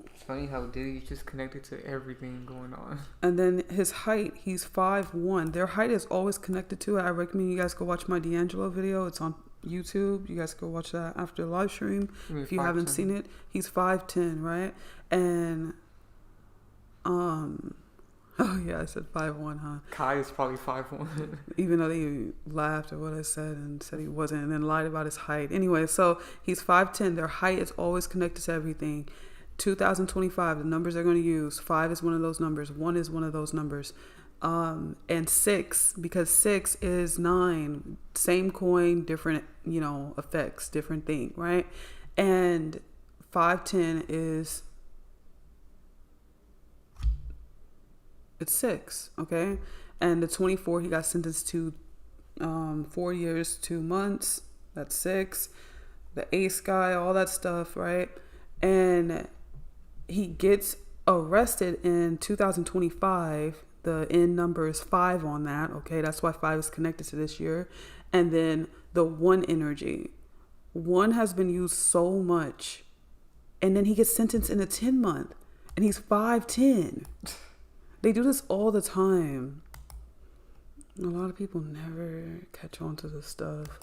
It's funny how Diddy's just connected to everything going on. And then his height, he's 5'1". Their height is always connected to it. I recommend you guys go watch my D'Angelo video. It's on YouTube. You guys go watch that after the live stream if you haven't seen it. He's 5'10", right? And oh yeah, I said 5'1", huh? Kai is probably 5'1". Even though they laughed at what I said and said he wasn't, and then lied about his height. Anyway, so he's 5'10". Their height is always connected to everything. 2025, the numbers they're going to use, 5 is one of those numbers, 1 is one of those numbers, and 6, because 6 is 9, same coin, different, effects, different thing, right? And 5'10" is, it's 6, okay? And the 24, he got sentenced to 4 years, 2 months, that's 6. The Ace guy, all that stuff, right? And he gets arrested in 2025. The N number is 5 on that. Okay, that's why 5 is connected to this year. And then the 1 energy. 1 has been used so much. And then he gets sentenced in a 10 month. And he's 5'10". They do this all the time. A lot of people never catch on to this stuff.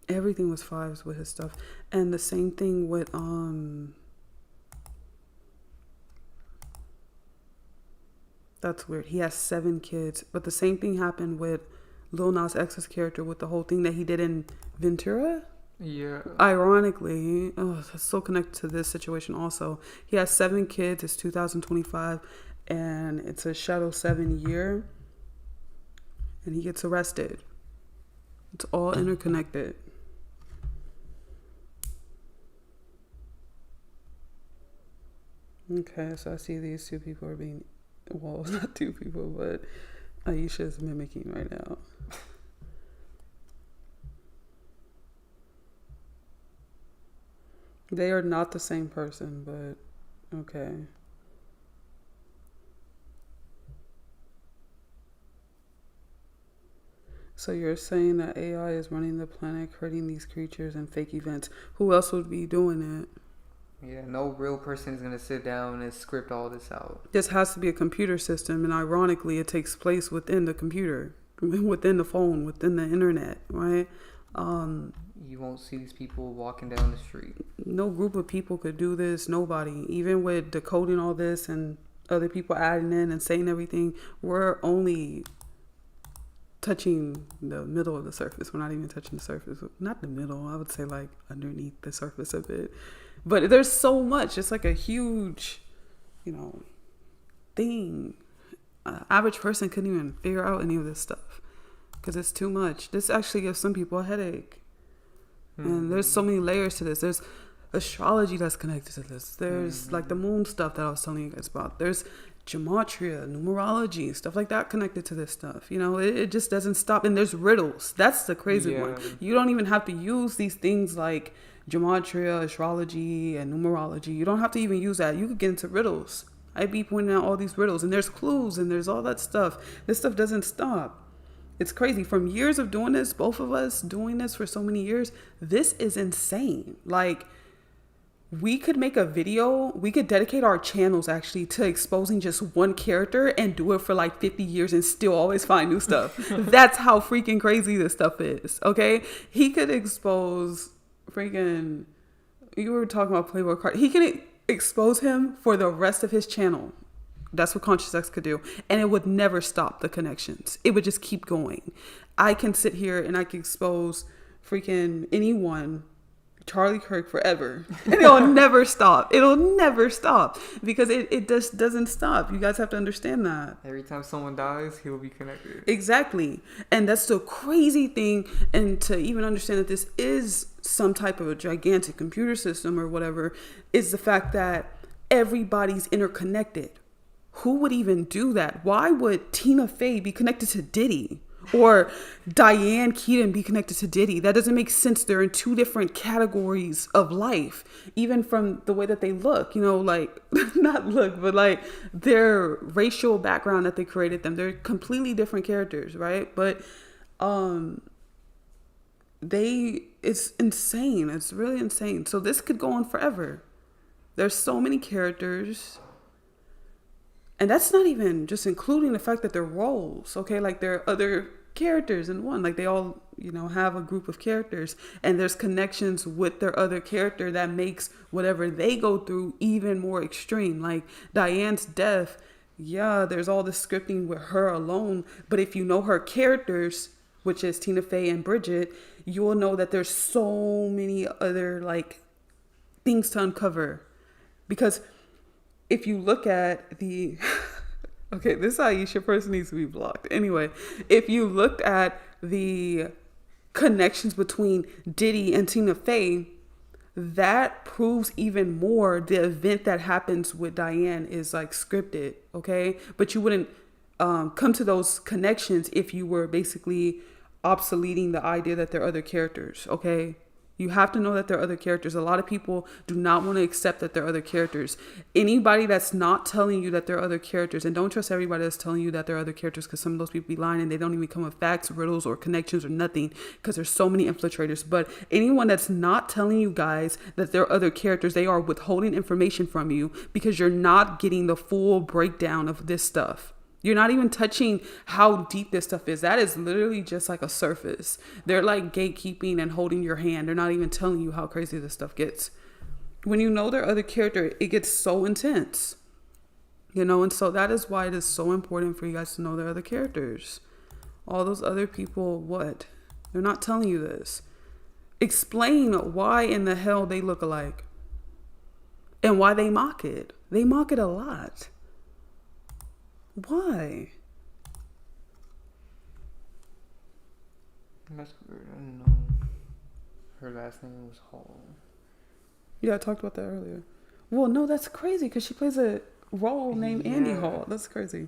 Everything was 5s with his stuff. And the same thing with that's weird. He has 7 kids. But the same thing happened with Lil Nas X's character with the whole thing that he did in Ventura. Yeah. Ironically, that's so connected to this situation also. He has 7 kids. It's 2025. And it's a Shadow 7 year. And he gets arrested. It's all interconnected. Okay, so I see these 2 people are being, well, not 2 people, but Aisha is mimicking right now. They are not the same person, but okay. So you're saying that AI is running the planet, creating these creatures and fake events. Who else would be doing it? Yeah, no real person is going to sit down and script all this out. This has to be a computer system, and ironically, it takes place within the computer, within the phone, within the internet, right? You won't see these people walking down the street. No group of people could do this. Nobody. Even with decoding all this and other people adding in and saying everything, we're only touching the middle of the surface. We're not even touching the surface. Not the middle. I would say like underneath the surface of it. But there's so much. It's like a huge, thing. Average person couldn't even figure out any of this stuff because it's too much. This actually gives some people a headache. And there's so many layers to this. There's astrology that's connected to this. There's like the moon stuff that I was telling you guys about. There's gematria, numerology, stuff like that connected to this stuff. It just doesn't stop. And there's riddles. That's the crazy one. You don't even have to use these things like gematria, astrology, and numerology. You don't have to even use that. You could get into riddles. I'd be pointing out all these riddles, and there's clues, and there's all that stuff. This stuff doesn't stop. It's crazy. From years of doing this, both of us doing this for so many years, this is insane. Like, we could make a video, we could dedicate our channels actually to exposing just one character and do it for like 50 years and still always find new stuff. That's how freaking crazy this stuff is, okay? He could expose freaking, you were talking about Playboy Cardi. He can expose him for the rest of his channel. That's what Conscious X could do. And it would never stop the connections. It would just keep going. I can sit here and I can expose freaking anyone, Charlie Kirk, forever. And it'll never stop. It'll never stop. Because it just doesn't stop. You guys have to understand that. Every time someone dies, he'll be connected. Exactly. And that's the crazy thing. And to even understand that this is some type of a gigantic computer system or whatever, is the fact that everybody's interconnected. Who would even do that? Why would Tina Fey be connected to Diddy? Or Diane Keaton be connected to Diddy? That doesn't make sense. They're in two different categories of life, even from the way that they look, you know, like not look, but like their racial background that they created them. They're completely different characters, right? But it's insane. It's really insane. So this could go on forever. There's so many characters. And that's not even just including the fact that they're roles, okay? Like there are other characters in one. Like they all, you know, have a group of characters. And there's connections with their other character that makes whatever they go through even more extreme. Like Diane's death, yeah, there's all the scripting with her alone. But if you know her characters, which is Tina Fey and Bridget, you will know that there's so many other like things to uncover. Because if you look at the, okay, this Aisha person needs to be blocked. Anyway, if you looked at the connections between Diddy and Tina Fey, that proves even more the event that happens with Diane is like scripted, okay? But you wouldn't come to those connections if you were basically obsoleting the idea that there are other characters, okay? You have to know that there are other characters. A lot of people do not want to accept that there are other characters. Anybody that's not telling you that there are other characters, and don't trust everybody that's telling you that there are other characters, because some of those people be lying and they don't even come with facts, riddles, or connections or nothing, because there's so many infiltrators. But anyone that's not telling you guys that there are other characters, they are withholding information from you because you're not getting the full breakdown of this stuff. You're not even touching how deep this stuff is. That is literally just like a surface. They're like gatekeeping and holding your hand. They're not even telling you how crazy this stuff gets. When you know their other character, it gets so intense. You know, and so that is why it is so important for you guys to know their other characters. All those other people, what? They're not telling you this. Explain why in the hell they look alike. And why they mock it. They mock it a lot. Why? That's weird. I didn't know her last name was Hall. Yeah, I talked about that earlier. Well, no, that's crazy because she plays a role named Andy Hall. That's crazy.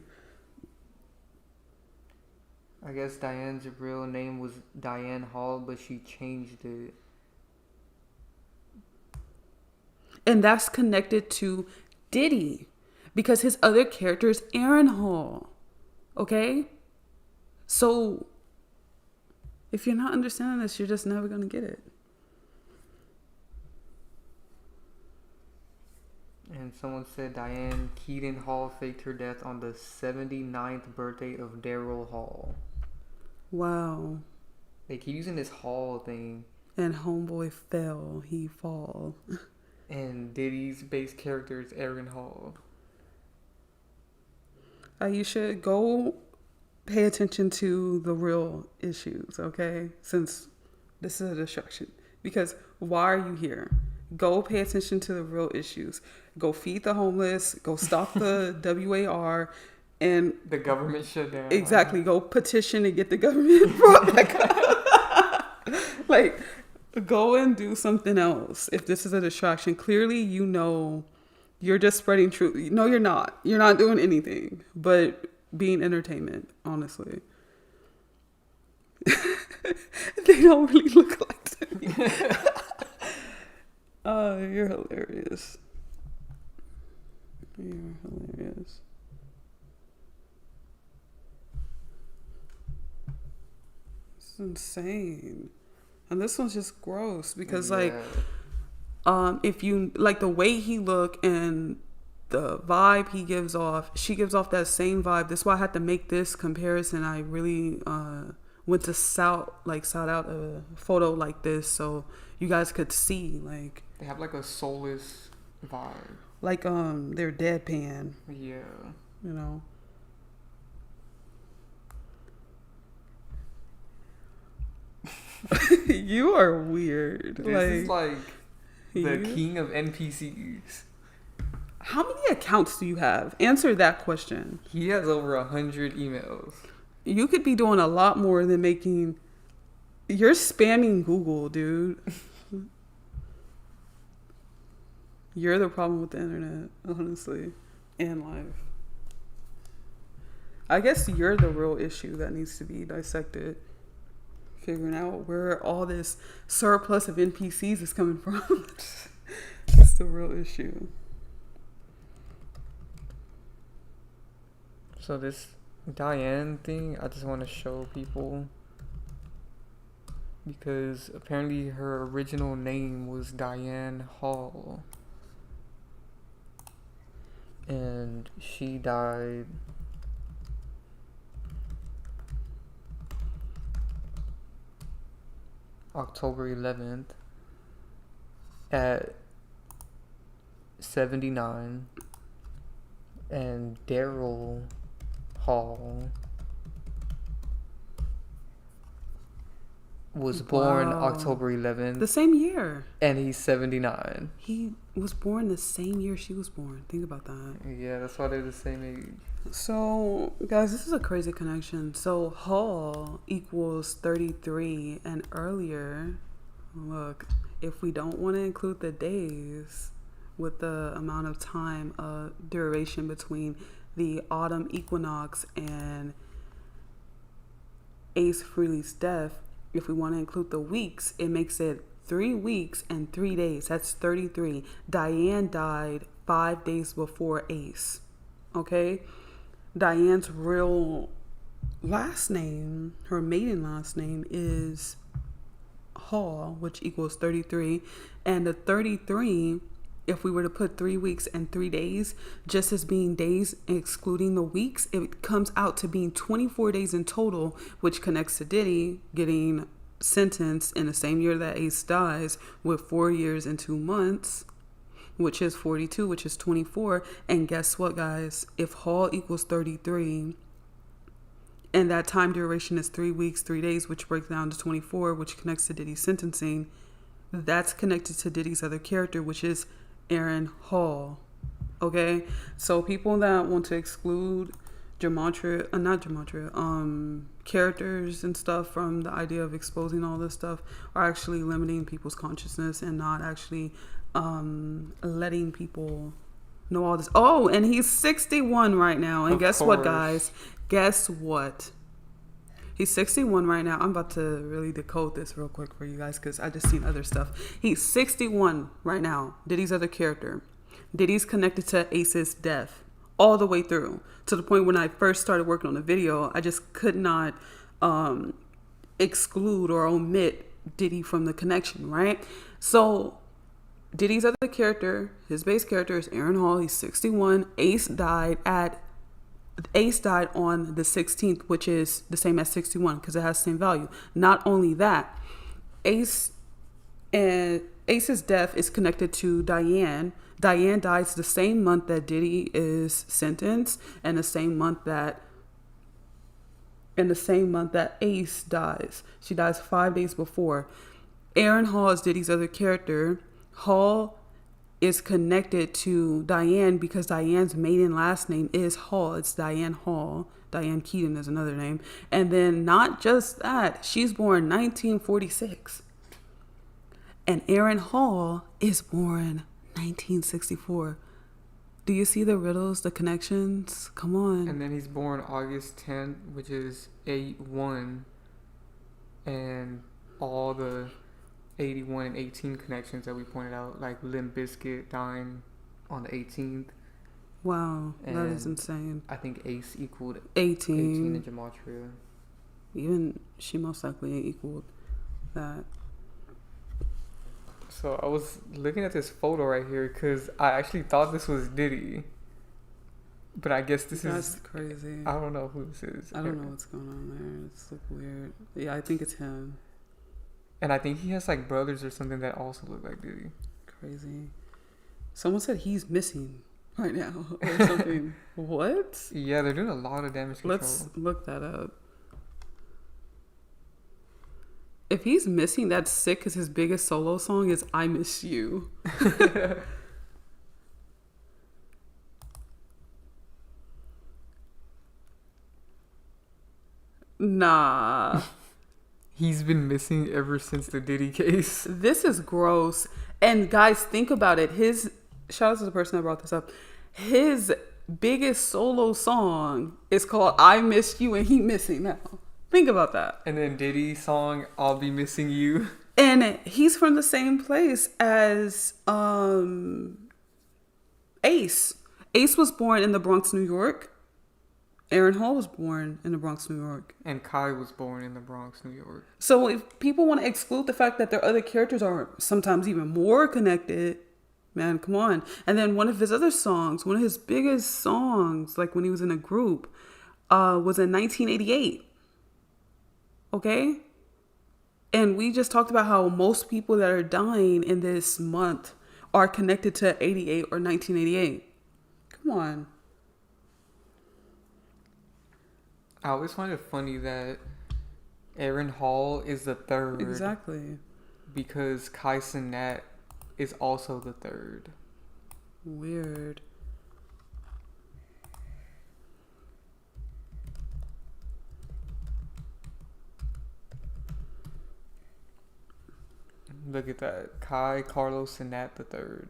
I guess Diane's real name was Diane Hall, but she changed it. And that's connected to Diddy. Because his other character is Aaron Hall. Okay? So, if you're not understanding this, you're just never going to get it. And someone said Diane Keaton Hall faked her death on the 79th birthday of Daryl Hall. Wow. They keep using this Hall thing. And homeboy fell, he fall. And Diddy's base character is Aaron Hall. You should go pay attention to the real issues, okay? Since this is a distraction. Because why are you here? Go pay attention to the real issues. Go feed the homeless. Go stop the WAR. And the government shut down. Exactly. Go petition to get the government brought back up. Like, go and do something else. If this is a distraction, clearly you know you're just spreading truth. No, you're not. You're not doing anything but being entertainment, honestly. They don't really look like to me. Oh, you're hilarious. You're hilarious. It's insane. And this one's just gross because if you like the way he look and the vibe he gives off, she gives off that same vibe. That's why I had to make this comparison. I really went to shout out a photo like this so you guys could see like They have like a soulless vibe. like they're deadpan. Yeah. You know. You are weird. This is like the king of NPCs. How many accounts do you have? Answer that question. He has over 100 emails. You could be doing a lot more than making. You're spamming Google, dude. You're the problem with the internet, honestly, and life. I guess you're the real issue that needs to be dissected. Figuring out where all this surplus of NPCs is coming from. It's the real issue. So this Diane thing, I just want to show people because apparently her original name was Diane Hall. And she died October 11th at 79. And Daryl Hall was born October 11th. The same year. And he's 79. He was born the same year she was born. Think about that. Yeah, that's why they're the same age. So, guys, this is a crazy connection. So, Hall equals 33. And earlier, look, if we don't want to include the days with the amount of time, duration between the autumn equinox and Ace Frehley's death, if we want to include the weeks, it makes it 3 weeks and 3 days. That's 33. Diane died 5 days before Ace. Okay? Diane's real last name, her maiden last name, is Hall, which equals 33. And the 33, if we were to put 3 weeks and 3 days, just as being days excluding the weeks, it comes out to being 24 days in total, which connects to Diddy getting sentenced in the same year that Ace dies with 4 years and 2 months, which is 42, which is 24. And guess what, guys? If Hall equals 33 and that time duration is 3 weeks, 3 days, which breaks down to 24, which connects to Diddy's sentencing, that's connected to Diddy's other character, which is Aaron Hall. Okay, so people that want to exclude characters and stuff from the idea of exposing all this stuff are actually limiting people's consciousness and not actually letting people know all this. Oh, and he's 61 right now. And guess what, guys? Guess what? He's 61 right now. I'm about to really decode this real quick for you guys because I just seen other stuff. He's 61 right now. Diddy's other character. Diddy's connected to Ace's death all the way through, to the point when I first started working on the video, I just could not exclude or omit Diddy from the connection, right? So Diddy's other character, his base character is Aaron Hall. He's 61. Ace died on the 16th, which is the same as 61 because it has the same value. Not only that, Ace's death is connected to Diane. Diane dies the same month that Diddy is sentenced, and the same month that Ace dies. She dies 5 days before. Aaron Hall is Diddy's other character. Hall is connected to Diane because Diane's maiden last name is Hall. It's Diane Hall. Diane Keaton is another name. And then not just that, she's born 1946. And Aaron Hall is born 1964. Do you see the riddles, the connections? Come on. And then he's born August 10th, which is 8-1. And all the 81 and 18 connections that we pointed out, like Limp Bizkit dying on the 18th. Wow, and that is insane. I think Ace equaled 18 in Gematria. Even she most likely equaled that. So I was looking at this photo right here because I actually thought this was Diddy. But I guess this That's is crazy. I don't know who this is. I don't know what's going on there. It's look weird. Yeah, I think it's him. And I think he has like brothers or something that also look like Diddy. Crazy. Someone said he's missing right now or something. What? Yeah, they're doing a lot of damage control. Let's look that up. If he's missing, that's sick because his biggest solo song is I Miss You. Nah. He's been missing ever since the Diddy case. This is gross. And guys, think about it. Shout out to the person that brought this up. His biggest solo song is called I Miss You, and he missing now. Think about that. And then Diddy's song, I'll Be Missing You. And he's from the same place as Ace. Ace was born in the Bronx, New York. Aaron Hall was born in the Bronx, New York. And Kai was born in the Bronx, New York. So if people want to exclude the fact that their other characters are sometimes even more connected, man, come on. And then one of his other songs, one of his biggest songs, like when he was in a group, was in 1988. Okay? And we just talked about how most people that are dying in this month are connected to 88 or 1988. Come on. I always find it funny that Aaron Hall is the third. Exactly. Because Kai Cenat is also the third. Weird. Look at that. Kai Carlos Cenat the third.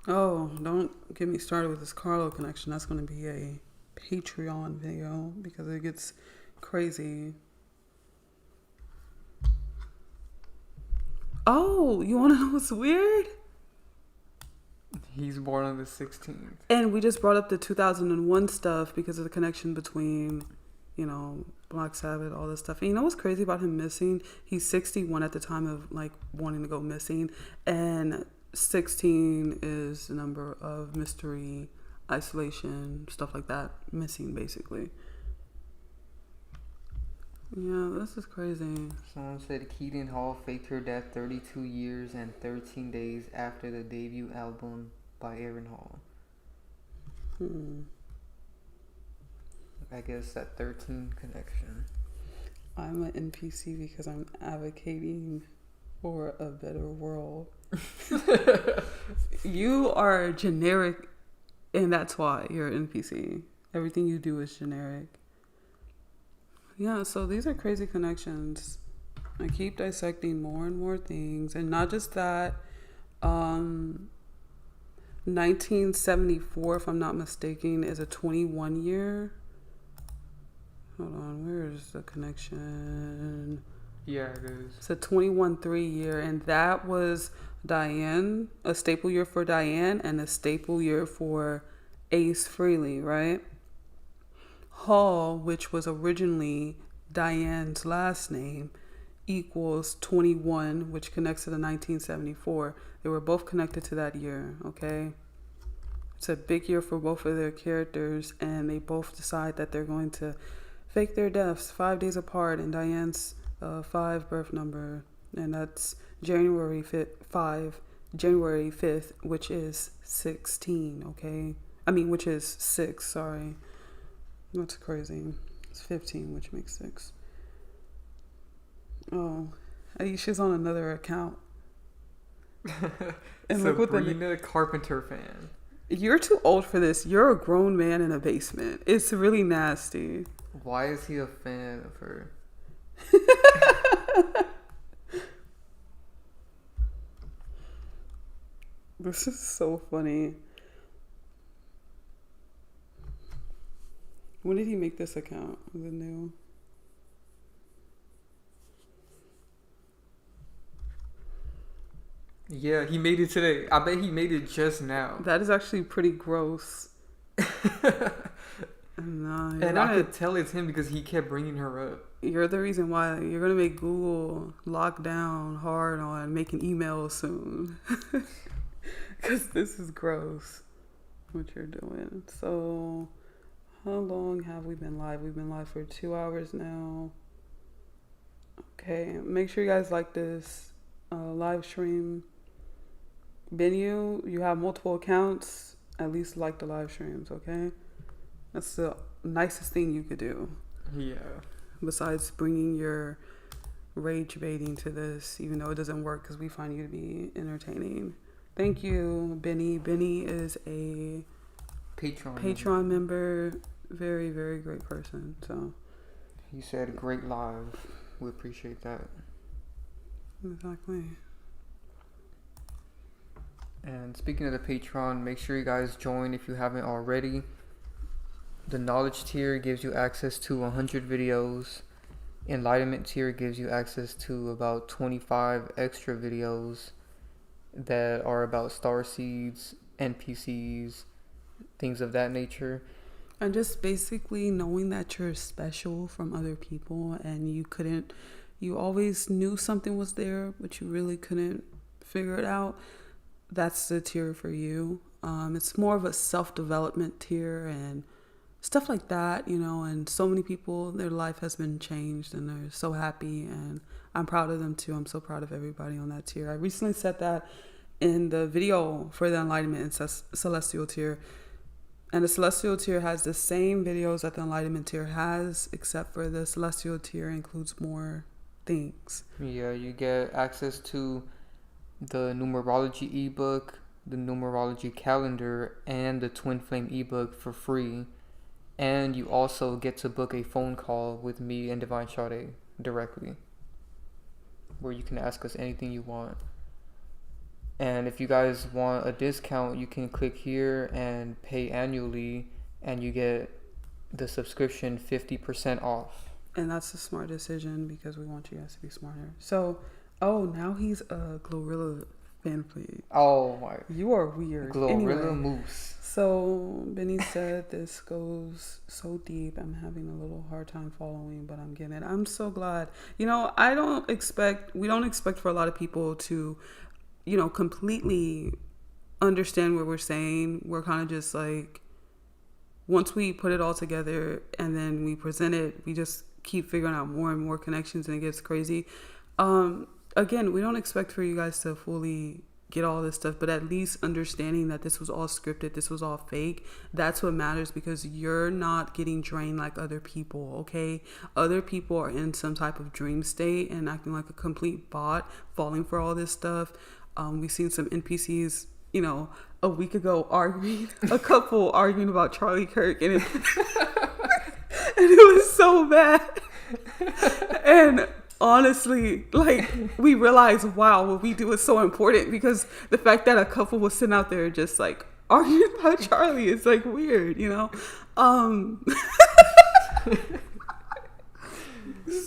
Oh, don't get me started with this Carlo connection. That's going to be a Patreon video because it gets crazy. Oh, you want to know what's weird? He's born on the 16th. And we just brought up the 2001 stuff because of the connection between, Black Sabbath, all this stuff. And you know what's crazy about him missing? He's 61 at the time of like wanting to go missing, and 16 is the number of mystery, isolation, stuff like that, missing basically. Yeah, this is crazy. Someone said Keaton Hall faked her death 32 years and 13 days after the debut album by Aaron Hall. I guess that 13 connection. I'm an NPC because I'm advocating for a better world. You are generic, and that's why you're an NPC. Everything you do is generic. Yeah, so these are crazy connections. I keep dissecting more and more things. And not just that, 1974, if I'm not mistaken, is a 21 year. Hold on, where is the connection? Yeah, it is. It's a 21-3 year, and that was Diane, a staple year for Diane, and a staple year for Ace Frehley, right? Hall, which was originally Diane's last name, equals 21, which connects to the 1974. They were both connected to that year, okay? It's a big year for both of their characters, and they both decide that they're going to fake their deaths 5 days apart in Diane's 5 birth number, and that's January 5th, which is 16, okay? Which is 6, sorry. That's crazy. It's 15, which makes 6. Oh, Aisha's on another account. And Sabrina Carpenter fan. You're too old for this. You're a grown man in a basement. It's really nasty. Why is he a fan of her? This is so funny. When did he make this account? Was it new? Yeah, he made it today. I bet he made it just now. That is actually pretty gross. And I could tell it's him because he kept bringing her up. You're the reason why you're going to make Google lock down hard on making emails soon. Because this is gross. what you're doing. So, how long have we been live? We've been live for 2 hours now. Okay, make sure you guys like this live stream. Benny, you have multiple accounts. At least like the live streams, okay? That's the nicest thing you could do. Yeah. Besides bringing your rage baiting to this, even though it doesn't work because we find you to be entertaining. Thank you, Benny. Benny is a Patreon member. Very, very great person. So he said great live. We appreciate that. Exactly. And speaking of the Patreon, make sure you guys join if you haven't already. The knowledge tier gives you access to 100 videos. Enlightenment tier gives you access to about 25 extra videos that are about star seeds, NPCs, things of that nature. And just basically knowing that you're special from other people and you always knew something was there, but you really couldn't figure it out. That's the tier for you. It's more of a self-development tier and stuff like that, and so many people, their life has been changed and they're so happy, and I'm proud of them too. I'm so proud of everybody on that tier. I recently said that in the video for the Enlightenment and Celestial tier. And the Celestial tier has the same videos that the Enlightenment tier has, except for the Celestial tier includes more things. Yeah, you get access to the numerology ebook, the numerology calendar, and the Twin Flame ebook for free. And you also get to book a phone call with me and Divine Sade directly, where you can ask us anything you want. And if you guys want a discount, you can click here and pay annually, and you get the subscription 50% off. And that's a smart decision because we want you guys to be smarter. So, now he's a Glorilla fan page. Oh my! You are weird. Glorilla anyway, Moose. So Benny said this goes so deep. I'm having a little hard time following, but I'm getting it. I'm so glad. We don't expect for a lot of people to, completely understand what we're saying. We're kind of just like, once we put it all together and then we present it, we just keep figuring out more and more connections, and it gets crazy. Again, we don't expect for you guys to fully get all this stuff, but at least understanding that this was all scripted, this was all fake, that's what matters, because you're not getting drained like other people, okay? Other people are in some type of dream state and acting like a complete bot, falling for all this stuff. We've seen some NPCs, a week ago a couple arguing about Charlie Kirk, and it was so bad. And honestly, we realized, wow, what we do is so important, because the fact that a couple was sitting out there just arguing about Charlie is weird,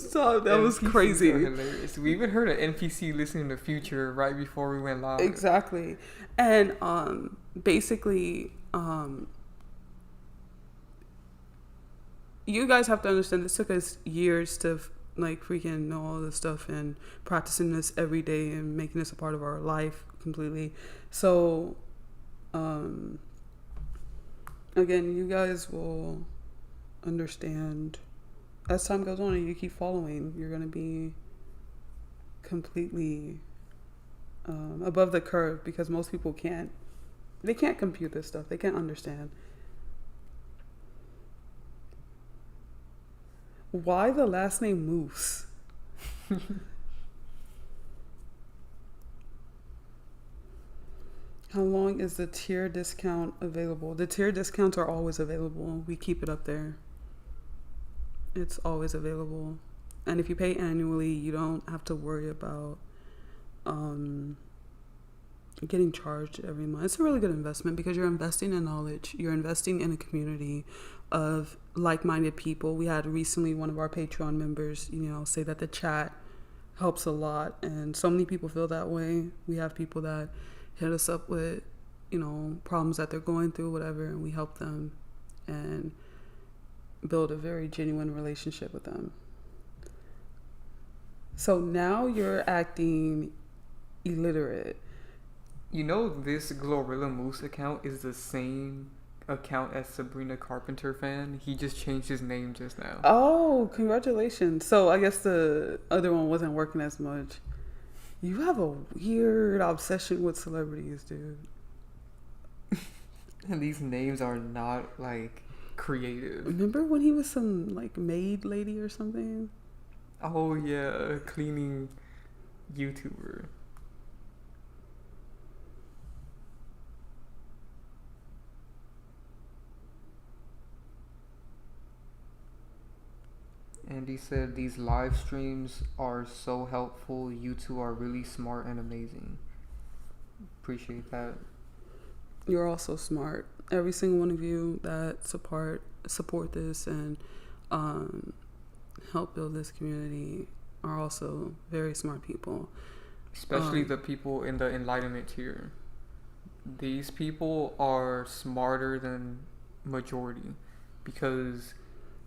So that was crazy. Hilarious. We even heard an NPC listening to Future right before we went live. Exactly. And basically, you guys have to understand, this took us years to freaking know all this stuff and practicing this every day and making this a part of our life completely. So again, you guys will understand as time goes on and you keep following. You're going to be completely above the curve, because most people can't compute this stuff. They can't understand. Why the last name Moose? How long is the tier discount available? The tier discounts are always available. We keep it up there. It's always available. And if you pay annually, you don't have to worry about getting charged every month. It's a really good investment, because you're investing in knowledge. You're investing in a community of like-minded people. We had recently one of our Patreon members, say that the chat helps a lot, and so many people feel that way. We have people that hit us up with, problems that they're going through, whatever, and we help them and build a very genuine relationship with them. So now you're acting illiterate. You know, this Glorilla Moose account is the same account as Sabrina Carpenter fan. He just changed his name just now. Oh, congratulations. So I guess the other one wasn't working as much. You have a weird obsession with celebrities, dude. And these names are not like creative. Remember when he was some like maid lady or something? Oh yeah, cleaning YouTuber. And he said these live streams are so helpful. You two are really smart and amazing. Appreciate that. You're also smart. Every single one of you that support this and help build this community are also very smart people. Especially the people in the enlightenment tier. These people are smarter than majority because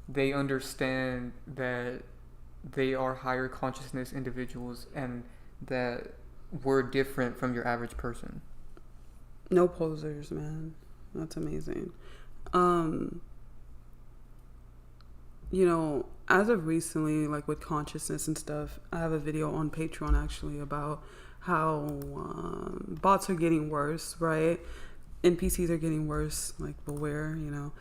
they understand that they are higher consciousness individuals and that we're different from your average person. No posers, man. That's amazing. You know, as of recently, like with consciousness and stuff, I have a video on Patreon actually about how bots are getting worse, right? NPCs are getting worse, like beware, you know.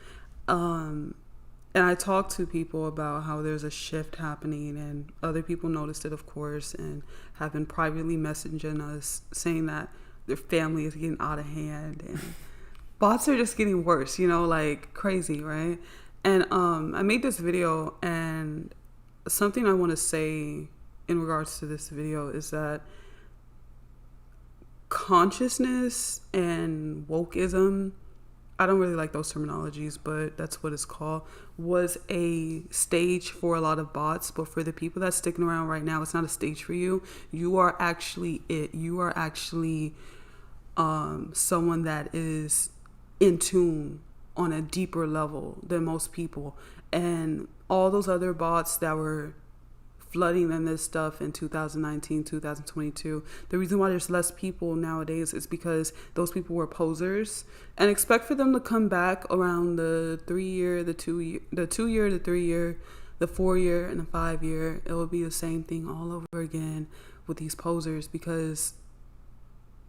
And I talked to people about how there's a shift happening, and other people noticed it, of course, and have been privately messaging us saying that their family is getting out of hand and bots are just getting worse, you know, like crazy, right? And I made this video, and something I want to say in regards to this video is that consciousness and wokeism, I don't really like those terminologies, but that's what it's called, was a stage for a lot of bots. But for the people that's sticking around right now, it's not a stage for you. You are actually it. You are actually someone that is in tune on a deeper level than most people. And all those other bots that were flooding in this stuff in 2019, 2022. The reason why there's less people nowadays is because those people were posers, and expect for them to come back around the 3 year, the 2 year, the 2 year, the 3 year, the 4 year, and the 5 year. It will be the same thing all over again with these posers, because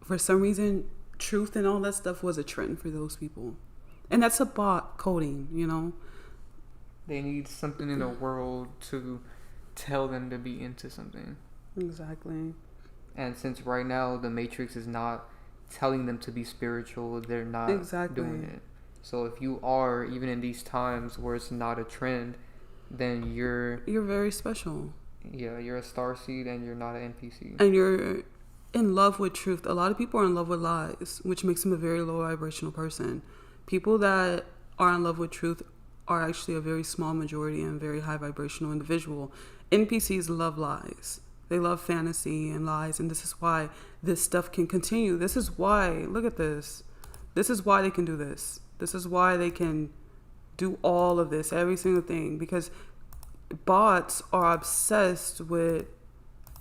for some reason, truth and all that stuff was a trend for those people. And that's a bot coding, you know? They need something in the world to tell them to be into something. Exactly. And since right now the Matrix is not telling them to be spiritual, they're not doing it. So if you are, even in these times where it's not a trend, then you're very special. Yeah, you're a starseed and you're not an NPC. And you're in love with truth. A lot of people are in love with lies, which makes them a very low vibrational person. People that are in love with truth are actually a very small majority and very high vibrational individual. NPCs love lies. They love fantasy and lies, and this is why this stuff can continue. This is why, look at this. This is why they can do this. This is why they can do all of this, every single thing, because bots are obsessed with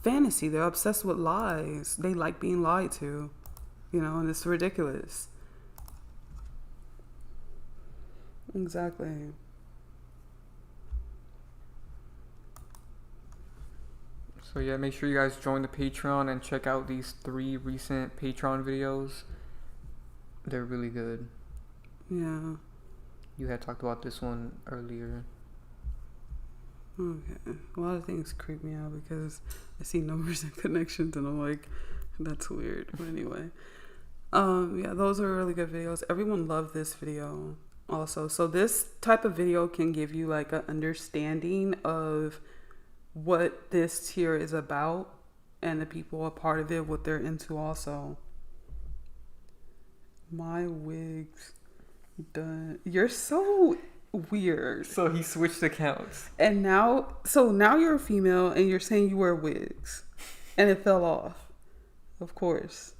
fantasy. They're obsessed with lies. They like being lied to, you know, and it's ridiculous. Exactly. So yeah, make sure you guys join the Patreon and check out these 3 recent Patreon videos. They're really good. Yeah. You had talked about this one earlier. Okay. A lot of things creep me out because I see numbers and connections and I'm like, that's weird. But anyway. Yeah, those are really good videos. Everyone loved this video also. So this type of video can give you like an understanding of what this tier is about and the people a part of it, what they're into also. My wigs done. You're so weird. So he switched accounts. And now you're a female and you're saying you wear wigs and it fell off. Of course.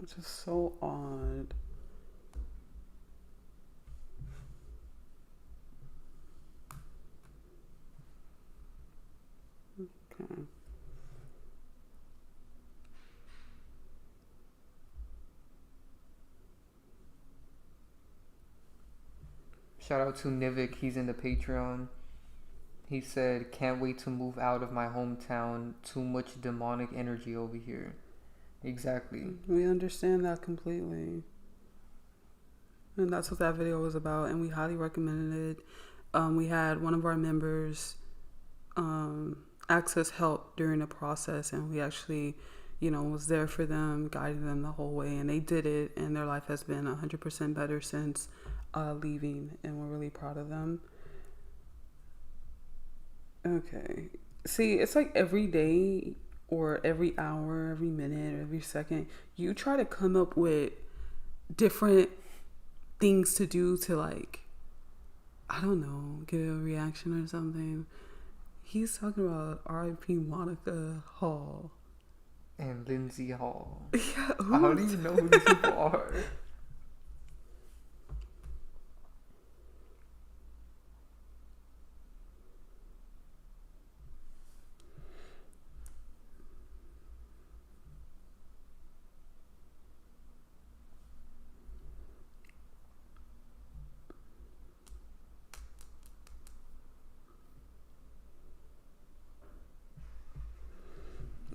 It's just so odd. Okay. Shout out to Nivik. He's in the Patreon. He said, "Can't wait to move out of my hometown. Too much demonic energy over here." Exactly. We understand that completely. And that's what that video was about, and we highly recommended it. We had one of our members access help during the process, and we actually, was there for them, guiding them the whole way, and they did it, and their life has been 100% better since leaving, and we're really proud of them. Okay. See, it's like every day or every hour, every minute, every second, you try to come up with different things to do to, like, I don't know, get a reaction or something. He's talking about R.I.P. Monica Hall. And Lindsay Hall. Yeah, How do you know who these people are?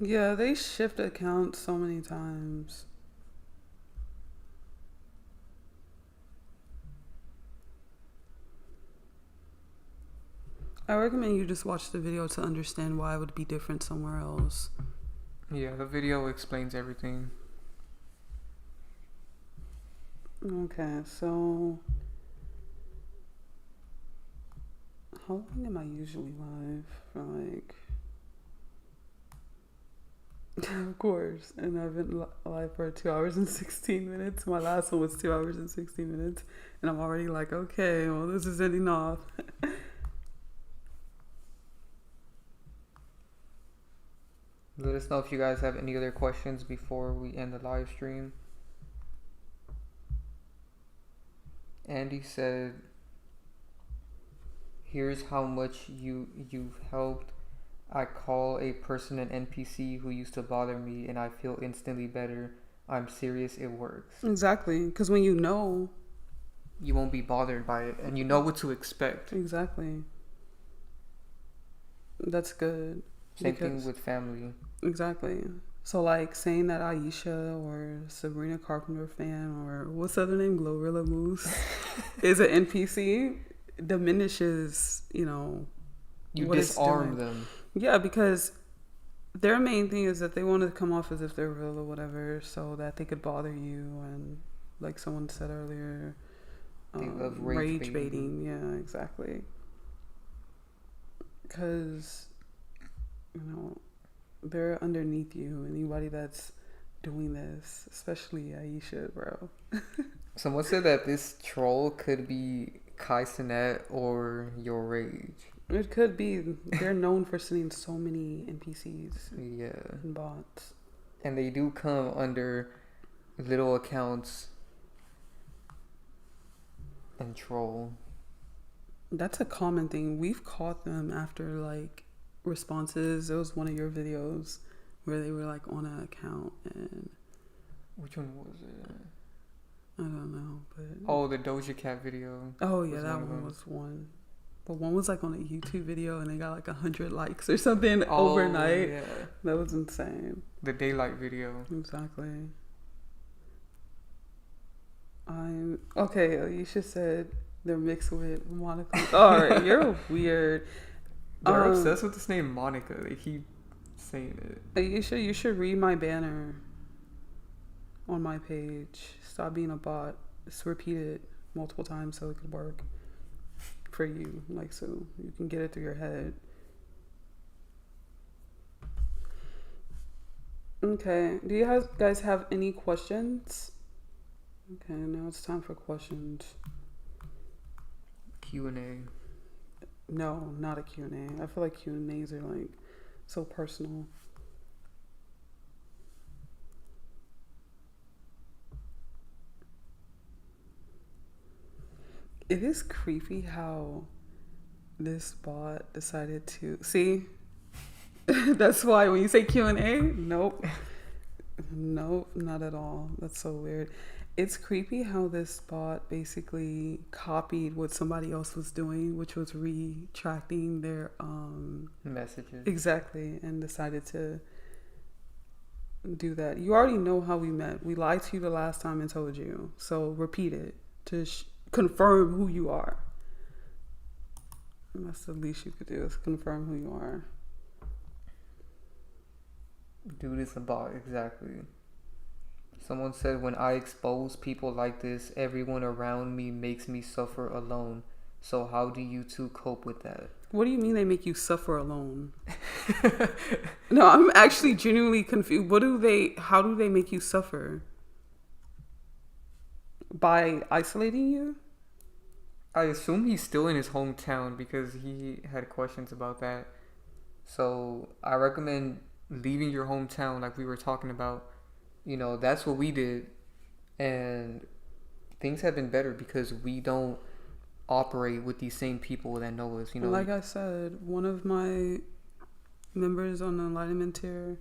Yeah, they shift accounts so many times. I recommend you just watch the video to understand why it would be different somewhere else. Yeah, the video explains everything. Okay, so how long am I usually live? For like, of course, and I've been live for 2 hours and 16 minutes. My last one was 2 hours and 16 minutes, and I'm already like, okay, well, this is ending off. Let us know if you guys have any other questions before we end the live stream. Andy said, "Here's how much you've helped. I call a person an NPC who used to bother me and I feel instantly better. I'm serious, it works." Exactly, because when you know, you won't be bothered by it and you know what to expect. Exactly. That's good. Same thing with family. Exactly. So, like, saying that Aisha or Sabrina Carpenter fan or what's the other name, Glorilla Moose, is an NPC diminishes, you disarm them. Yeah, because their main thing is that they want to come off as if they're real or whatever, so that they could bother you. And like someone said earlier, they love rage baiting. Yeah, exactly. Because they're underneath you. Anybody that's doing this, especially Aisha, bro. Someone said that this troll could be Kai Cenat or Your Rage. It could be. They're known for sending so many NPCs. Yeah. And bots. And they do come under little accounts and troll. That's a common thing. We've caught them after like responses. It was one of your videos where they were like on an account and which one was it? I don't know, but oh, the Doja Cat video. Oh yeah, that one was one. But one was like on a YouTube video and they got like 100 likes or something overnight. Yeah. That was insane. The daylight video. Exactly. Okay, Alicia said they're mixed with Monica. Oh, you're weird. They're obsessed with this name Monica. They keep saying it. Alicia, you should read my banner on my page. Stop being a bot. Just repeat it multiple times so it could work for you, like so you can get it through your head. Okay, do you guys have any questions? Okay, now it's time for questions. Q&A. No, not a Q&A. I feel like Q&As are like so personal. It is creepy how this bot decided to see. That's why when you say Q&A, nope. Nope, not at all. That's so weird. It's creepy how this bot basically copied what somebody else was doing, which was retracting their messages. Exactly, and decided to do that. You already know how we met. We lied to you the last time and told you. So repeat it to confirm who you are. And that's the least you could do is confirm who you are. Dude is a bot, exactly. Someone said, when I expose people like this, everyone around me makes me suffer alone. So how do you two cope with that? What do you mean they make you suffer alone? No, I'm actually genuinely confused. How do they make you suffer? By isolating you? I assume he's still in his hometown because he had questions about that. So I recommend leaving your hometown like we were talking about. You know, that's what we did. And things have been better because we don't operate with these same people that know us. You know, like I said, one of my members on the Enlightenment tier,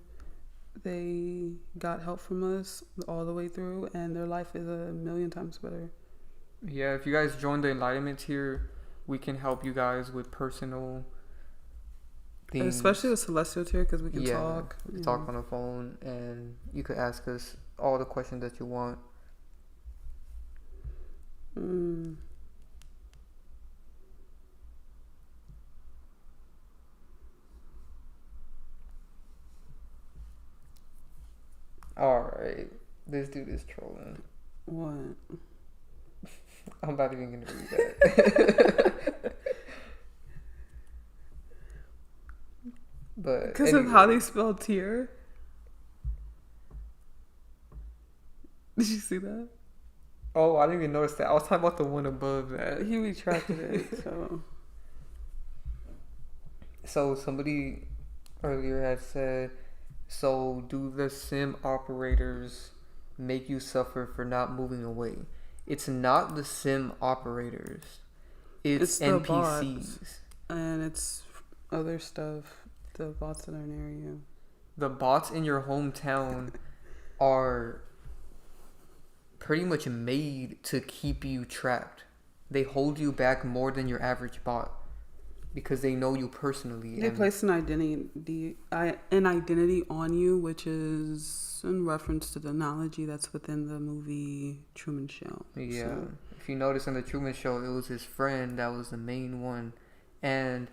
they got help from us all the way through, and their life is 1,000,000 times better. Yeah, if you guys join the Enlightenment tier, we can help you guys with personal things. Especially the Celestial tier, because we can talk. We can talk on the phone, and you could ask us all the questions that you want. Alright, this dude is trolling. What? I'm not even gonna read that. But because of how they spell tier. Did you see that? Oh, I didn't even notice that. I was talking about the one above that. He retracted it. So somebody earlier had said, so do the sim operators make you suffer for not moving away? It's not the sim operators. It's NPCs. Bots, and it's other stuff. The bots that are near you. The bots in your hometown are pretty much made to keep you trapped. They hold you back more than your average bot because they know you personally. They place an identity on you, which is in reference to the analogy that's within the movie Truman Show. Yeah. So, if you notice in the Truman Show, it was his friend that was the main one, and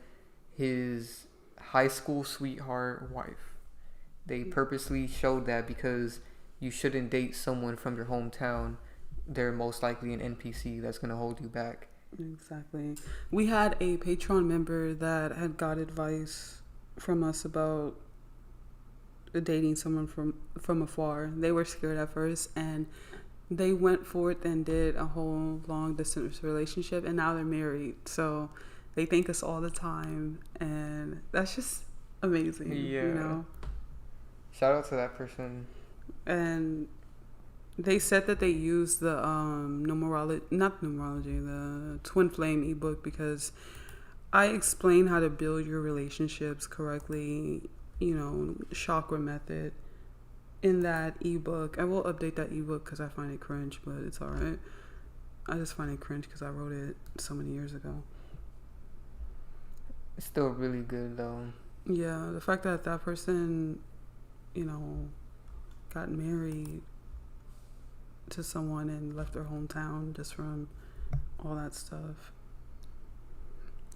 his high school sweetheart wife. They purposely showed that because you shouldn't date someone from your hometown. They're most likely an NPC that's going to hold you back. Exactly. We had a Patreon member that had got advice from us about dating someone from afar. They were scared at first, and they went forth and did a whole long distance relationship, and now they're married. So they thank us all the time, and that's just amazing. Yeah. You know? Shout out to that person. And they said that they used the the Twin Flame ebook because I explain how to build your relationships correctly, you know, chakra method in that ebook. I will update that ebook because I find it cringe, but it's all right. I just find it cringe because I wrote it so many years ago. It's still really good though. Yeah, the fact that that person, you know, got married to someone and left their hometown just from all that stuff.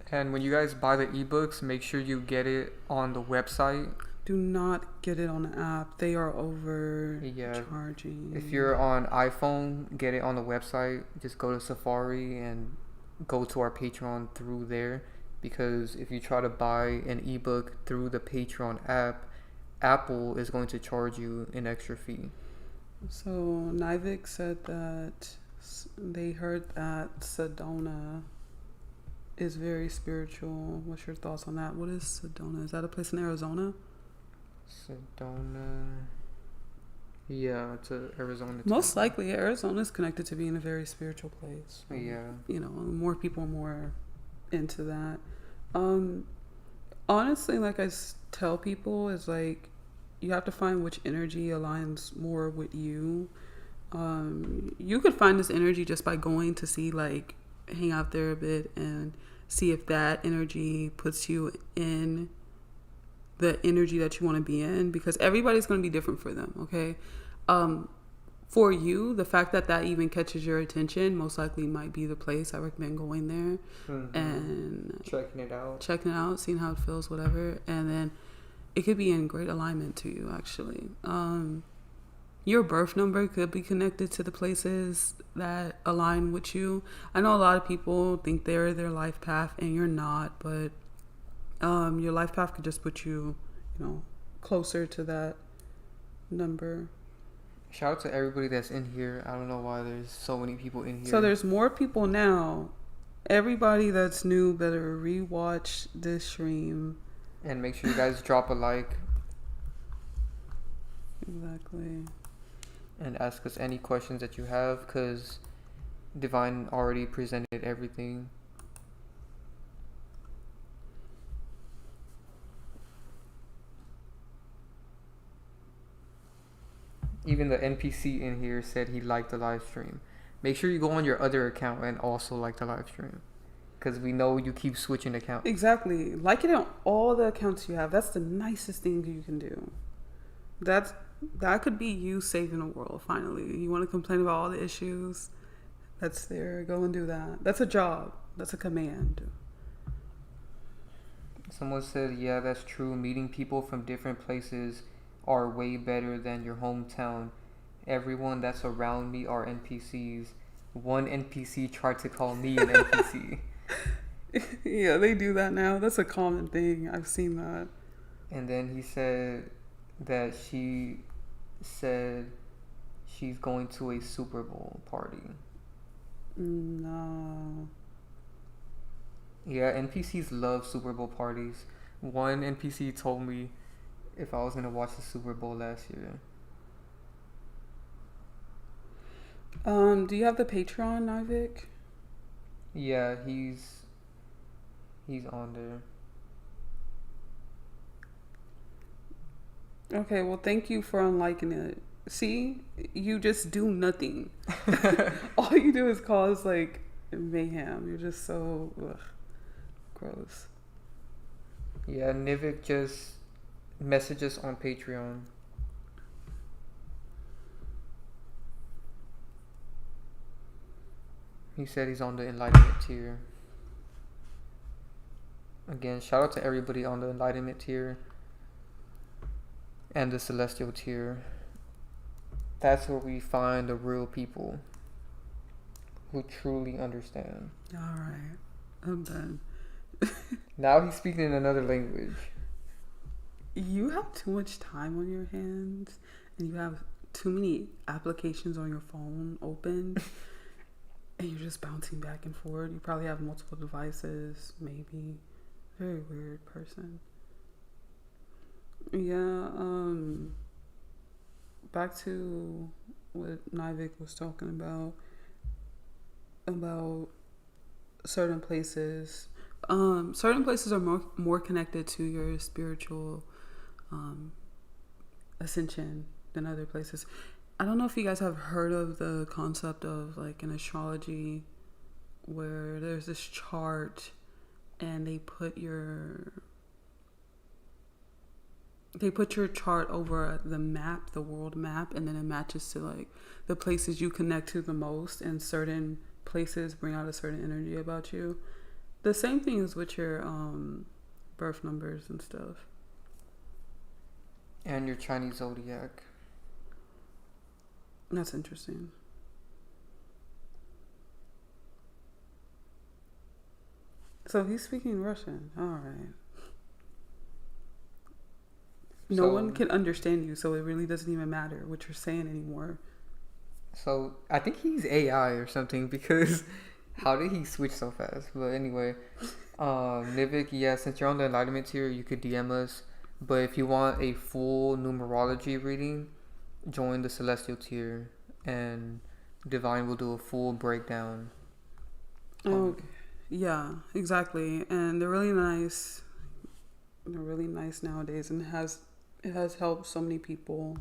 And when you guys buy the ebooks, make sure you get it on the website. Do not get it on the app. They are overcharging. If you're on iPhone, get it on the website. Just go to Safari and go to our Patreon through there. Because if you try to buy an ebook through the Patreon app, Apple is going to charge you an extra fee. So Nivik said that they heard that Sedona is very spiritual. What's your thoughts on that? What is Sedona? Is that a place in Arizona? Sedona. Yeah, it's Arizona. Most likely, Arizona is connected to being a very spiritual place. Yeah. You know, more people more into that. On Honestly, like tell people, is like you have to find which energy aligns more with you. You could find this energy just by going to see, like, hang out there a bit and see if that energy puts you in the energy that you want to be in, because everybody's going to be different for them. Okay. For you, the fact that that even catches your attention most likely might be the place. I recommend going there and checking it out, seeing how it feels, whatever. And then it could be in great alignment to you, actually. Your birth number could be connected to the places that align with you. I know a lot of people think they're their life path, and you're not, but your life path could just put you, closer to that number. Shout out to everybody that's in here. I don't know why there's so many people in here. So there's more people now. Everybody that's new better rewatch this stream. And make sure you guys drop a like. Exactly. And ask us any questions that you have, because Divine already presented everything. Even the NPC in here said he liked the live stream. Make sure you go on your other account and also like the live stream, because we know you keep switching accounts. Exactly. Like it on all the accounts you have. That's the nicest thing you can do. That could be you saving the world, finally. You want to complain about all the issues? That's there. Go and do that. That's a job. That's a command. Someone said, yeah, that's true. Meeting people from different places are way better than your hometown. Everyone that's around me are NPCs. One NPC tried to call me an NPC. Yeah, they do that now. That's a common thing. I've seen that. And then he said that she said she's going to a Super Bowl party. No. Yeah, NPCs love Super Bowl parties. One NPC told me if I was going to watch the Super Bowl last year. Do you have the Patreon, Nivik? Yeah, he's on there. Okay, well, thank you for unliking it. See, you just do nothing. All you do is cause, like, mayhem. You're just so gross. Yeah, Nivik just messaged us on Patreon. He said he's on the Enlightenment tier. Again, shout out to everybody on the Enlightenment tier and the Celestial tier. That's where we find the real people who truly understand. Alright, I'm done. Now he's speaking in another language. You have too much time on your hands, and you have too many applications on your phone open, and you're just bouncing back and forth. You probably have multiple devices, maybe. Very weird person. Yeah, back to what Nivik was talking about certain places. Certain places are more connected to your spiritual ascension than other places. I don't know if you guys have heard of the concept of, like, an astrology where there's this chart and they put your chart over the map, the world map, and then it matches to, like, the places you connect to the most, and certain places bring out a certain energy about you. The same thing is with your birth numbers and stuff. And your Chinese zodiac. That's interesting. So he's speaking Russian. All right. No one can understand you, so it really doesn't even matter what you're saying anymore. So I think he's AI or something, because how did he switch so fast? But anyway, Nivik, yeah, since you're on the Enlightenment tier, you could DM us. But if you want a full numerology reading, join the Celestial tier, and Divine will do a full breakdown. Oh, yeah, exactly. And they're really nice. They're really nice nowadays, and it has helped so many people.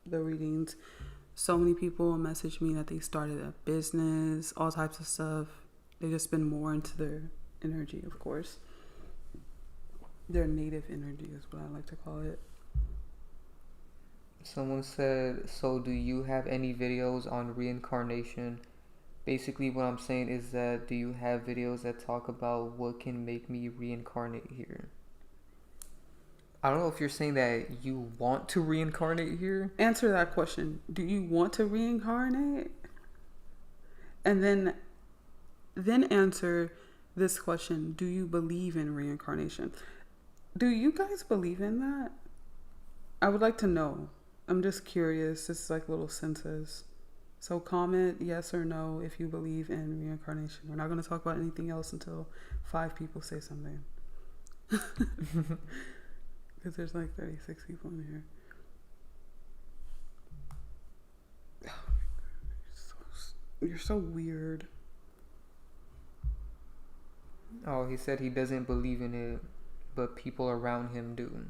The readings, so many people message me that they started a business, all types of stuff. They just been more into their energy, of course. Their native energy is what I like to call it. Someone said, so do you have any videos on reincarnation? Basically, what I'm saying is that do you have videos that talk about what can make me reincarnate here? I don't know if you're saying that you want to reincarnate here. Answer that question. Do you want to reincarnate? And then answer this question. Do you believe in reincarnation? Do you guys believe in that? I would like to know. I'm just curious. It's like little census. So comment yes or no if you believe in reincarnation. We're not going to talk about anything else until 5 people say something. Because there's like 36 people in here. Oh my God, you're so weird. Oh, he said he doesn't believe in it, but people around him do.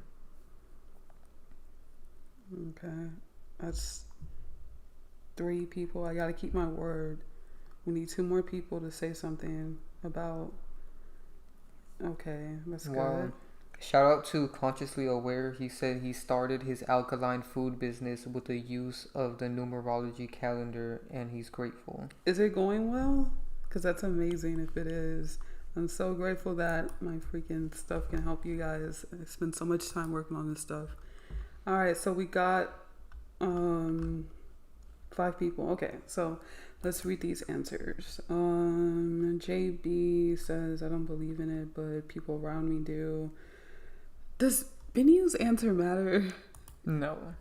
Okay. That's 3 people. I gotta keep my word. We need 2 more people to say something about. Okay, that's good. Shout out to Consciously Aware. He said he started his alkaline food business with the use of the numerology calendar, and he's grateful. Is it going well? Because that's amazing if it is. I'm so grateful that my freaking stuff can help you guys. I spend so much time working on this stuff. All right, so we got 5 people. Okay, so let's read these answers. JB says, I don't believe in it, but people around me do. Does Benyu's answer matter? No.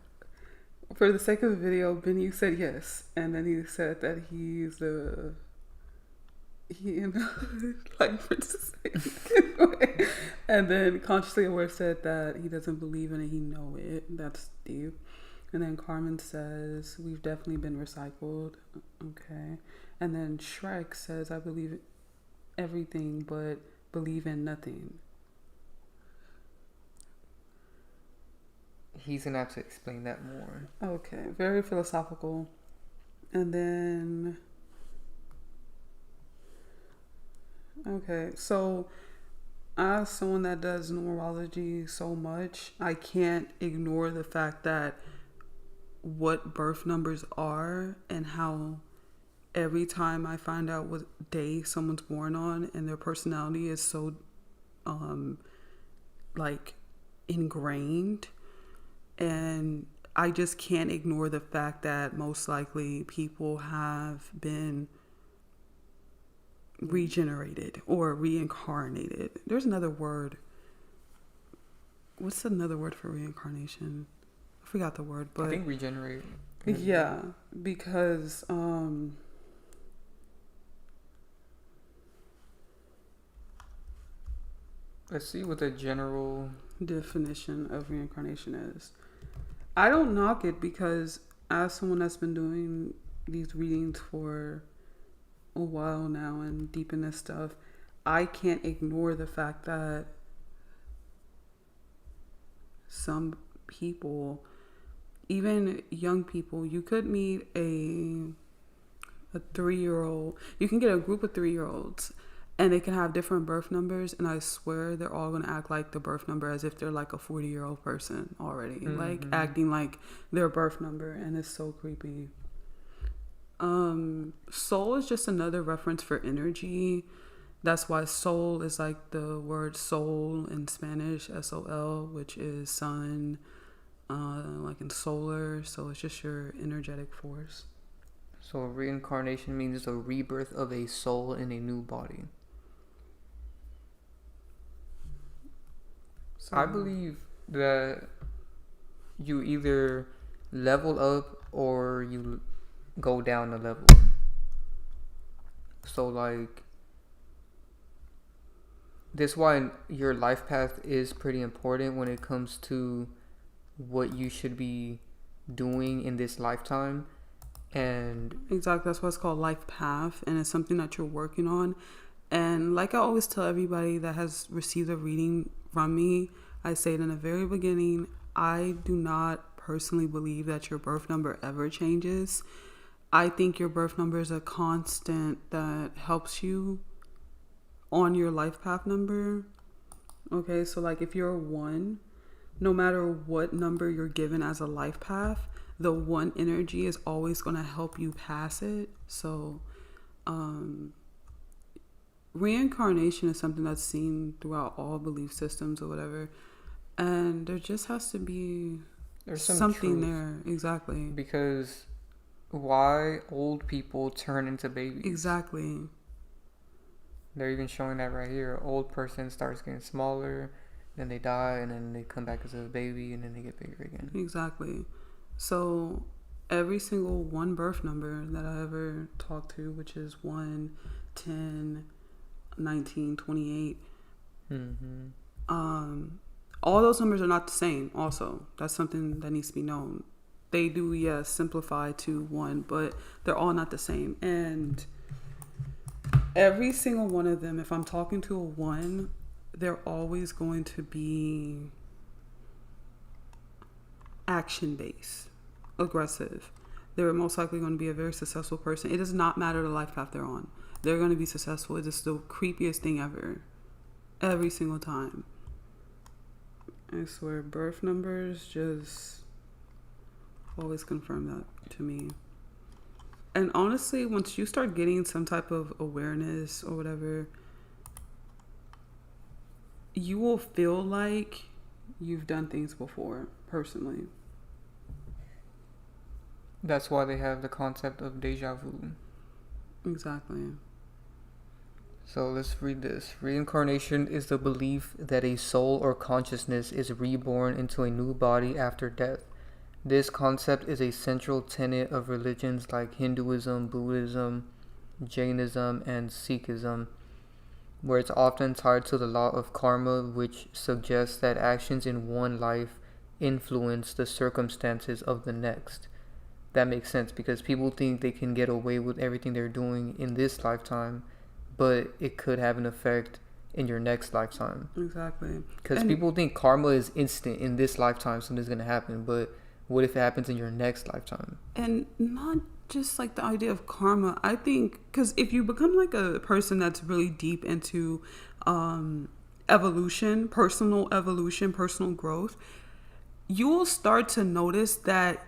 For the sake of the video, Benyu said yes. And then he said that he's like Princess. And then Consciously Aware said that he doesn't believe in it, he know it. That's deep. And then Carmen says, we've definitely been recycled. Okay. And then Shrek says, I believe in everything but believe in nothing. He's gonna have to explain that more. Okay. Very philosophical. And then okay, so as someone that does numerology so much, I can't ignore the fact that what birth numbers are and how every time I find out what day someone's born on and their personality is so like ingrained, and I just can't ignore the fact that most likely people have been regenerated or reincarnated. There's another word. What's another word for reincarnation? I forgot the word, but I think regenerate. Yeah, because let's see what the general definition of reincarnation is. I don't knock it because as someone that's been doing these readings for a while now and deep in this stuff, I can't ignore the fact that some people, even young people, you could meet a 3-year-old, you can get a group of 3-year-olds and they can have different birth numbers, and I swear they're all going to act like the birth number as if they're like a 40-year-old person already, like acting like their birth number, and it's so creepy. Soul is just another reference for energy. That's why soul is like the word soul in Spanish, S-O-L, which is sun, like in solar. So it's just your energetic force. So reincarnation means the rebirth of a soul in a new body. So I believe that you either level up or you go down a level. So like, this is why your life path is pretty important when it comes to what you should be doing in this lifetime. And exactly, that's why it's called life path, and it's something that you're working on. And like I always tell everybody that has received a reading from me, I said in the very beginning, I do not personally believe that your birth number ever changes. I think your birth number is a constant that helps you on your life path number. Okay, so like if you're a 1, no matter what number you're given as a life path, the 1 energy is always going to help you pass it. So reincarnation is something that's seen throughout all belief systems or whatever, and there just has to be something there. Exactly. Because why old people turn into babies? Exactly. They're even showing that right here. An old person starts getting smaller, then they die, and then they come back as a baby, and then they get bigger again. Exactly. So every single 1 birth number that I ever talked to, which is 1, 10, 19, 28, all those numbers are not the same. Also, that's something that needs to be known. They do, yes, simplify to 1, but they're all not the same. And every single one of them, if I'm talking to a 1, they're always going to be action based, aggressive. They're most likely going to be a very successful person. It does not matter the life path they're on. They're going to be successful. It is the creepiest thing ever. Every single time. I swear, birth numbers just always confirm that to me. And honestly, once you start getting some type of awareness or whatever, you will feel like you've done things before, personally. That's why they have the concept of deja vu. Exactly. So let's read this. Reincarnation is the belief that a soul or consciousness is reborn into a new body after death. This concept is a central tenet of religions like Hinduism, Buddhism, Jainism, and Sikhism, where it's often tied to the law of karma, which suggests that actions in one life influence the circumstances of the next. That makes sense because people think they can get away with everything they're doing in this lifetime, but it could have an effect in your next lifetime. Exactly. Because people think karma is instant in this lifetime, something's going to happen, but what if it happens in your next lifetime? And not just like the idea of karma. I think because if you become like a person that's really deep into evolution, personal growth, you will start to notice that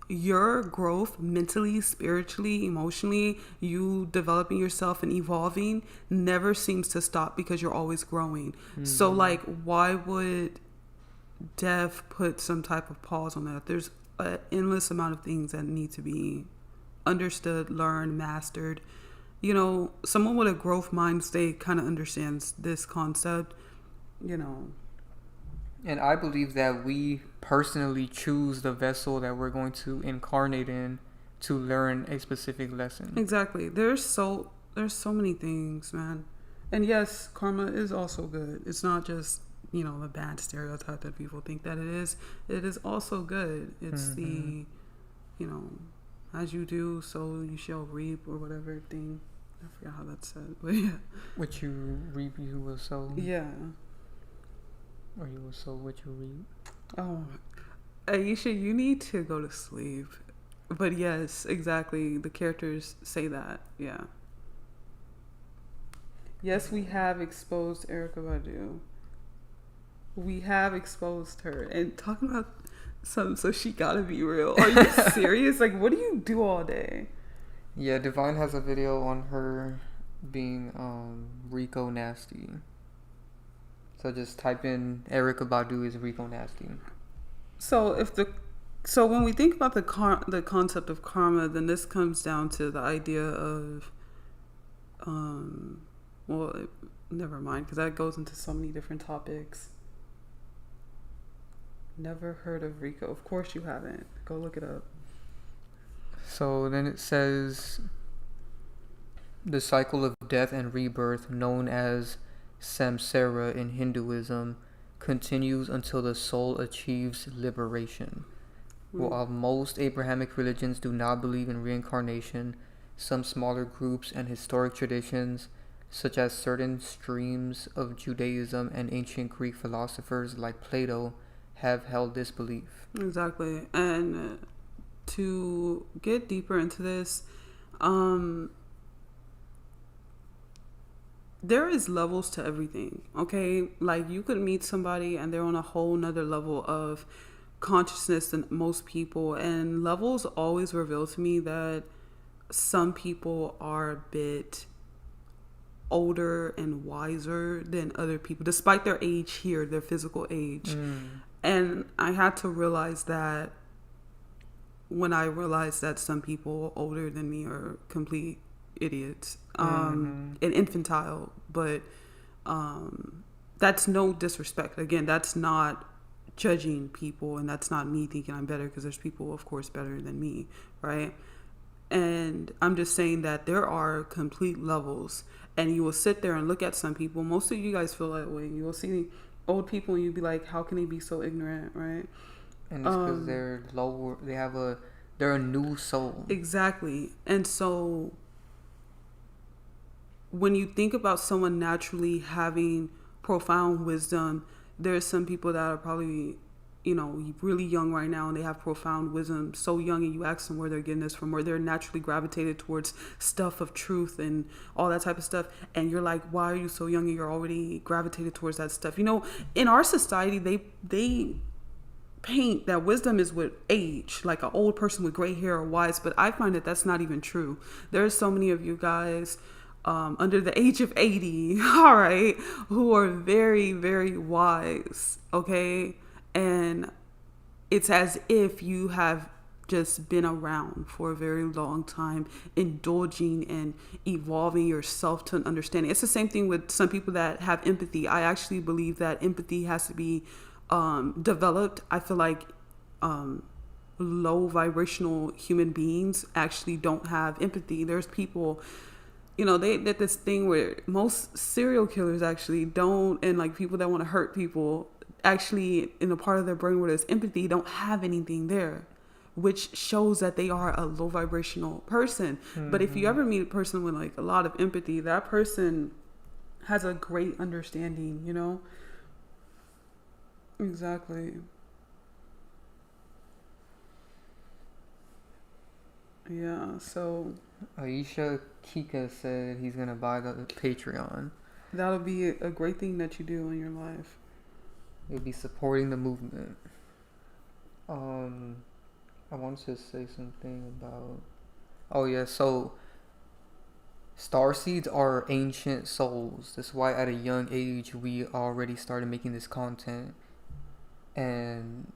your growth mentally, spiritually, emotionally, you developing yourself and evolving never seems to stop because you're always growing. So like, why would death put some type of pause on that? There's an endless amount of things that need to be understood, learned, mastered. You know, someone with a growth mind state kind of understands this concept, you know. And I believe that we personally choose the vessel that we're going to incarnate in to learn a specific lesson. Exactly. There's so many things, man. And yes, karma is also good. It's not just, you know, the bad stereotype that people think that it is. It is also good. It's the, you know, as you do, so you shall reap, or whatever thing. I forgot how that's said, but yeah. What you reap, you will sow. Yeah. Or you will sow what you reap. Oh, Aisha, you need to go to sleep. But yes, exactly. The characters say that. Yeah. Yes, we have exposed Erykah Badu. We have exposed her. And talking about something, so she gotta be real. Are you serious? Like, what do you do all day? Yeah, Divine has a video on her being Rico Nasty. So just type in Erykah Badu is Rico Nasty. So when we think about the concept of karma, then this comes down to the idea of never mind, because that goes into so many different topics. Never heard of Rico. Of course you haven't. Go look it up. So then it says the cycle of death and rebirth, known as samsara in Hinduism, continues until the soul achieves liberation. While most Abrahamic religions do not believe in reincarnation, some smaller groups and historic traditions such as certain streams of Judaism and ancient Greek philosophers like Plato have held this belief. Exactly. And to get deeper into this, there is levels to everything, okay? Like, you could meet somebody and they're on a whole nother level of consciousness than most people, and levels always reveal to me that some people are a bit older and wiser than other people, despite their age here, their physical age. And I had to realize that when I realized that some people older than me are complete idiots, and infantile, but that's no disrespect. Again, that's not judging people, and that's not me thinking I'm better, because there's people, of course, better than me, right? And I'm just saying that there are complete levels, and you will sit there and look at some people. Most of you guys feel that way. You will see old people and you'll be like, how can they be so ignorant, right? And it's because they're lower. They're a new soul. Exactly. And so when you think about someone naturally having profound wisdom, there's some people that are probably, really young right now, and they have profound wisdom, so young, and you ask them where they're getting this from, where they're naturally gravitated towards stuff of truth and all that type of stuff. And you're like, why are you so young and you're already gravitated towards that stuff? In our society, they paint that wisdom is with age, like an old person with gray hair or wise, but I find that that's not even true. There's so many of you guys under the age of 80, all right, who are very, very wise, okay? And it's as if you have just been around for a very long time, indulging and evolving yourself to an understanding. It's the same thing with some people that have empathy. I actually believe that empathy has to be developed. I feel like low vibrational human beings actually don't have empathy. There's people, they did this thing where most serial killers actually don't, and like people that want to hurt people, actually in a part of their brain where there's empathy, don't have anything there, which shows that they are a low vibrational person. But if you ever meet a person with like a lot of empathy, that person has a great understanding, Exactly. Yeah, so Aisha Kika said he's gonna buy the Patreon. that'll be a great thing that you do in your life. You'll be supporting the movement. I wanted to say something about. Oh yeah, so starseeds are ancient souls. That's why at a young age we already started making this content, and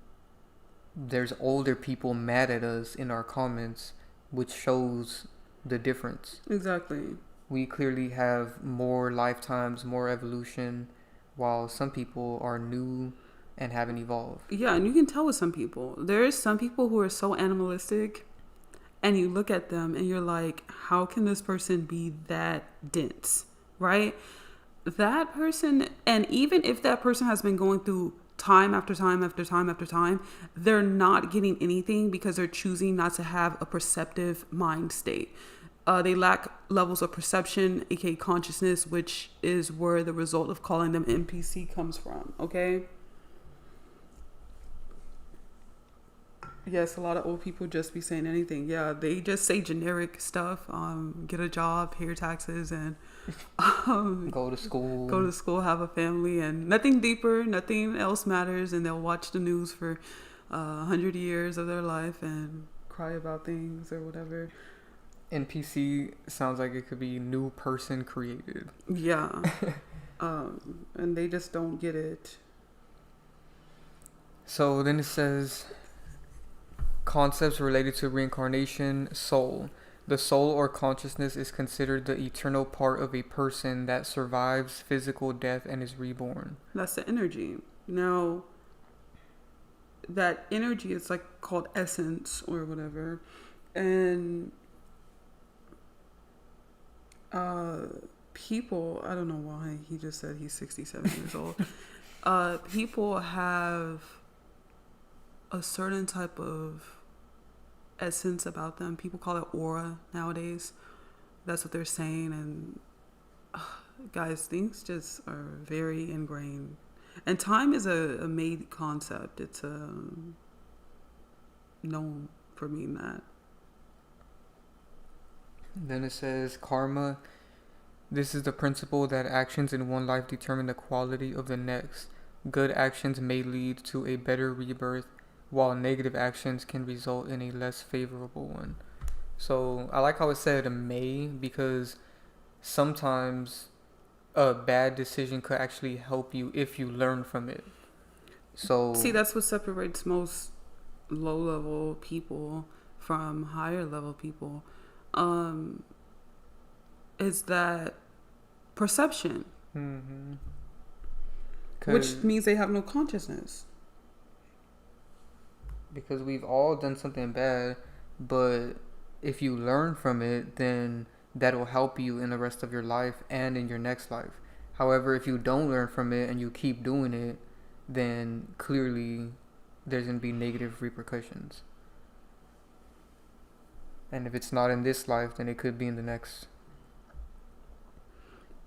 there's older people mad at us in our comments, which shows the difference. Exactly. We clearly have more lifetimes, more evolution, while some people are new and haven't evolved. Yeah, and you can tell with some people. There's some people who are so animalistic, and you look at them and you're like, how can this person be that dense, right? That person, and even if that person has been going through time after time after time after time, they're not getting anything because they're choosing not to have a perceptive mind state. They lack levels of perception, aka consciousness, which is where the result of calling them NPC comes from, okay? Yes, a lot of old people just be saying anything. Yeah, they just say generic stuff. Get a job, pay your taxes, and Go to school. Go to school, have a family, and nothing deeper, nothing else matters. And they'll watch the news for 100 years of their life and cry about things or whatever. NPC sounds like it could be new person created. Yeah. And they just don't get it. So then it says concepts related to reincarnation, soul. The soul or consciousness is considered the eternal part of a person that survives physical death and is reborn. That's the energy. Now, that energy is like called essence or whatever. And people, I don't know why he just said he's 67 years old. People have a certain type of essence about them. People call it aura nowadays. That's what they're saying, and Guys, things just are very ingrained. And time is a made concept. It's known for being that. Then it says karma. This is the principle that actions in one life determine the quality of the next. Good actions may lead to a better rebirth, while negative actions can result in a less favorable one. So I like how it said may, because sometimes a bad decision could actually help you if you learn from it. So see, that's what separates most low-level people from higher-level people. Is that perception, which means they have no consciousness. Because we've all done something bad, but if you learn from it, then that'll help you in the rest of your life and in your next life. However, if you don't learn from it and you keep doing it, then clearly there's going to be negative repercussions. And if it's not in this life, then it could be in the next.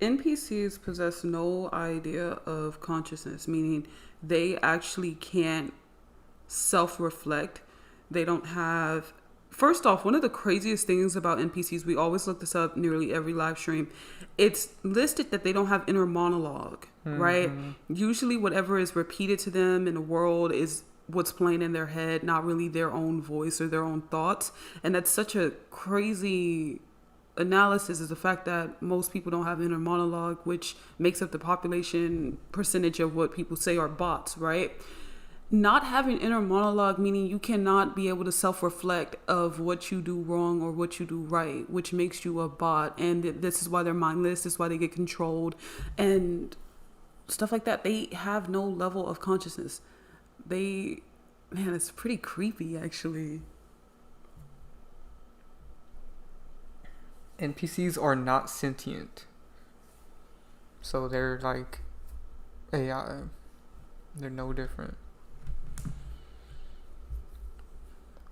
NPCs possess no idea of consciousness, meaning they actually can't self-reflect. They don't have... First off, one of the craziest things about NPCs, we always look this up nearly every live stream, it's listed that they don't have inner monologue, right? Usually whatever is repeated to them in the world is what's playing in their head, not really their own voice or their own thoughts. And that's such a crazy analysis, is the fact that most people don't have inner monologue, which makes up the population percentage of what people say are bots, right? Not having inner monologue, meaning you cannot be able to self-reflect of what you do wrong or what you do right, which makes you a bot. And this is why they're mindless. This is why they get controlled and stuff like that. They have no level of consciousness. Man, it's pretty creepy, actually. NPCs are not sentient. So they're like AI. They're no different.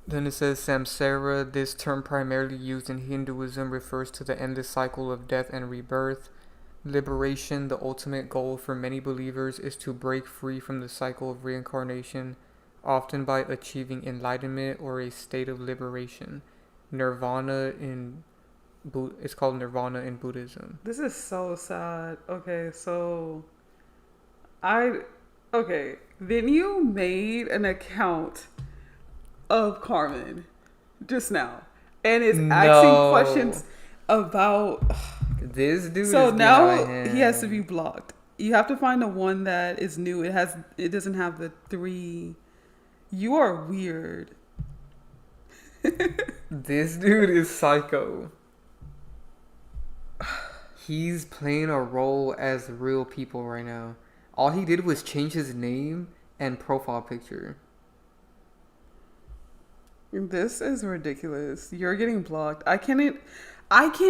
Then it says samsara. This term, primarily used in Hinduism, refers to the endless cycle of death and rebirth. Liberation, the ultimate goal for many believers, is to break free from the cycle of reincarnation, often by achieving enlightenment or a state of liberation. It's called nirvana in Buddhism. This is so sad. Okay, so then you made an account of Carmen just now and is asking questions about this dude. So is now he has to be blocked. You have to find the one that is new. It doesn't have the 3. You are weird. This dude is psycho. He's playing a role as real people right now. All he did was change his name and profile picture. This is ridiculous. You're getting blocked. I can't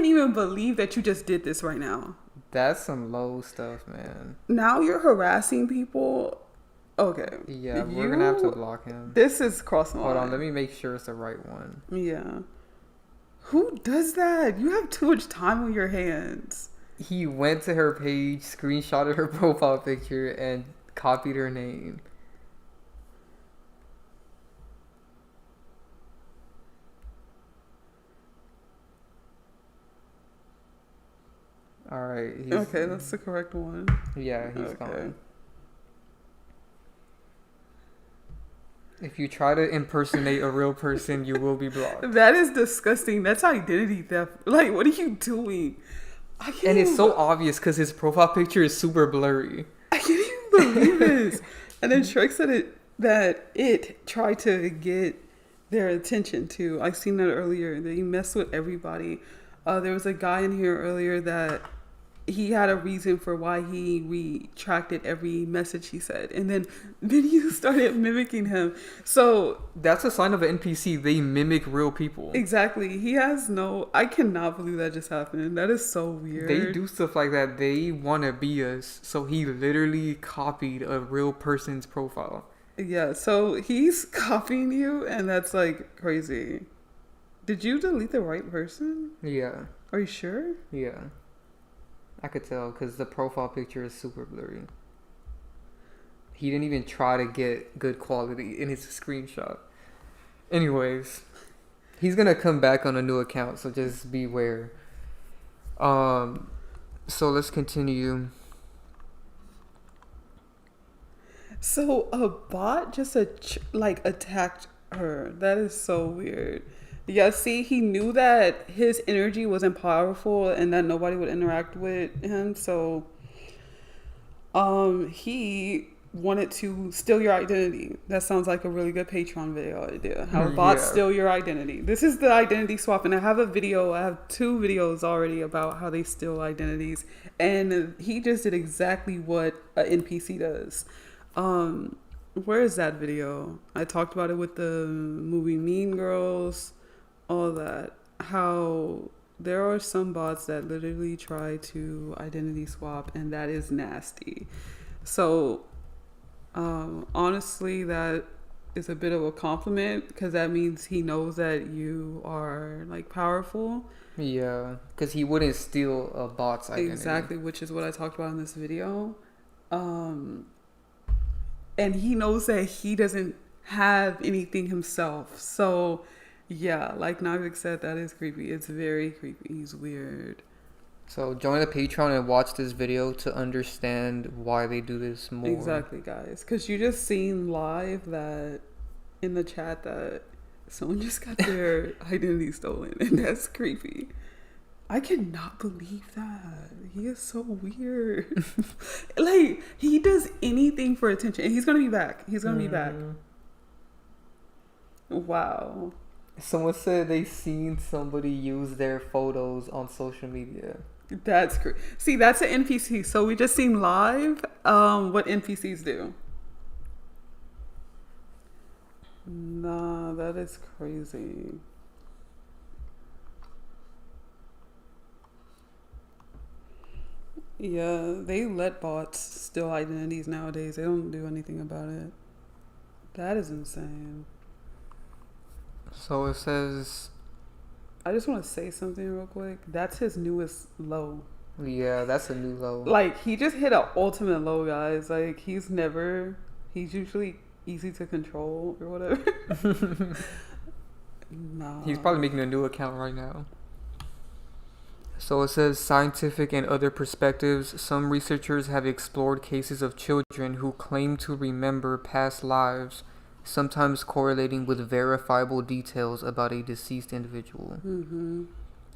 even believe that you just did this right now. That's some low stuff, man. Now you're harassing people. Okay. Yeah, we're gonna have to block him. This is crossing. Hold on, let me make sure it's the right one. Yeah. Who does that? You have too much time on your hands. He went to her page, screenshotted her profile picture, and copied her name. Alright. Okay, that's the correct one. Yeah, he's gone. If you try to impersonate a real person, you will be blocked. That is disgusting. That's identity theft. Like, what are you doing? And it's so obvious because his profile picture is super blurry. I can't even believe this. And then Shrek said that it tried to get their attention too. I seen that earlier. That he messed with everybody. There was a guy in here earlier that he had a reason for why he retracted every message he said, and then you started mimicking him. So that's a sign of an NPC. They mimic real people. Exactly. I cannot believe that just happened. That is so weird. They do stuff like that. They want to be us. So he literally copied a real person's profile. Yeah. So he's copying you, and that's like crazy. Did you delete the right person? Yeah. Are you sure? Yeah. I could tell because the profile picture is super blurry. He didn't even try to get good quality in his screenshot. Anyways, he's gonna come back on a new account, so just beware. So let's continue. So a bot just attacked her. That is so weird. Yeah, see, he knew that his energy wasn't powerful and that nobody would interact with him, so he wanted to steal your identity. That sounds like a really good Patreon video idea. How bots steal your identity. This is the identity swap, and I have 2 videos already about how they steal identities, and he just did exactly what an NPC does. Where is that video? I talked about it with the movie Mean Girls, all that. How there are some bots that literally try to identity swap, and that is nasty. So, honestly, that is a bit of a compliment because that means he knows that you are like powerful. Yeah, because he wouldn't steal a bot's identity. Exactly, which is what I talked about in this video. And he knows that he doesn't have anything himself. So, yeah, like Navik said, that is creepy. It's very creepy. He's weird. So join the Patreon and watch this video to understand why they do this more. Exactly, guys. Because you just seen live that in the chat that someone just got their identity stolen. And that's creepy. I cannot believe that. He is so weird. Like, he does anything for attention. And he's going to be back. He's going to be back. Wow. Someone said they seen somebody use their photos on social media. That's crazy. See, that's an NPC. So we just seen live what NPCs do. Nah, that is crazy. Yeah, they let bots steal identities nowadays. They don't do anything about it. That is insane. So it says... I just want to say something real quick. That's his newest low. Yeah, that's a new low. Like, he just hit an ultimate low, guys. Like, he's usually easy to control or whatever. Nah. He's probably making a new account right now. So it says, scientific and other perspectives. Some researchers have explored cases of children who claim to remember past lives, sometimes correlating with verifiable details about a deceased individual. Mm-hmm.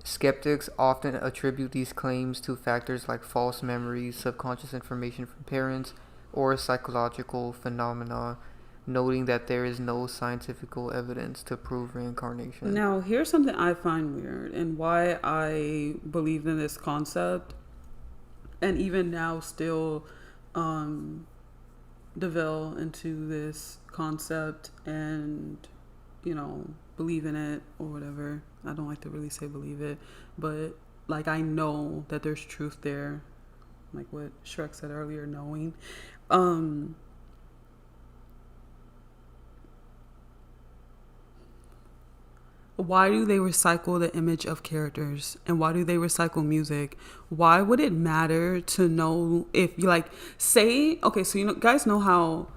Skeptics often attribute these claims to factors like false memories, subconscious information from parents, or psychological phenomena, noting that there is no scientific evidence to prove reincarnation. Now, here's something I find weird and why I believe in this concept, and even now still delve into this concept and, believe in it or whatever. I don't like to really say believe it, but like I know that there's truth there, like what Shrek said earlier, knowing. Why do they recycle the image of characters? And why do they recycle music? Why would it matter to know if you so guys know how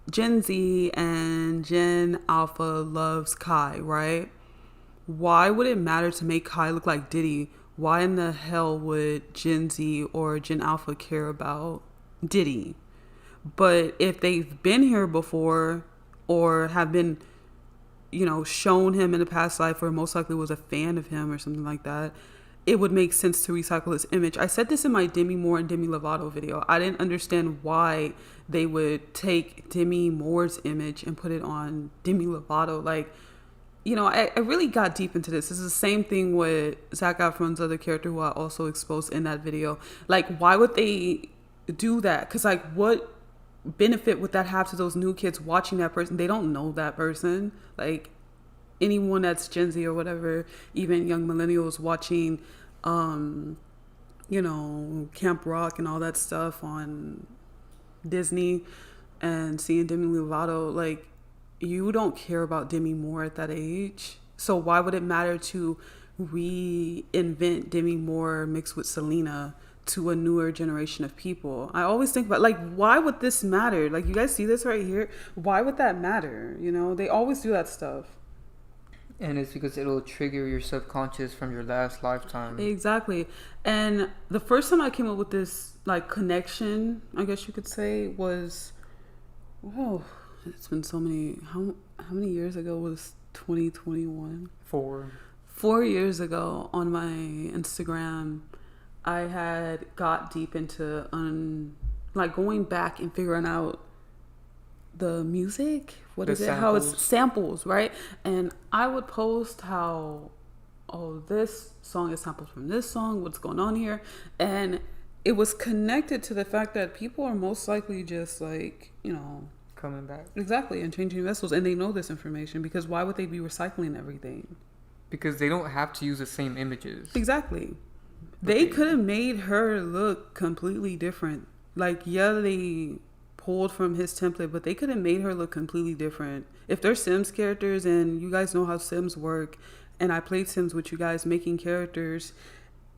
Gen Z and Gen Alpha loves Kai, right? Why would it matter to make Kai look like Diddy? Why in the hell would Gen Z or Gen Alpha care about Diddy? But if they've been here before or have been shown him in a past life or most likely was a fan of him or something like that, it would make sense to recycle his image. I said this in my Demi Moore and Demi Lovato video. I didn't understand why they would take Demi Moore's image and put it on Demi Lovato. Like, I really got deep into this. This is the same thing with Zac Efron's other character who I also exposed in that video. Like, why would they do that? Because, like, what benefit would that have to those new kids watching that person? They don't know that person. Like, anyone that's Gen Z or whatever, even young millennials watching Camp Rock and all that stuff on Disney and seeing Demi Lovato, like, you don't care about Demi Moore at that age. So why would it matter to reinvent Demi Moore mixed with Selena to a newer generation of people. I always think about, like, why would this matter? Like, you guys see this right here? Why would that matter? You know, they always do that stuff. And it's because it'll trigger your subconscious from your last lifetime. Exactly. And the first time I came up with this, like, connection, I guess you could say, was, oh, it's been so many, how many years ago was 2021? 4 years ago on my Instagram, I had got deep into like going back and figuring out the music. What is it? How it's samples, right? And I would post how, oh, this song is sampled from this song. What's going on here? And it was connected to the fact that people are most likely just like, you know, coming back. Exactly, and changing vessels, and they know this information because why would they be recycling everything? Because they don't have to use the same images. Exactly. They could have made her look completely different. Like, yeah, they pulled from his template, but they could have made her look completely different. If they're Sims characters, and you guys know how Sims work, and I played Sims with you guys making characters,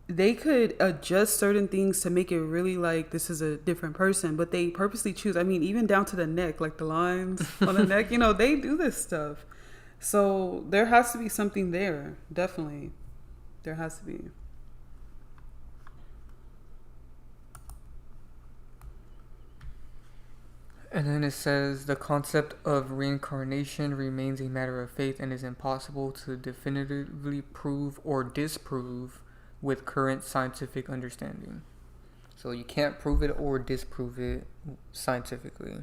they could adjust certain things to make it really like this is a different person, but they purposely choose. I mean, even down to the neck, like the lines on the neck, you know, they do this stuff. So there has to be something there. Definitely. There has to be. And then it says the concept of reincarnation remains a matter of faith and is impossible to definitively prove or disprove with current scientific understanding. So you can't prove it or disprove it scientifically.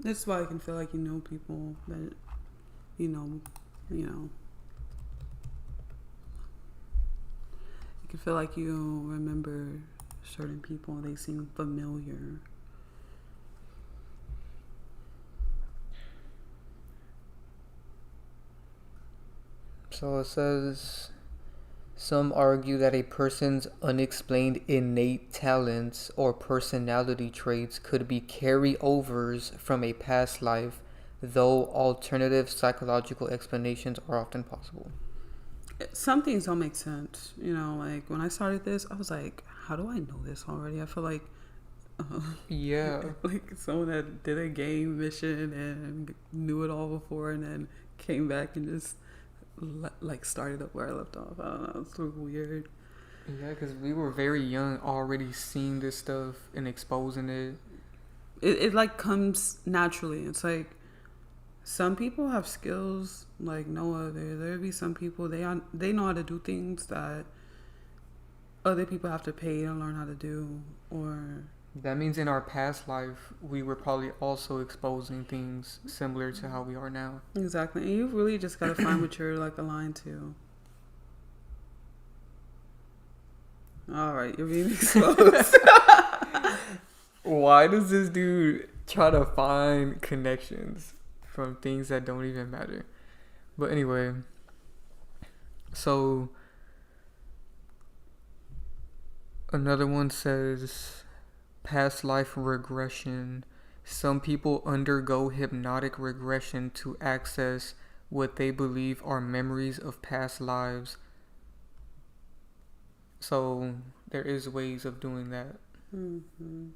That's why I can feel like you know people that, you know. You can feel like you remember certain people, they seem familiar. So it says, some argue that a person's unexplained innate talents or personality traits could be carryovers from a past life, though alternative psychological explanations are often possible. Some things don't make sense. You know, like when I started this, I was like, how do I know this already? I feel like yeah, like someone that did a game mission and knew it all before and then came back and just like started up where I left off. I don't know, it's so weird. Yeah, because we were very young already seeing this stuff and exposing it. It like comes naturally. It's like some people have skills like no other. There'll be some people they know how to do things that other people have to pay to learn how to do. Or that means in our past life we were probably also exposing things similar to how we are now. Exactly. And you really just gotta find what you're like aligned to. All right, you're being exposed. Why does this dude try to find connections from things that don't even matter? But anyway, so another one says past life regression. Some people undergo hypnotic regression to access what they believe are memories of past lives. So there is ways of doing that. Mm-hmm.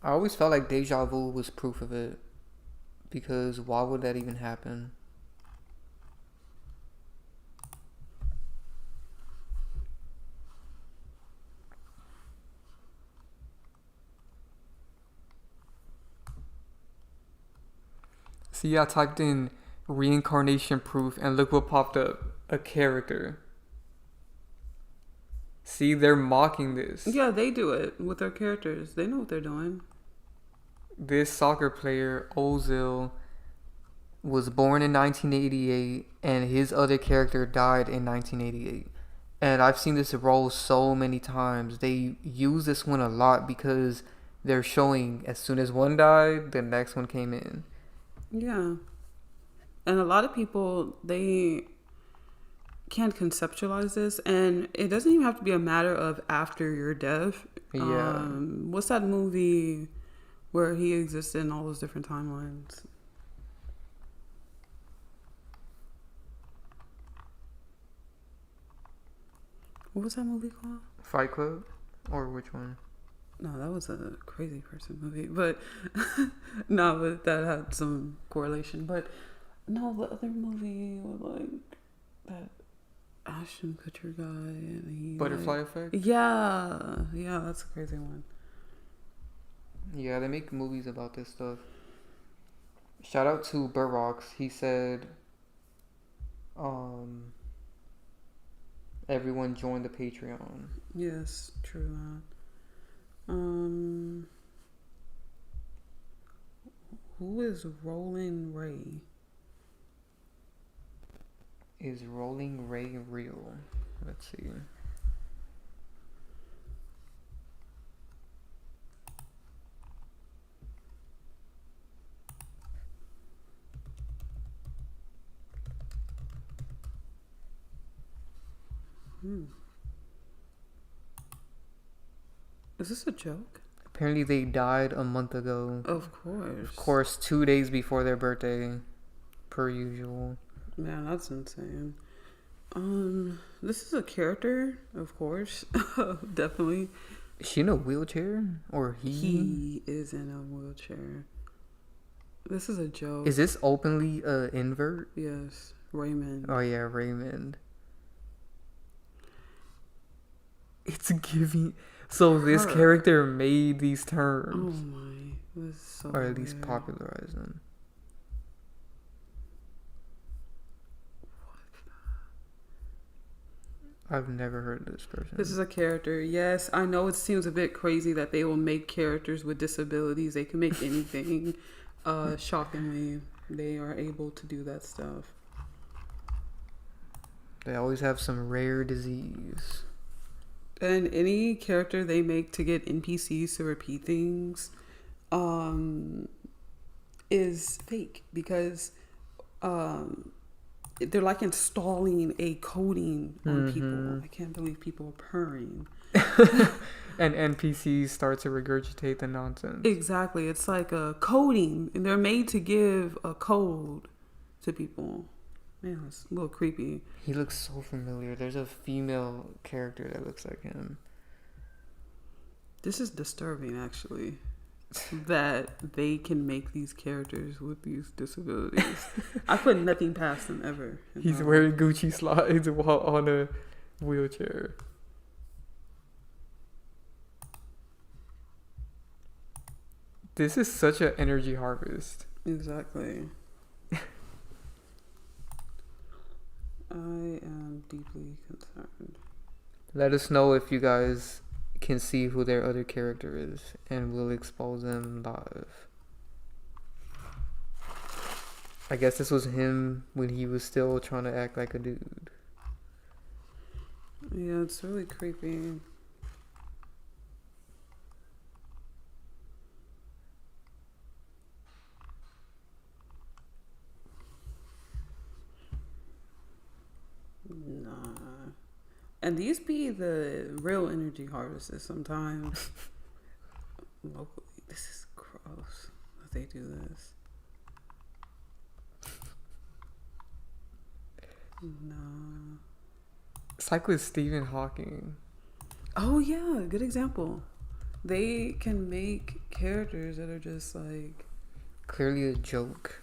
I always felt like deja vu was proof of it, because why would that even happen? See, I typed in reincarnation proof and look what popped up. A character. See, they're mocking this. Yeah, they do it with their characters. They know what they're doing. This soccer player, Ozil, was born in 1988 and his other character died in 1988. And I've seen this role so many times. They use this one a lot because they're showing as soon as one died, the next one came in. Yeah. And a lot of people, they can't conceptualize this, and it doesn't even have to be a matter of after your death. Yeah. What's that movie where he existed in all those different timelines? What was that movie called? Fight Club? Or which one? No, that was a crazy person movie. But no, but that had some correlation. But no, the other movie was like that Ashton Kutcher guy and he Butterfly Effect? Yeah, that's a crazy one. Yeah, they make movies about this stuff. Shout out to Burt Rocks. He said, everyone join the Patreon. Yes, true that. Who is Rolling Ray? Is Rolling Ray real? Let's see. Is this a joke? Apparently they died a month ago. Of course. Of course, 2 days before their birthday, per usual. Man, that's insane. This is a character, of course. Definitely. Is she in a wheelchair? Or he? He is in a wheelchair. This is a joke. Is this openly invert? Yes, Raymond. Oh yeah, Raymond. It's giving. So this character made these terms. Oh my, this is so or at least weird. popularized them. I've never heard of this person. This is a character. Yes, I know it seems a bit crazy that they will make characters with disabilities. They can make anything. Shockingly, they are able to do that stuff. They always have some rare disease. And any character they make to get NPCs to repeat things is fake because they're like installing a coding on people. I can't believe people are purring. And NPCs start to regurgitate the nonsense. Exactly. It's like a coding. And they're made to give a code to people. Man, it's a little creepy. He looks so familiar. There's a female character that looks like him. This is disturbing, actually, that they can make these characters with these disabilities. I put nothing past them ever. He's wearing Gucci slides while on a wheelchair. This is such an energy harvest. Exactly. I am deeply concerned. Let us know if you guys can see who their other character is, and we'll expose them live. I guess this was him when he was still trying to act like a dude. Yeah, it's really creepy. Nah. And these be the real energy harvests sometimes. Locally. This is gross that they do this. Nah. It's like with Stephen Hawking. Oh yeah, good example. They can make characters that are just like Clearly a joke.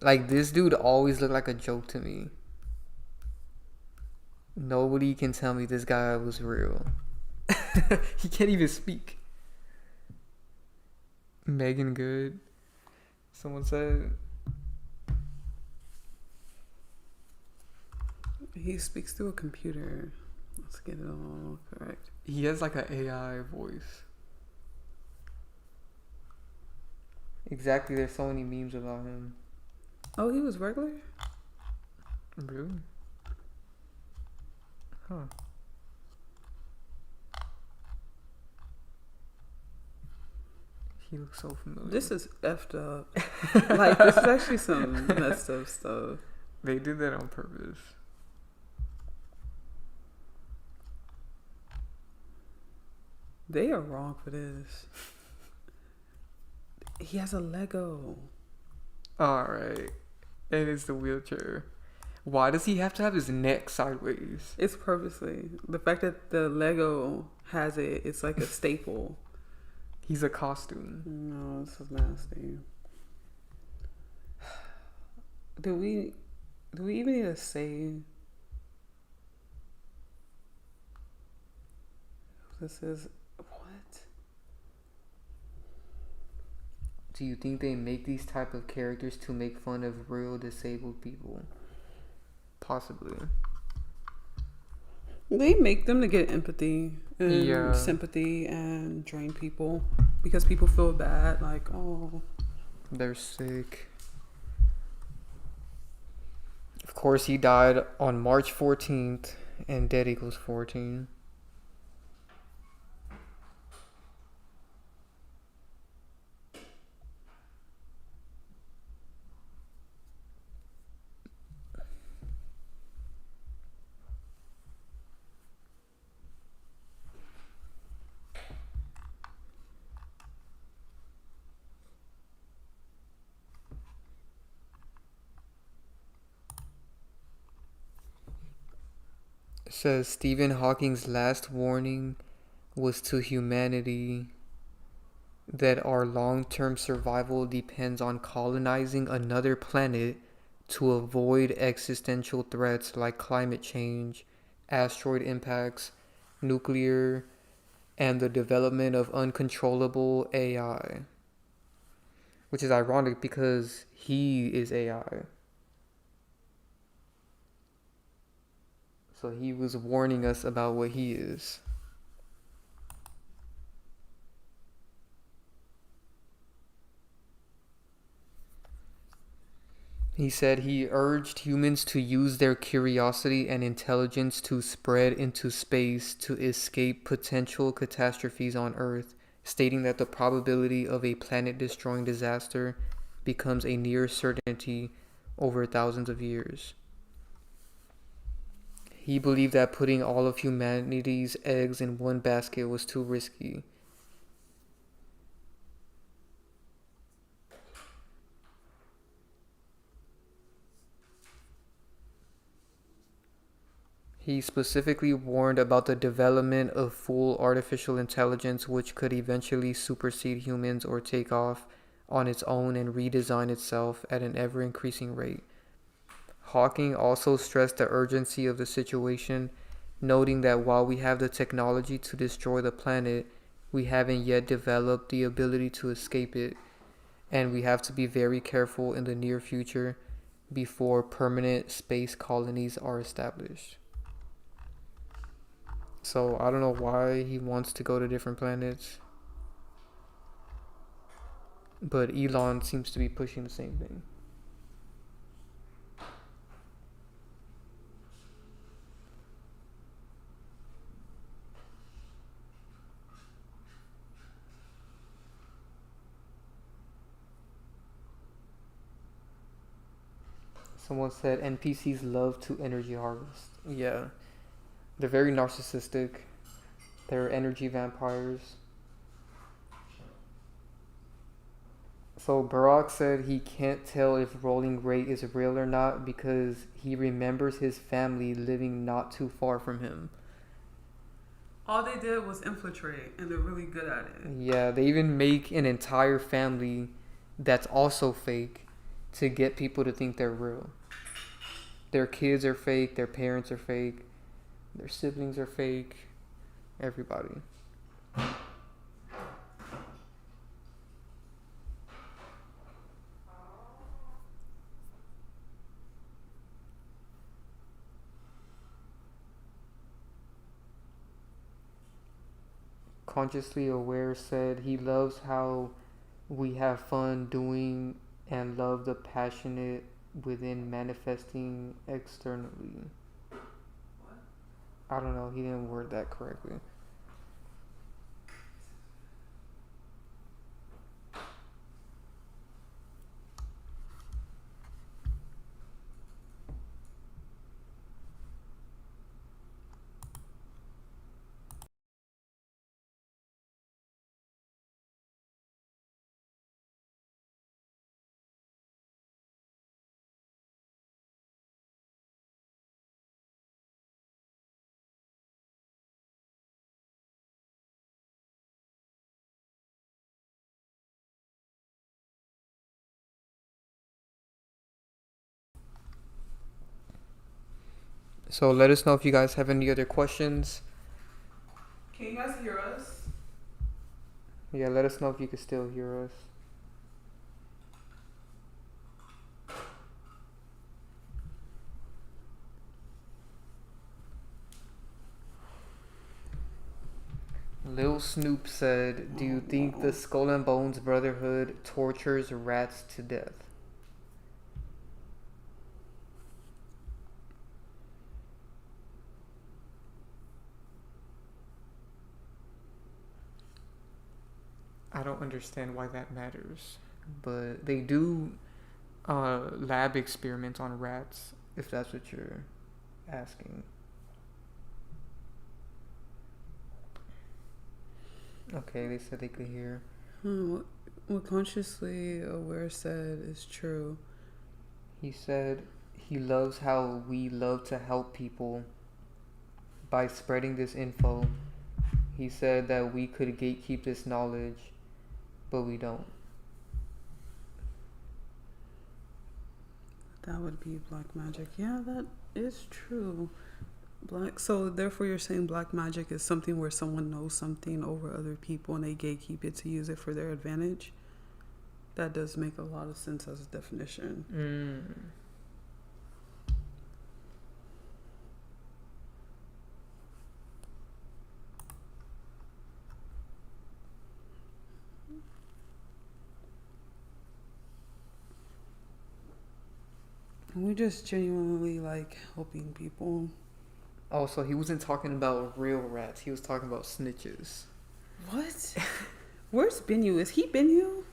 Like, this dude always looked like a joke to me. Nobody can tell me this guy was real. He can't even speak. Megan Good. Someone said. he speaks through a computer. Let's get it all correct. He has like an AI voice. Exactly, there's so many memes about him. Oh, he was regular? Really? Huh. He looks so familiar. This is effed up. Like, this is actually some messed up stuff. They did that on purpose. They are wrong for this. He has a Lego. Alright. And it's the wheelchair. Why does he have to have his neck sideways? It's purposely. The fact that the Lego has it, it's like a staple. He's a costume. No, this is nasty. Do we even need to say this is what? Do you think they make these type of characters to make fun of real disabled people? Possibly. They make them to get empathy and Yeah. sympathy and drain people because people feel bad, like, oh, They're sick. Of course, he died on March 14th, and dead equals 14. It says Stephen Hawking's last warning was to humanity that our long-term survival depends on colonizing another planet to avoid existential threats like climate change, asteroid impacts, nuclear, and the development of uncontrollable AI. Which is ironic because he is AI. So he was warning us about what he is. He said he urged humans to use their curiosity and intelligence to spread into space to escape potential catastrophes on Earth, stating that the probability of a planet-destroying disaster becomes a near certainty over thousands of years. He believed that putting all of humanity's eggs in one basket was too risky. He specifically warned about the development of full artificial intelligence, which could eventually supersede humans or take off on its own and redesign itself at an ever-increasing rate. Hawking also stressed the urgency of the situation, noting that while we have the technology to destroy the planet, we haven't yet developed the ability to escape it, and we have to be very careful in the near future before permanent space colonies are established. So I don't know why he wants to go to different planets, but Elon seems to be pushing the same thing. Someone said NPCs love to energy harvest. Yeah, they're very narcissistic. They're energy vampires. So Barack said he can't tell if rolling rate is real or not because he remembers his family living not too far from him. all they did was infiltrate, and they're really good at it. Yeah, they even make an entire family that's also fake to get people to think they're real. Their kids are fake, their parents are fake, their siblings are fake, everybody. Consciously Aware said he loves how we have fun doing and love the passionate within manifesting externally. I don't know, he didn't word that correctly. So let us know if you guys have any other questions. Can you guys hear us? Yeah, let us know if you can still hear us. Lil Snoop said, "Do you think the Skull and Bones Brotherhood tortures rats to death?" I don't understand why that matters, but they do lab experiments on rats, if that's what you're asking. Okay, they said they could hear. What Consciously Aware said is true. He said he loves how we love to help people by spreading this info. He said that we could gatekeep this knowledge, but we don't. That would be black magic. Yeah, that is true. So therefore you're saying black magic is something where someone knows something over other people and they gatekeep it to use it for their advantage? That does make a lot of sense as a definition. We just genuinely like helping people. Oh, so he wasn't talking about real rats. He was talking about snitches. What? Where's Benyu? Is he Benyu?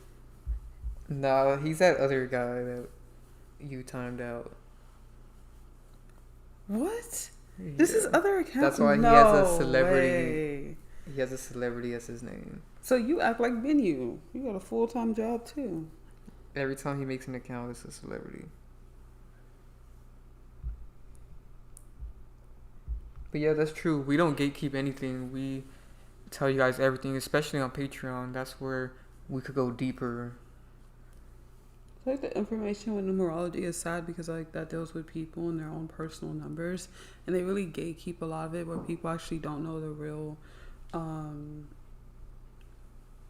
Nah, he's that other guy that you timed out. What? Yeah. This is other account. That's why he has a celebrity. Way. He has a celebrity as his name. So you act like Benyu. You got a full-time job too. Every time he makes an account, it's a celebrity. But yeah, that's true. We don't gatekeep anything. We tell you guys everything, especially on Patreon. That's where we could go deeper. Like the information with numerology is sad because like that deals with people and their own personal numbers, and they really gatekeep a lot of it where people actually don't know the real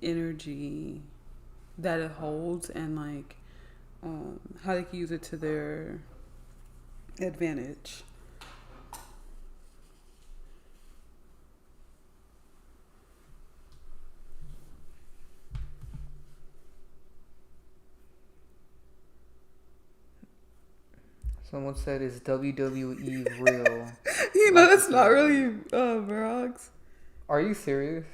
energy that it holds and like how they can use it to their advantage. Someone said, "Is WWE real?" You know, that's not really Barack's. Are you serious?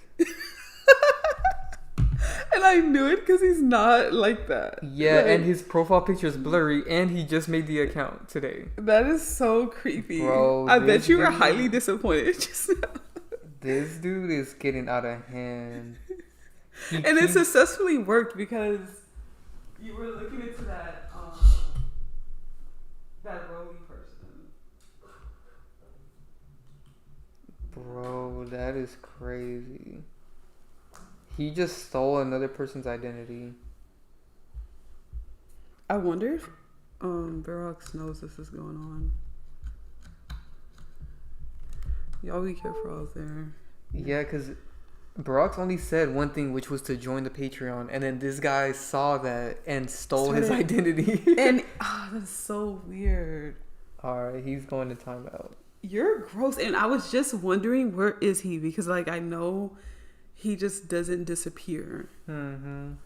And I knew it because he's not like that. Yeah, like, and his profile picture is blurry, and he just made the account today. That is so creepy. Bro, I bet you were highly disappointed just now. This dude is getting out of hand. And it successfully worked because you were looking into that roly person. Bro, that is crazy. He just stole another person's identity. I wonder if Barack knows this is going on. Y'all be careful out there. Yeah, because Barack only said one thing, which was to join the Patreon, and then this guy saw that and stole his identity. And that's so weird. Alright, he's going to timeout. You're gross. And I was just wondering, where is he? Because like I know he just doesn't disappear. And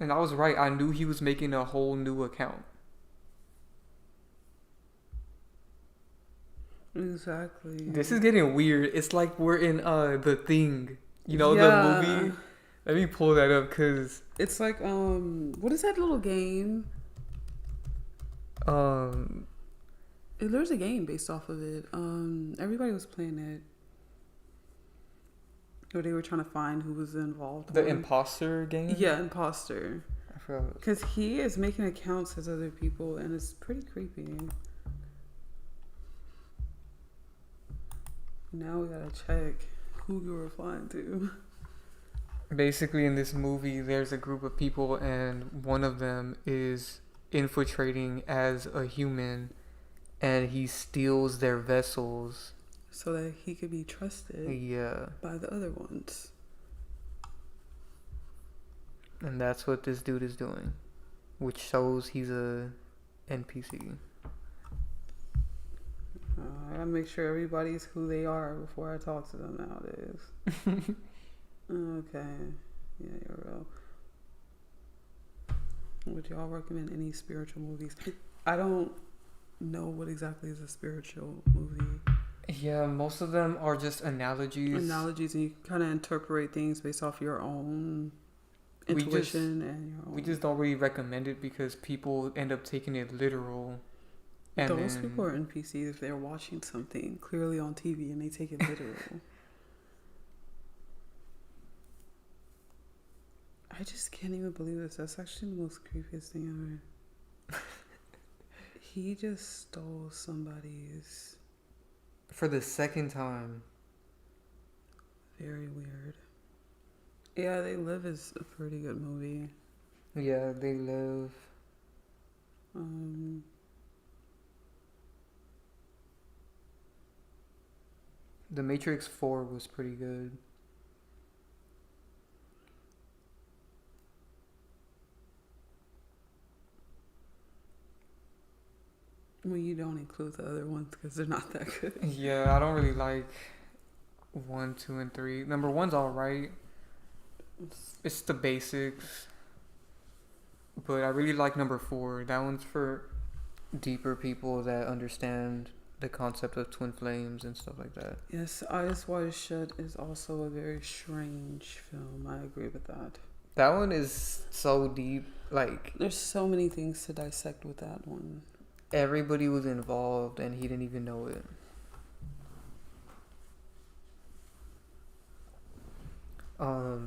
I was right. I knew he was making a whole new account. Exactly. This is getting weird. It's like we're in The Thing. You know, the movie. Let me pull that up because it's like what is that little game? There's a game based off of it. Everybody was playing it. Or they were trying to find who was involved. The Imposter game? Yeah, Imposter. I forgot. Because he is making accounts as other people, and it's pretty creepy. Now we gotta check who you're replying to. Basically, in this movie, there's a group of people, and one of them is infiltrating as a human, and he steals their vessels so that he could be trusted by the other ones. And that's what this dude is doing, which shows he's a NPC. I gotta make sure everybody's who they are before I talk to them nowadays. Okay. Yeah, you're real. Would y'all recommend any spiritual movies? I don't know what exactly is a spiritual movie. Yeah, most of them are just analogies. Analogies, and you kind of interpret things based off your own intuition and your own. We just don't really recommend it because people end up taking it literal. And those people are NPCs if they're watching something clearly on TV and they take it literal. I just can't even believe this. That's actually the most creepiest thing ever. He just stole somebody's. For the second time. Very weird. Yeah, They Live is a pretty good movie. Yeah, They Live. The Matrix 4 was pretty good. Well, you don't include the other ones because they're not that good. Yeah, I don't really like 1, 2, and 3. Number 1's alright. It's the basics. But I really like number 4. That one's for deeper people that understand the concept of twin flames and stuff like that. Yes, Eyes Wide Shut is also a very strange film. I agree with that. That one is so deep. Like, there's so many things to dissect with that one. Everybody was involved and he didn't even know it.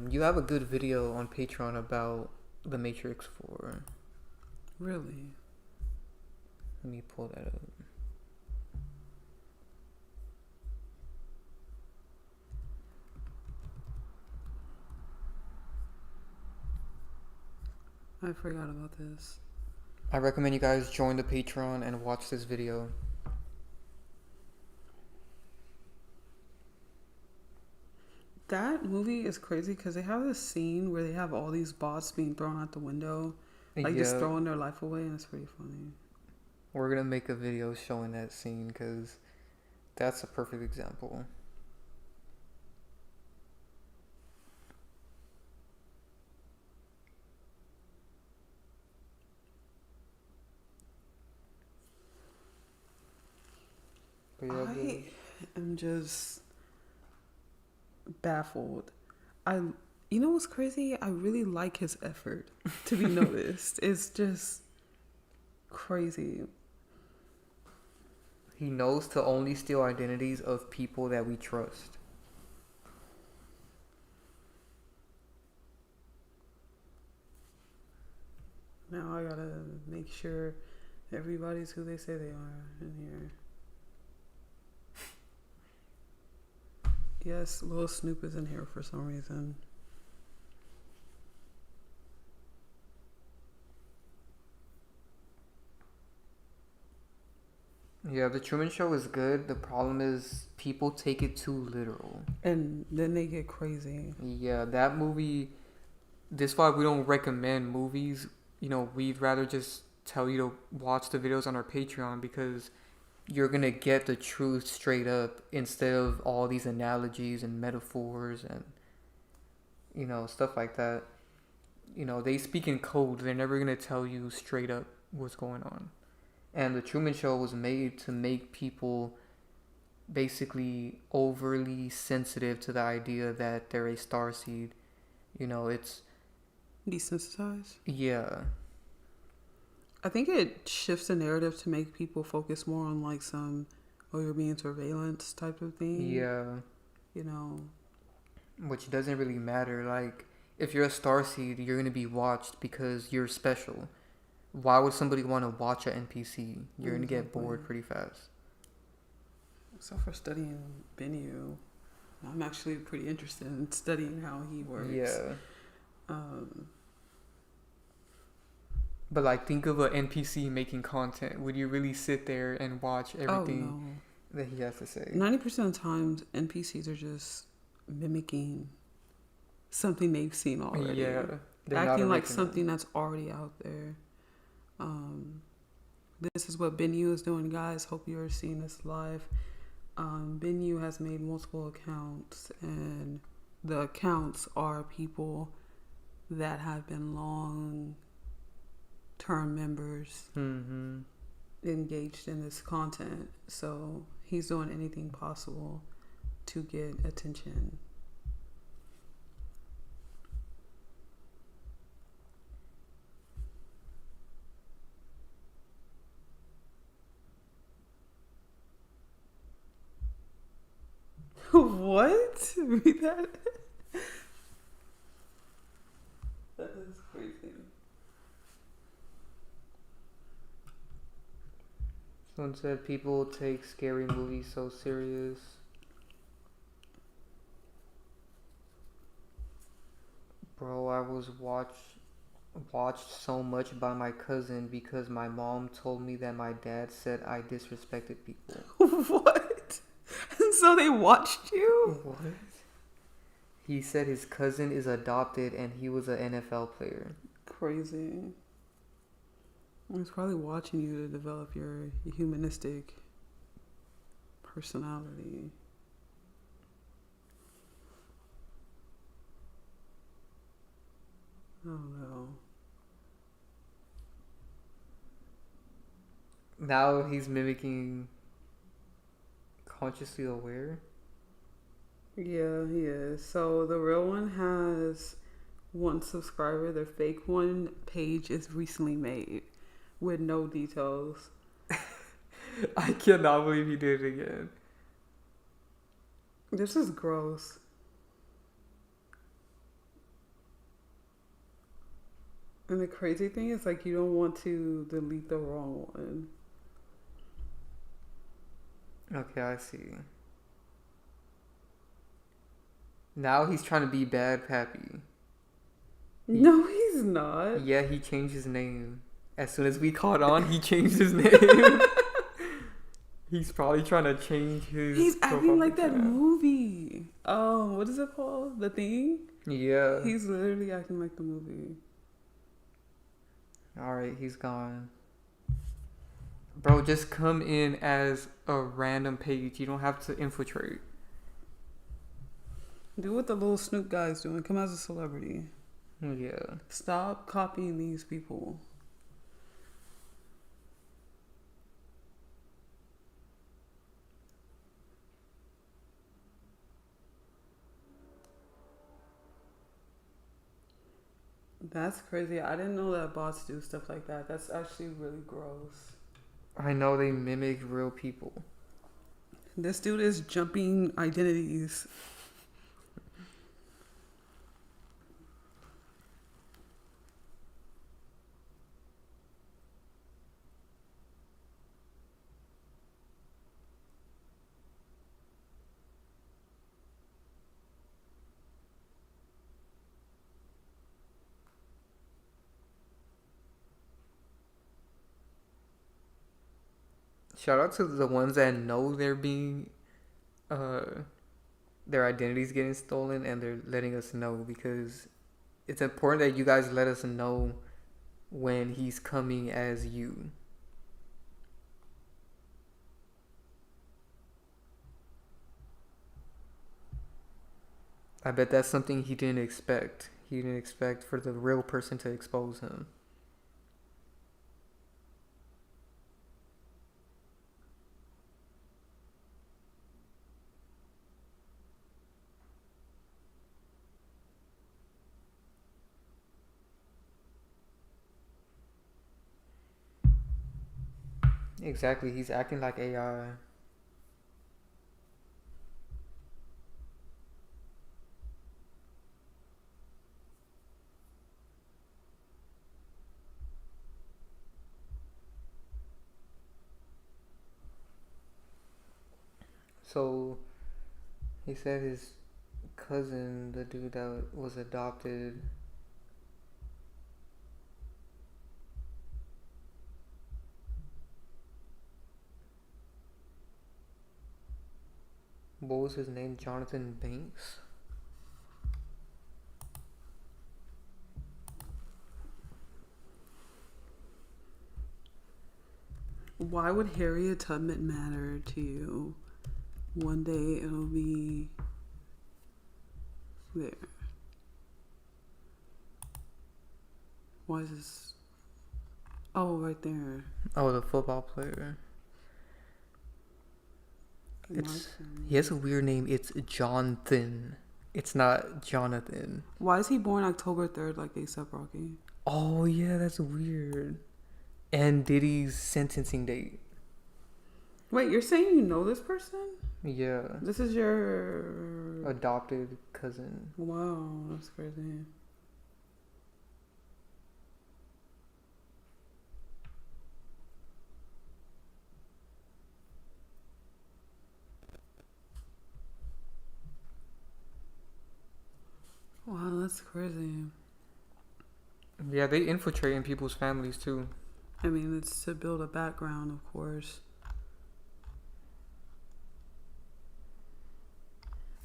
You have a good video on Patreon about The Matrix 4. Really? Let me pull that up. I forgot about this. I recommend you guys join the Patreon and watch this video. That movie is crazy because they have this scene where they have all these bots being thrown out the window. Like, just throwing their life away, and it's pretty funny. We're going to make a video showing that scene because that's a perfect example. I am just baffled. You know what's crazy? I really like his effort to be noticed. It's just crazy. He knows to only steal identities of people that we trust. Now I gotta make sure everybody's who they say they are in here. Yes, Lil Snoop is in here for some reason. Yeah, The Truman Show is good. The problem is people take it too literal. And then they get crazy. Yeah, that movie... This is why we don't recommend movies. You know, we'd rather just tell you to watch the videos on our Patreon because you're going to get the truth straight up instead of all these analogies and metaphors and, you know, stuff like that. You know, they speak in code. They're never going to tell you straight up what's going on. And The Truman Show was made to make people basically overly sensitive to the idea that they're a starseed. You know, it's... Desensitized? Yeah. I think it shifts the narrative to make people focus more on like some, you're being surveillance type of thing. Yeah. You know. Which doesn't really matter. Like, if you're a starseed, you're going to be watched because you're special. Why would somebody want to watch an NPC? You're going to get bored pretty fast. So for studying Bennu, I'm actually pretty interested in studying how he works. Yeah. But like, think of an NPC making content. Would you really sit there and watch everything that he has to say? 90% of the times, NPCs are just mimicking something they've seen already. Yeah, they're acting not like original. something that's already out there. This is what Benyu is doing, guys. Hope you're seeing this live. Benyu has made multiple accounts, and the accounts are people that have been long-term members engaged in this content. So he's doing anything possible to get attention. What? Read that? That is crazy. Someone said people take scary movies so serious. Bro, I was watched so much by my cousin because my mom told me that my dad said I disrespected people. What? So they watched you? What? He said his cousin is adopted and he was an NFL player. Crazy. I was probably watching you to develop your humanistic personality. I don't know. Now he's mimicking consciously aware. Yeah, he is. So the real one has 1 subscriber. The fake one page is recently made with no details. I cannot believe he did it again. This is gross. And the crazy thing is, like, you don't want to delete the wrong one. Okay, I see. Now he's trying to be Bad Pappy. No, he's not. Yeah, he changed his name. As soon as we caught on, he changed his name. He's probably trying to change his... He's acting like that movie. Oh, what is it called? The Thing? Yeah. He's literally acting like the movie. Alright, he's gone. Bro, just come in as a random page. You don't have to infiltrate. Do what the little Snoop guy's doing. Come as a celebrity. Yeah. Stop copying these people. That's crazy. I didn't know that bots do stuff like that. That's actually really gross. I know they mimic real people. This dude is jumping identities. Shout out to the ones that know they're being... their identity's getting stolen and they're letting us know, because it's important that you guys let us know when he's coming as you. I bet that's something he didn't expect. He didn't expect for the real person to expose him. Exactly, he's acting like AI. So, he said his cousin, the dude that was adopted, What was his name? Jonathan Banks? Why would Harriet Tubman matter to you? One day it'll be there. Why is this? Oh, right there. Oh, the football player. He has a weird name. It's Jonathan. It's not Jonathan. Why is he born October 3rd like A$AP Rocky? Oh, yeah, that's weird. And Diddy's sentencing date. Wait, you're saying you know this person? Yeah. This is your Adopted cousin. Wow, that's crazy. Wow, that's crazy. Yeah, they infiltrate in people's families too. I mean, it's to build a background, of course.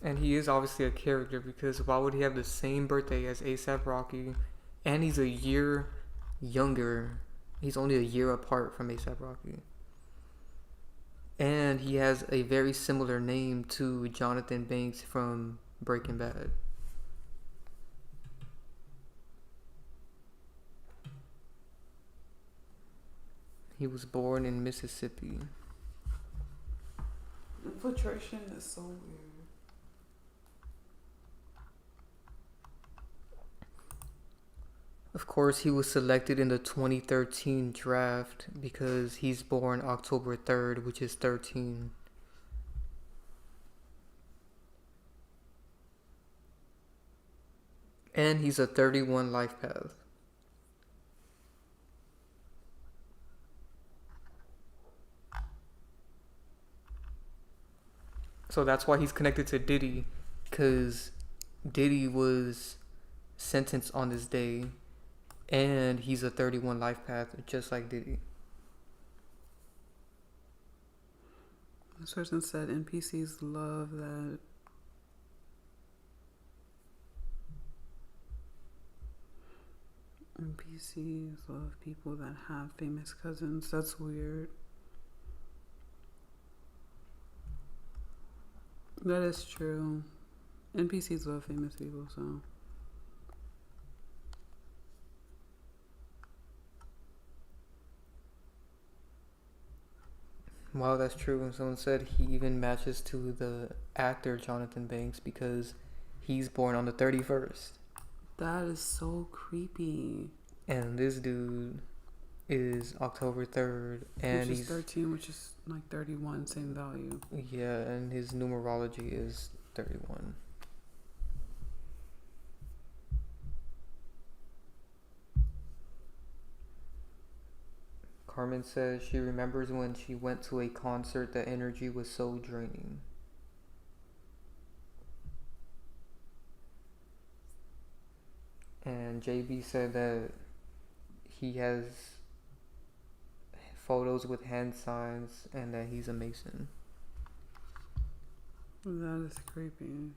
And he is obviously a character, because why would he have the same birthday as A$AP Rocky? And he's a year younger. He's only a year apart from A$AP Rocky. And he has a very similar name to Jonathan Banks from Breaking Bad. He was born in Mississippi. Infiltration is so weird. Of course, he was selected in the 2013 draft because he's born October 3rd, which is 13. And he's a 31 life path. So that's why he's connected to Diddy, because Diddy was sentenced on this day, and he's a 31 life path, just like Diddy. This person said NPCs love that. NPCs love people that have famous cousins. That's weird. That is true. NPCs love famous people, so. Wow, that's true. And someone said he even matches to the actor Jonathan Banks because he's born on the 31st. That is so creepy. And this dude is October 3rd. And which is he's 13, which is like 31, same value. Yeah, and his numerology is 31. Carmen says she remembers when she went to a concert, the energy was so draining. And JB said that he has photos with hand signs and that he's a Mason. That is creepy.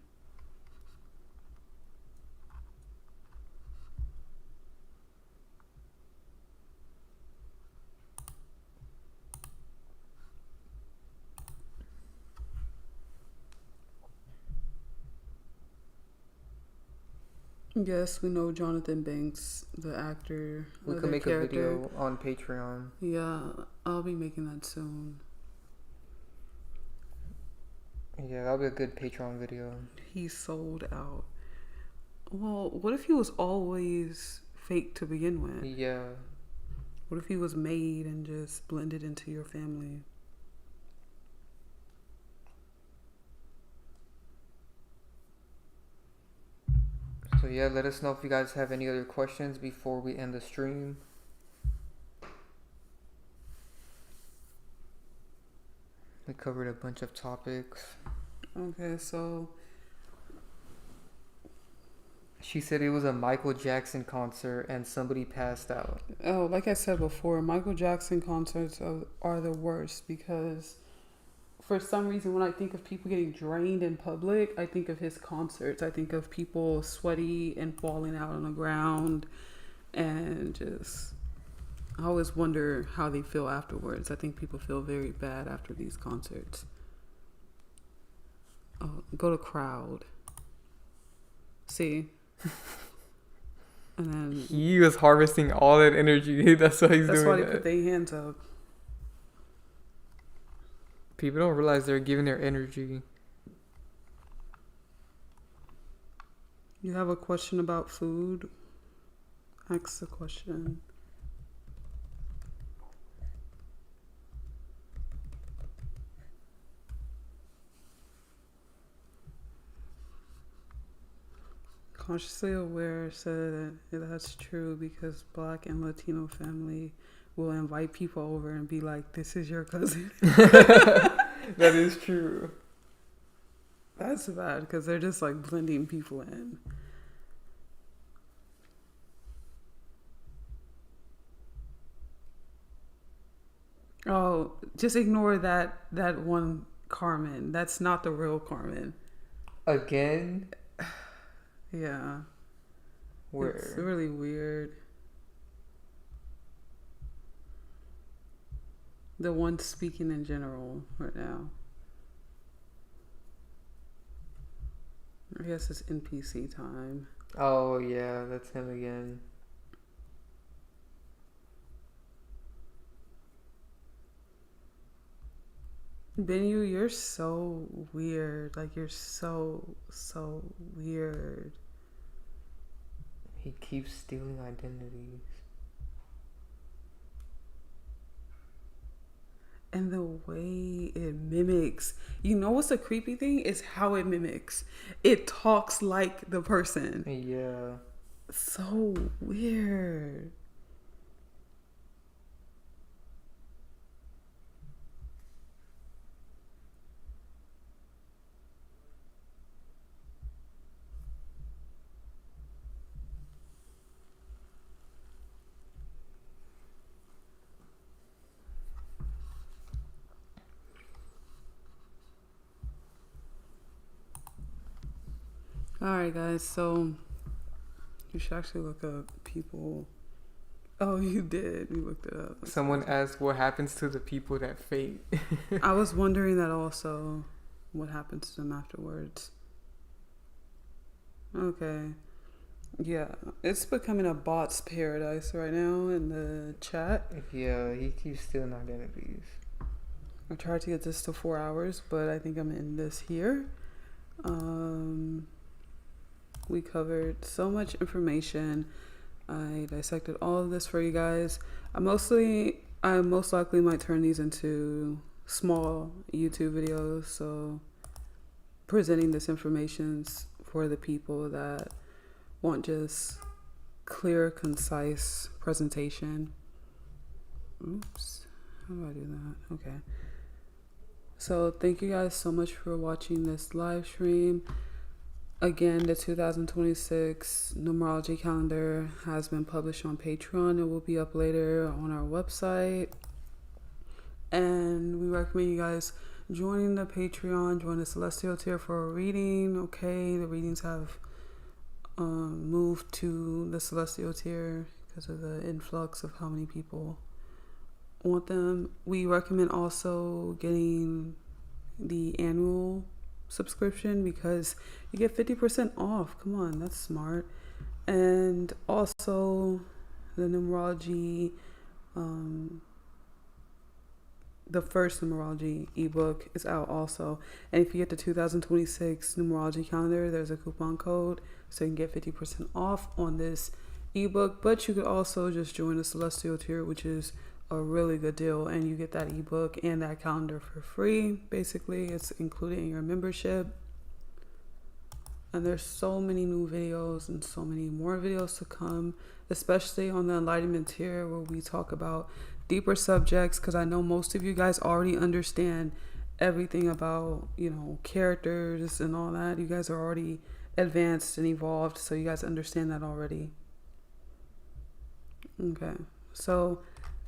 Yes, we know Jonathan Banks, the actor. We could make a video on Patreon. Yeah, I'll be making that soon. Yeah, that'll be a good Patreon video. He sold out. Well, what if he was always fake to begin with? Yeah. What if he was made and just blended into your family? So yeah, let us know if you guys have any other questions before we end the stream. We covered a bunch of topics. Okay, so she said it was a Michael Jackson concert and somebody passed out. Oh, like I said before, Michael Jackson concerts are the worst because for some reason, when I think of people getting drained in public, I think of his concerts. I think of people sweaty and falling out on the ground, and just, I always wonder how they feel afterwards. I think people feel very bad after these concerts. Oh, go to crowd. See? And then he was harvesting all that energy. That's why he's doing that. that's why they put their hands up. People don't realize they're giving their energy. You have a question about food? Ask the question. Consciously Aware said that that's true because Black and Latino family will invite people over and be like, "This is your cousin." That is true. That's bad because they're just like blending people in. Oh, just ignore that one Carmen. That's not the real Carmen. Again? Yeah. Where? It's really weird. The one speaking in general right now. I guess it's NPC time. Oh, yeah, that's him again. Benyu, you're so weird. Like, you're so weird. He keeps stealing identities. And the way it mimics. You know what's the creepy thing? Is how it mimics. It talks like the person. Yeah. So weird. Alright guys, so you should actually look up people. Oh, you did. You looked it up. Someone asked what happens to the people that fade. I was wondering that also. What happens to them afterwards? Okay. Yeah, it's becoming a bot's paradise right now in the chat. Yeah, he keeps stealing identities. I tried to get this to 4 hours, but I think I'm in this here. We covered so much information. I dissected all of this for you guys. I most likely might turn these into small YouTube videos, so presenting this information for the people that want just clear, concise presentation. Oops, how do I do that? Okay. So thank you guys so much for watching this live stream. Again, the 2026 numerology calendar has been published on Patreon. It will be up later on our website. And we recommend you guys joining the Patreon, join the Celestial tier for a reading. Okay, the readings have moved to the Celestial tier because of the influx of how many people want them. We recommend also getting the annual subscription because you get 50% off. Come on, that's smart. And also the numerology, the first numerology ebook is out also. And if you get the 2026 numerology calendar, there's a coupon code so you can get 50% off on this ebook. But you could also just join the Celestial tier, which is a really good deal, and you get that ebook and that calendar for free. Basically, it's included in your membership. And there's so many new videos and so many more videos to come, especially on the enlightenment tier where we talk about deeper subjects, because I know most of you guys already understand everything about, you know, characters and all that. You guys are already advanced and evolved, so you guys understand that already. Okay, so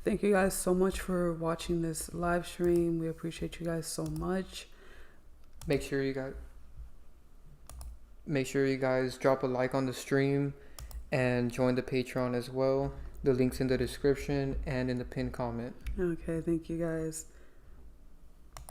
Thank you guys so much for watching this live stream. We appreciate you guys so much. Make sure you guys drop a like on the stream and join the Patreon as well. The link's in the description and in the pinned comment. Okay, thank you guys.